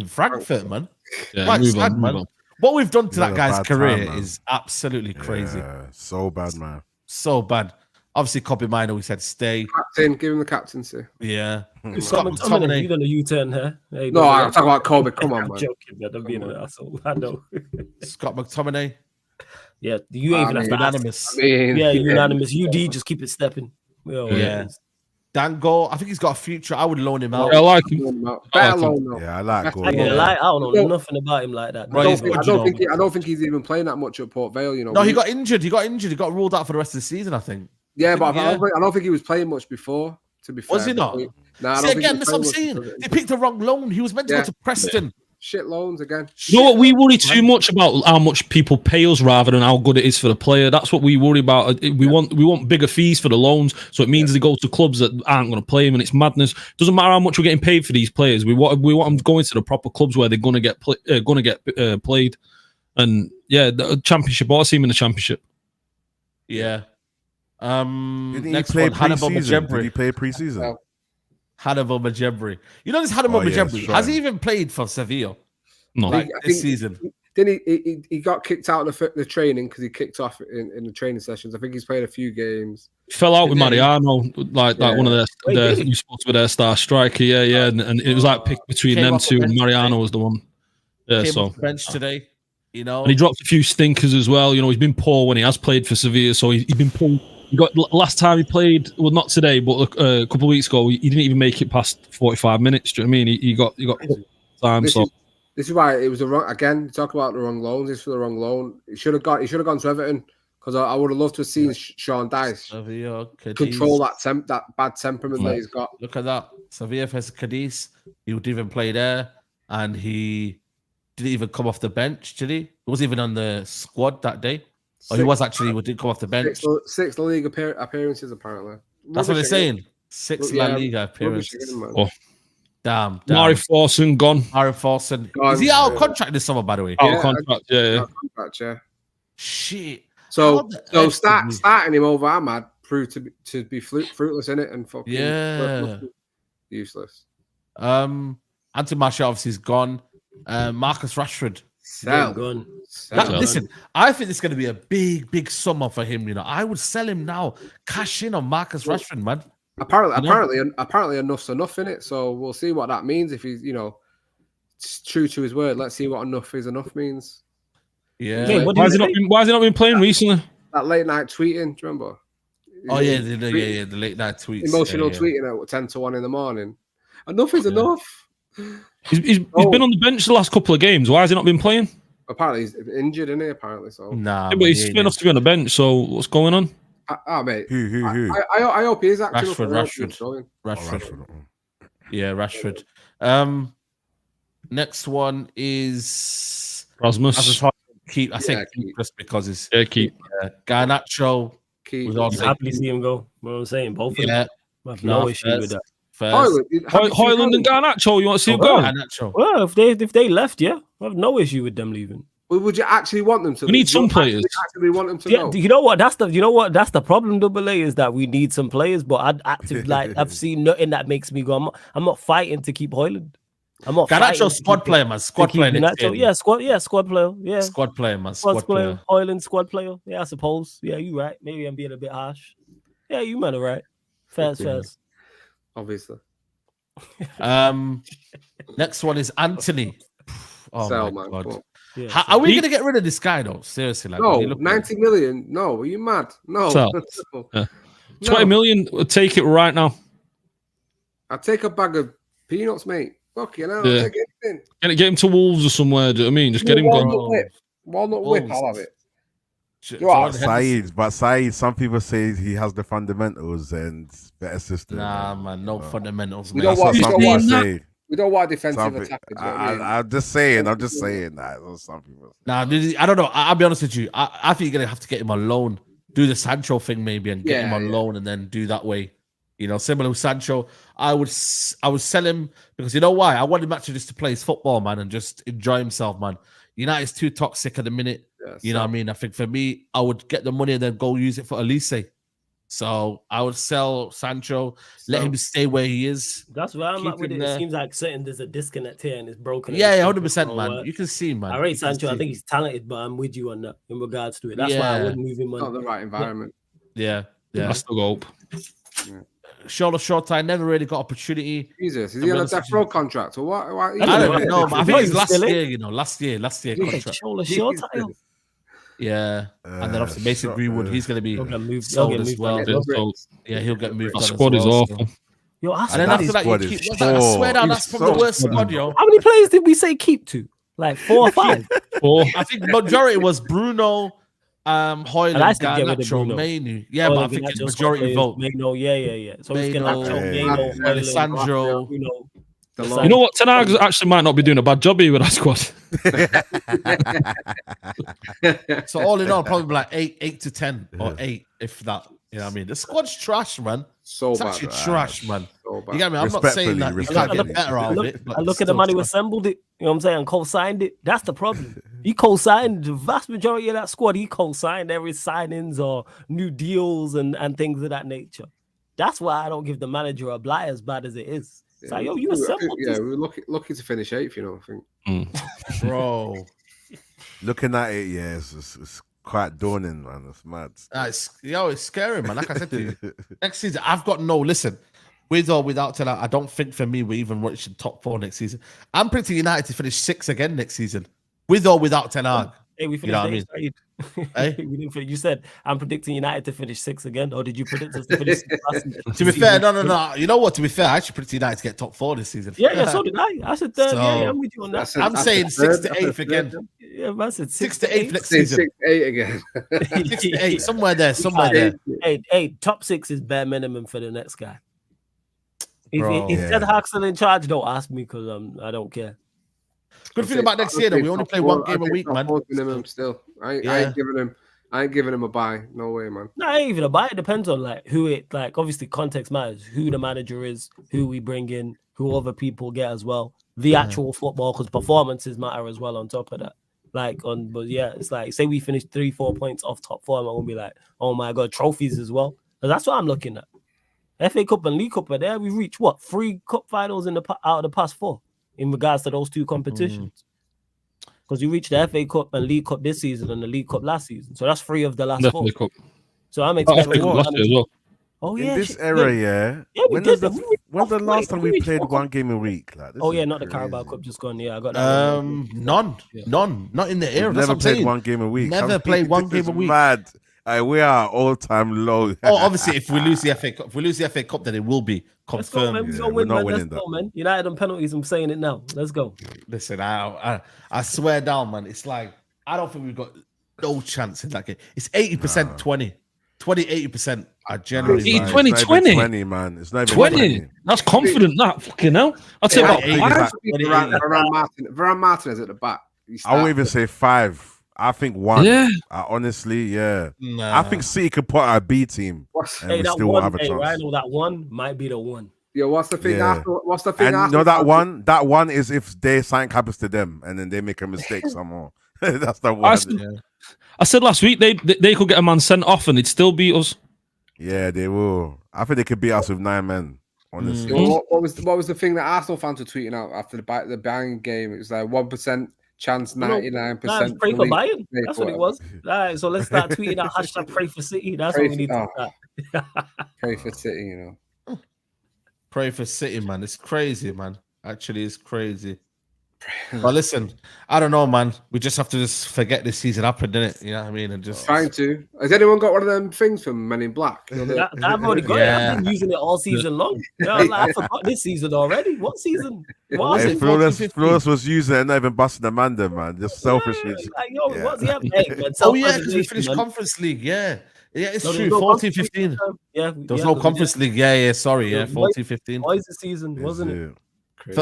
Frankfurt, man. Yeah, man. What we've done to that guy's career is absolutely crazy. Yeah, so bad, man. So bad. Obviously, Kobe Mino, we said stay. Captain, give him the captaincy. Yeah. Scott McTominay, you done a U-turn here? Hey, no, I'm talking about Kobe. Come on, I'm man. joking, man. I'm being an asshole. I know. Scott McTominay. Yeah, you ain't even have to unanimous. Unanimous. UD, just keep it stepping. Yeah. Dango, I think he's got a future. I would loan him out. I like him. Better loan though. Yeah, I like him. I don't know nothing about him like that. I don't think he's even playing that much at Port Vale. You know. No, he got injured. He got ruled out for the rest of the season, I think. Yeah, but I don't think he was playing much before. To be fair, was he not? Nah, See, again, that's what I'm saying. They picked the wrong loan. He was meant to go to Preston. Shit loans again. You know what? We worry too much about how much people pay us rather than how good it is for the player. That's what we worry about. We want bigger fees for the loans, so it means they go to clubs that aren't going to play them, and it's madness. Doesn't matter how much we're getting paid for these players. We want them going to the proper clubs where they're going to get played. And yeah, the championship. I see him in the championship. Yeah. Next one, Hannibal Majembri. Did he play preseason? Hannibal Majembri. You know this Hannibal Majembri? Has he even played for Sevilla? No. This season. Then he got kicked out of the training because he kicked off in the training sessions. I think he's played a few games. He fell out with Mariano, like one of their who's supposed to be their star striker. Yeah. And it was like picked between them two, and Mariano was the one. Yeah, came off the bench today. You know, and he dropped a few stinkers as well. You know, he's been poor when he has played for Sevilla, so he's been poor. He got last time he played, well, not today, but a couple of weeks ago, he didn't even make it past 45 minutes. Do you know what I mean? He got time. This is why it was the wrong. Again, talk about the wrong loans. It's for the wrong loan. He should have gone to Everton because I would have loved to have seen Sean Dyche control that bad temperament that he's got. Look at that, Sevilla versus Cadiz. He would even play there, and he didn't even come off the bench. Did he? He wasn't even on the squad that day. He was actually. Didn't come off the bench. Six La Liga appearances apparently. That's what they're saying. 6 La Liga appearances. Damn. Mari Forson gone. Mari Forson. Is he out of contract this summer, by the way? Out of contract, yeah. Shit. So starting him over Ahmad proved to be fruitless in it and fucking useless. Anthony Martial obviously is gone. Marcus Rashford. Gone. Listen, I think it's going to be a big summer for him. You know, I would sell him now. Cash in on Marcus Rashford, man. Apparently, enough's enough in it. So we'll see what that means if he's, true to his word. Let's see what enough is enough means. Yeah. Hey, why has he not been playing recently? That late night tweeting, do you remember? The late night tweets. Emotional tweeting at 10 to 1 in the morning. Enough is enough. He's been on the bench the last couple of games. Why has he not been playing? Apparently he's injured, isn't he? Apparently so. But he's fit enough to be on the bench. So what's going on? Mate. Who? I hope he is actually. Rashford. Yeah, Rashford. Next one is Rasmus. Keep. I think keep just because it's keep. Garnacho. I'm happy to see him go. You know what I'm saying? Both of them. I have no issue with that. Højlund and Garnacho, you want to see him go? Well, if they left, yeah, I have no issue with them leaving. Would you actually want them to? We need some players. Actually want them to go? You know what? That's the problem. Double A is that we need some players, but I've seen nothing that makes me go. I'm not fighting to keep Højlund. I'm not. Garnacho squad player, man. Squad player. Squad player. Yeah, squad player, man. Squad player. Højlund squad player. Yeah, I suppose. Yeah, you right. Maybe I'm being a bit harsh. Yeah, you man are right. Fast. Obviously. Next one is Anthony. Oh my God. Yeah, are we going to get rid of this guy, though? Seriously. Like, no, 90 million. No, are you mad? No. 20 million, we'll take it right now. I'll take a bag of peanuts, mate. Fuck you know. Yeah. Get him to Wolves or somewhere. Do you know what I mean? Just get him gone. Walnut whip, I'll have it. Saeed, some people say he has the fundamentals and better system. Nah, man, no fundamentals. We don't want defensive attackers. I'm just saying that. Some people. Nah, I don't know. I'll be honest with you. I think you're gonna have to get him on loan. Do the Sancho thing maybe and get him on loan and then do that way. You know, similar with Sancho. I would sell him because you know why? I want him actually just to play his football, man, and just enjoy himself, man. United's too toxic at the minute. You know what I mean? I think for me, I would get the money and then go use it for Elise. So I would sell Sancho, let him stay where he is. That's where I'm at with it. It seems like there's a disconnect here and it's broken. Yeah, 100%, man. You can see, man. I rate Sancho. I think he's talented, but I'm with you on that in regards to it. That's why I wouldn't move him on. Not the right environment. Yeah. I still hope. Short time, never really got opportunity. Jesus, is he on a death row contract or what? I don't know, but I think it's last year, you know, last year contract. Short time. Yeah, and then obviously Mason Greenwood, he's going to be sold as well. Yeah, he'll get moved. Our squad is awful. Yo, and then after that, you keep. I swear down, that's probably the worst squad, yo. How many players did we say keep to? Like 4 or 5? 4. I think majority was Bruno, Højlund, Garnacho, Mainu. Yeah, but I think it's majority vote. Mainu, yeah. So it's Garnacho, Alessandro. You know what? Ten Hag actually might not be doing a bad job here with that squad. So all in all, probably like 8 to 10 or 8, if that. You know what I mean? The squad's trash, man. It's actually trash, man. You get me? I'm not saying that you can't get better out of it. I look at the man who assembled it. You know what I'm saying? Co-signed it. That's the problem. He co-signed the vast majority of that squad. He co-signed every signings or new deals and things of that nature. That's why I don't give the manager a blight as bad as it is. It's like, yo, you assembled this. Yeah, we're lucky to finish 8th, you know, I think. Bro. Looking at it, yeah, it's quite daunting, man. It's mad. It's scary, man. Like I said to you, next season, I've got with or without Ten Hag, I don't think for me we're even reaching top 4 next season. I'm predicting United to finish 6 again next season, with or without Ten Hag. Hey, we finished, you know what I mean? Hey? We didn't finish. You said I'm predicting United to finish 6 again, or did you predict us to finish 6? To be fair, no. You know what? To be fair, I actually predicted United to get top 4 this season. Yeah. So did I. I said third. I'm with you on that. I'm saying 6 to 8th again. Yeah, I said 6 to 8th next season. 6 to 8 again. 6 to 8, somewhere there. Hey, top 6 is bare minimum for the next guy. If Ten Hag's still in charge, don't ask me because I don't care. Good thing about next year, though, we only play 1 game a week, man. Minimum still. I ain't giving him a buy. No way, man. No, I ain't even a buy. It depends on who it obviously context matters. Who the manager is, who we bring in, who other people get as well. The actual football, because performances matter as well on top of that. It's like say we finish 3-4 points off top 4, I'm gonna be like, oh my god, trophies as well. That's what I'm looking at. FA Cup and League Cup are there. We reached 3 cup finals out of the past 4 in regards to those 2 competitions. Because we reached the FA Cup and League Cup this season and the League Cup last season. So that's 3 of the last 4. Cup. So I'm expecting last year as well. Oh yeah. In this era, when's the last time we played 1 game a week? Not the Carabao Cup just gone. Yeah, I got that. None. Not in the era. Never played 1 game a week. Never played 1 game a week. Mad. We are all-time low. Obviously, if we lose the FA Cup, then it will be confirmed. Let's go, man. We're not winning that. Man. United on penalties. I'm saying it now. Let's go. Listen, I swear down, man. It's like I don't think we've got no chance in that game. It's 80% 20. 80%. I generally 20, man. It's not even 20. That's confident. That fucking hell. I'll tell you about Varane Martinez at the back. I won't even say 5. I think 1. Yeah. Honestly, yeah. Nah. I think City could put our B team and we still won't have a chance. I know that 1 might be the 1. Yeah, what's the thing? Yeah. What's the thing? And you know that one? That one is if something happens to them and then they make a mistake somehow. That's the one. I said last week they could get a man sent off and they'd still beat us. Yeah, they will. I think they could beat us with 9 men. Honestly. Well, what was the thing that Arsenal fans were tweeting out after the Bayern game? It was like 1% chance, 99%. Pray for Bayern. That's what it was. Right, so let's start tweeting out hashtag pray for City. That's what we need to start. Pray for City, you know. Pray for City, man. It's crazy, man. Actually, it's crazy. But listen, I don't know, man. We just have to just forget this season happened, didn't it? You know what I mean? And just trying to. Has anyone got one of them things from Men in Black? You know, I've already got it. I've been using it all season long. I forgot this season already. What season? What was it? Flawless was using it and not even busting the man there, man. Just selfishness. What's he having? Oh, yeah, because we finished Conference League, yeah. Yeah, it's true. 14-15. Yeah, there was no Conference League. Yeah, sorry. Yeah, 14-15. Why is the season, wasn't it?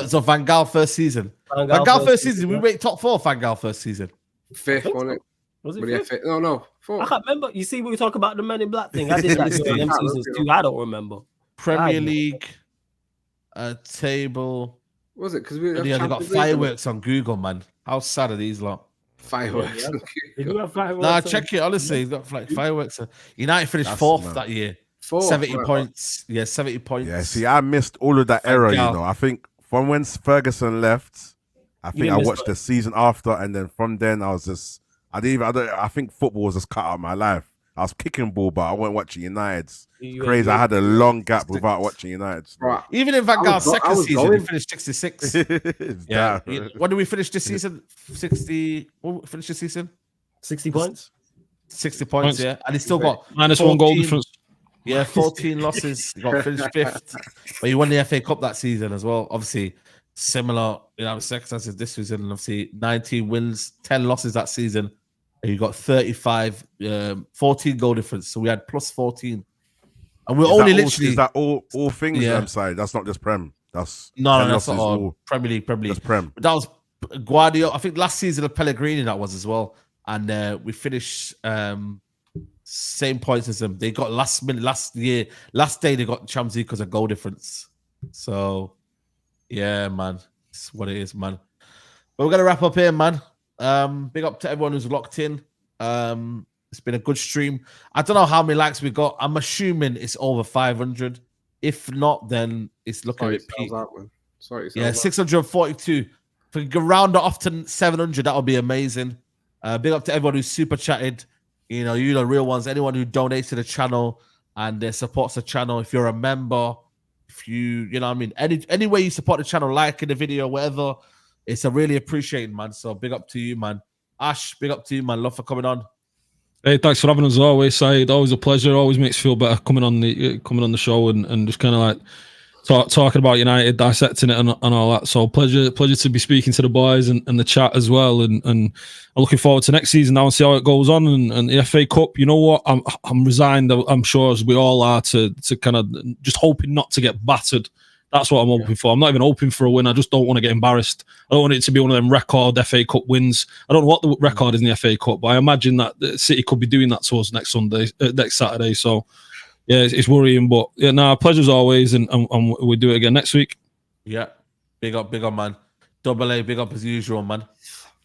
So Van Gaal first season. Van Gaal first season. We rate top 4 Van Gaal first season. 5th, wasn't it? Was it 5th? No, 4th. I can't remember. You see, we talk about the Men in Black thing. I did that during them seasons too. I don't remember. Premier League table. Was it? Because they got fireworks on Google, man. How sad are these lot? Fireworks. Nah, check it. Honestly, he's got like fireworks. United finished 4th that year. 70 points. Yeah, 70 points. Yeah, see, I missed all of that era, you know. I think from when Ferguson left, I think I watched the season after, and then from then I was just I think football was just cut out of my life. I was kicking ball, but I wasn't watching United's. Crazy. I had a long gap without watching United's. Right. Even in Van Gaal's second season, he finished 66. Yeah. What did we finish this season? 60. What finish this season? 60 points. 60 points, yeah. And he still got -1 goal difference. Yeah, 14 losses. He got finished 5th. But he won the FA Cup that season as well. Obviously, similar, circumstances this season. And obviously, 19 wins, 10 losses that season. And you got 35, 14 goal difference. So we had plus 14. And we're only literally. Is that all things? Yeah. Side? That's not just Prem. That's that's not all. Premier League. That's Prem. That was Guardiola. I think last season of Pellegrini that was as well. And we finished same points as them. They got last day they got Champions League because of goal difference. So yeah, man, it's what it is, man. But we're gonna wrap up here, man. Big up to everyone who's locked in. It's been a good stream. I don't know how many likes we got. I'm assuming it's over 500. If not, then it's looking a bit peak. Sorry, 642. If we can round it off to 700, that would be amazing. Big up to everyone who's super chatted. You know, real ones. Anyone who donates to the channel and supports the channel. If you're a member, if you know what I mean, any way you support the channel, liking the video, whatever, it's a really appreciated, man. So big up to you, man. Ash, big up to you, man. Love for coming on. Hey, thanks for having us as always, Saeed. Always a pleasure. Always makes you feel better coming on the show and just kind of like talking about United, dissecting it and all that. So pleasure to be speaking to the boys and the chat as well. And I'm looking forward to next season now and see how it goes on. And the FA Cup, you know what? I'm resigned. I'm sure as we all are to kind of just hoping not to get battered. That's what I'm hoping for. I'm not even hoping for a win. I just don't want to get embarrassed. I don't want it to be one of them record FA Cup wins. I don't know what the record is in the FA Cup, but I imagine that City could be doing that to us next Saturday. So yeah, it's worrying, but yeah, pleasure as always, and we'll do it again next week. Yeah, big up, man. Double A, big up as usual, man.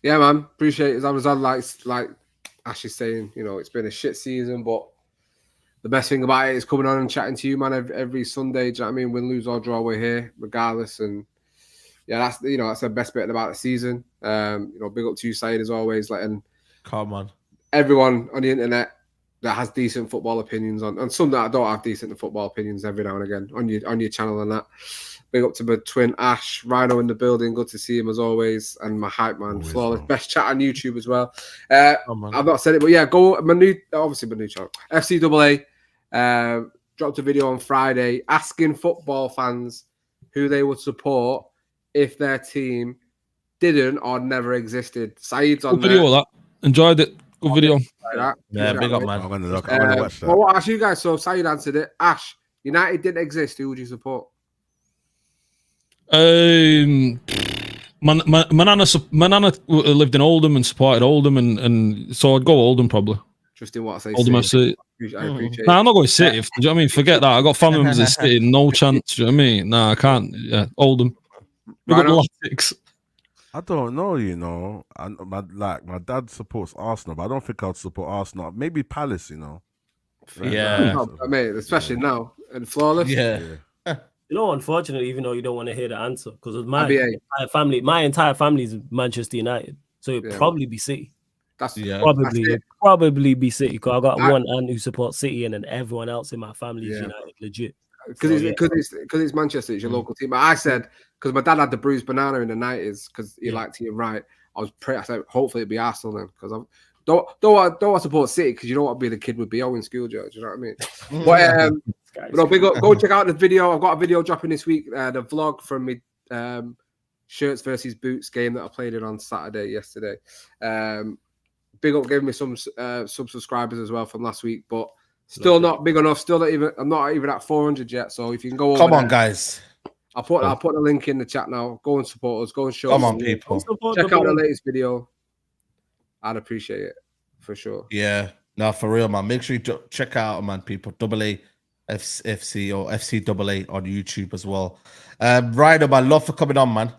Yeah, man, appreciate it. I was on like Ash is saying, you know, it's been a shit season, but the best thing about it is coming on and chatting to you, man, every Sunday. Do you know what I mean? Win, lose or draw, we're here regardless, and yeah, that's the best bit about the season. Big up to you, Saeed, as always, letting everyone on the internet that has decent football opinions on, and some that don't have decent football opinions every now and again on your channel and that. Big up to my twin Ash, Rhino in the building. Good to see him as always, and my hype man, Flawless, best chat on YouTube as well. I've not said it, but yeah, go my new channel, FCAA. Dropped a video on Friday asking football fans who they would support if their team didn't or never existed. Saeed's on good video of that. Enjoyed it. Good video. Like yeah, big up, man. I'm gonna watch that. Well, what Ash, you guys? So Saeed answered it. Ash, United didn't exist. Who would you support? My nana lived in Oldham and supported Oldham, and so I'd go Oldham probably. Just in what I say. Oldham FC. I appreciate Nah, I'm not going to City. Do you know what I mean? Forget that. I got family members at City. No chance. Do you know what I mean? Nah, I can't. Yeah, Oldham. Big up the Latics. I don't know, you know. My dad supports Arsenal, but I don't think I'd support Arsenal. Maybe Palace, you know. Mate, especially now and flawless. Yeah. You know, unfortunately, even though you don't want to hear the answer, because of my entire family is Manchester United, so it'd probably be City. Probably be City. Because I got one aunt who supports City, and then everyone else in my family is United, legit. Because it's Manchester, it's your local team. But I said, because my dad had the bruised banana in the 90s, because he liked to right. I said, hopefully it'd be Arsenal then, because I don't want to support City, because you know what being a kid would be in school, George. You know what I mean? But no, go check out the video. I've got a video dropping this week. The vlog from me shirts versus boots game that I played in on Saturday yesterday. Big up, gave me some subscribers as well from last week, but still not big enough. I'm not even at 400 yet. So if you can go over Come on, guys. I'll put the link in the chat now. Go and support us. Go and show us. Come on, people. Check out the latest video. I'd appreciate it for sure. Yeah, no, for real, man. Make sure you check out, man, people. AA FC or FCAA on YouTube as well. Ryder, man, love for coming on, man.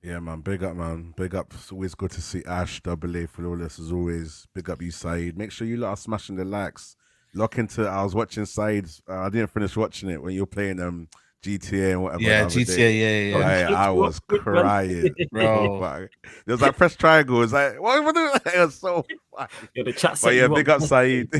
Yeah, man. Big up, man. Big up. It's always good to see Ash, AA, Flawless as always. Big up you, Saeed. Make sure you lot are smashing the likes. Lock into. I was watching Saeed's. I didn't finish watching it when you were playing GTA and whatever. Yeah, GTA, yeah. I was crying, bro. It was like press triangle. It was like, what? It was so funny. Yeah, the chat. But yeah, big up Saeed.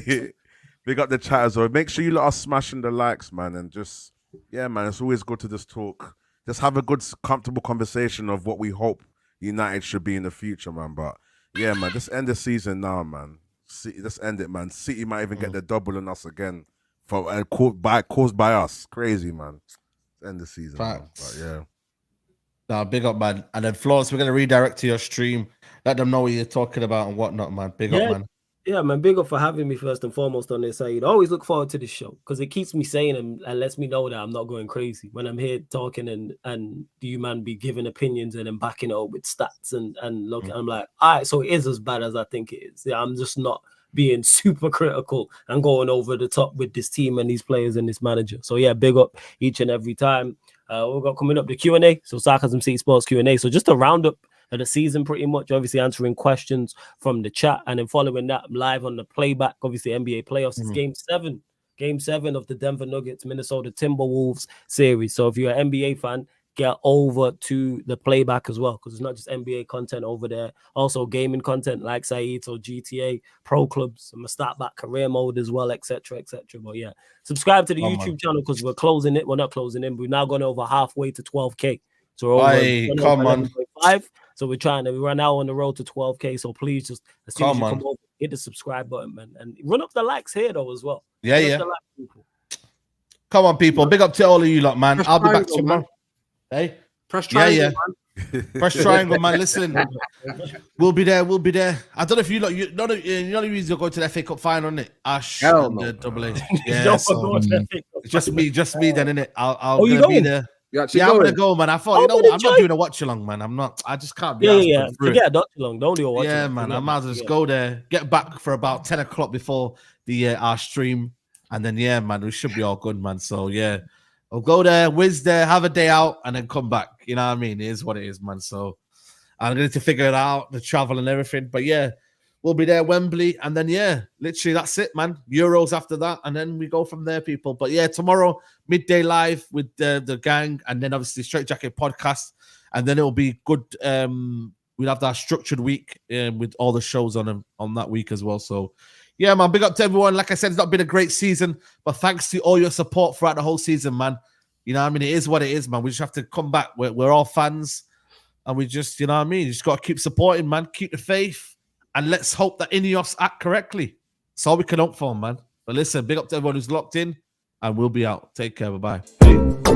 Big up the chat as well. Make sure you lot are smashing the likes, man, and just man, it's always good to just talk. Just have a good, comfortable conversation of what we hope United should be in the future, man. But yeah, man, just end the season now, man. Just end it, man. City might even get the double on us again for caused by us. Crazy, man. End the season. But yeah. Nah, big up, man. And then Flawless, we're gonna redirect to your stream. Let them know what you're talking about and whatnot, man. Big up, man. Yeah, man. Big up for having me first and foremost on this side. I always look forward to this show because it keeps me sane and lets me know that I'm not going crazy when I'm here talking and you man be giving opinions and then backing it up with stats and look. I'm like, all right, so it is as bad as I think it is. Yeah, I'm just not being super critical and going over the top with this team and these players and this manager. So yeah, big up each and every time. We've got coming up the Q&A. So Sarcasm City Sports Q&A. So just a roundup of the season pretty much, obviously answering questions from the chat and then following that live on the playback, obviously NBA playoffs. It's game seven of the Denver Nuggets, Minnesota Timberwolves series. So if you're an NBA fan, get over to the playback as well, because it's not just NBA content over there, also gaming content like Saeed, so GTA, pro clubs, I'm gonna start back career mode as well, etc. But yeah, subscribe to the YouTube channel because we're closing it. We're not closing in, we've now gone over halfway to 12k. So we're over 11.5. So we're now on the road to 12k. So please just as soon as you come over, hit the subscribe button, man, and run up the likes here though as well. Yeah. Come on, people. Big up to all of you lot, man. I'll be back tomorrow. Hey, press triangle, man. Press triangle, man. Listen, we'll be there. I don't know if you lot, none of you go to the FA Cup final, innit? Ash and the AA. Yeah, so, just me then, innit? I'll be there. I'm gonna go, man. I thought, I'm not doing a watch along, man. I'm not. I just can't be. Yeah. Forget a watch along. Don't do a watch. Yeah, man. I might as well just go there, get back for about 10 o'clock before the our stream, and then man, we should be all good, man. So yeah. I'll go there, whiz there, have a day out, and then come back. You know what I mean? It is what it is, man. So I'm going to figure it out, the travel and everything. But yeah, we'll be there, Wembley. And then, literally that's it, man. Euros after that. And then we go from there, people. But yeah, tomorrow, midday live with the gang. And then obviously Straight Jacket podcast. And then it'll be good. We'll have that structured week with all the shows on that week as well. So yeah, man, big up to everyone. Like I said, it's not been a great season, but thanks to all your support throughout the whole season, man. You know what I mean? It is what it is, man. We just have to come back. We're all fans, and we just, you know what I mean? You just got to keep supporting, man. Keep the faith, and let's hope that INEOS act correctly. That's all we can hope for, man. But listen, big up to everyone who's locked in, and we'll be out. Take care. Bye-bye. Peace.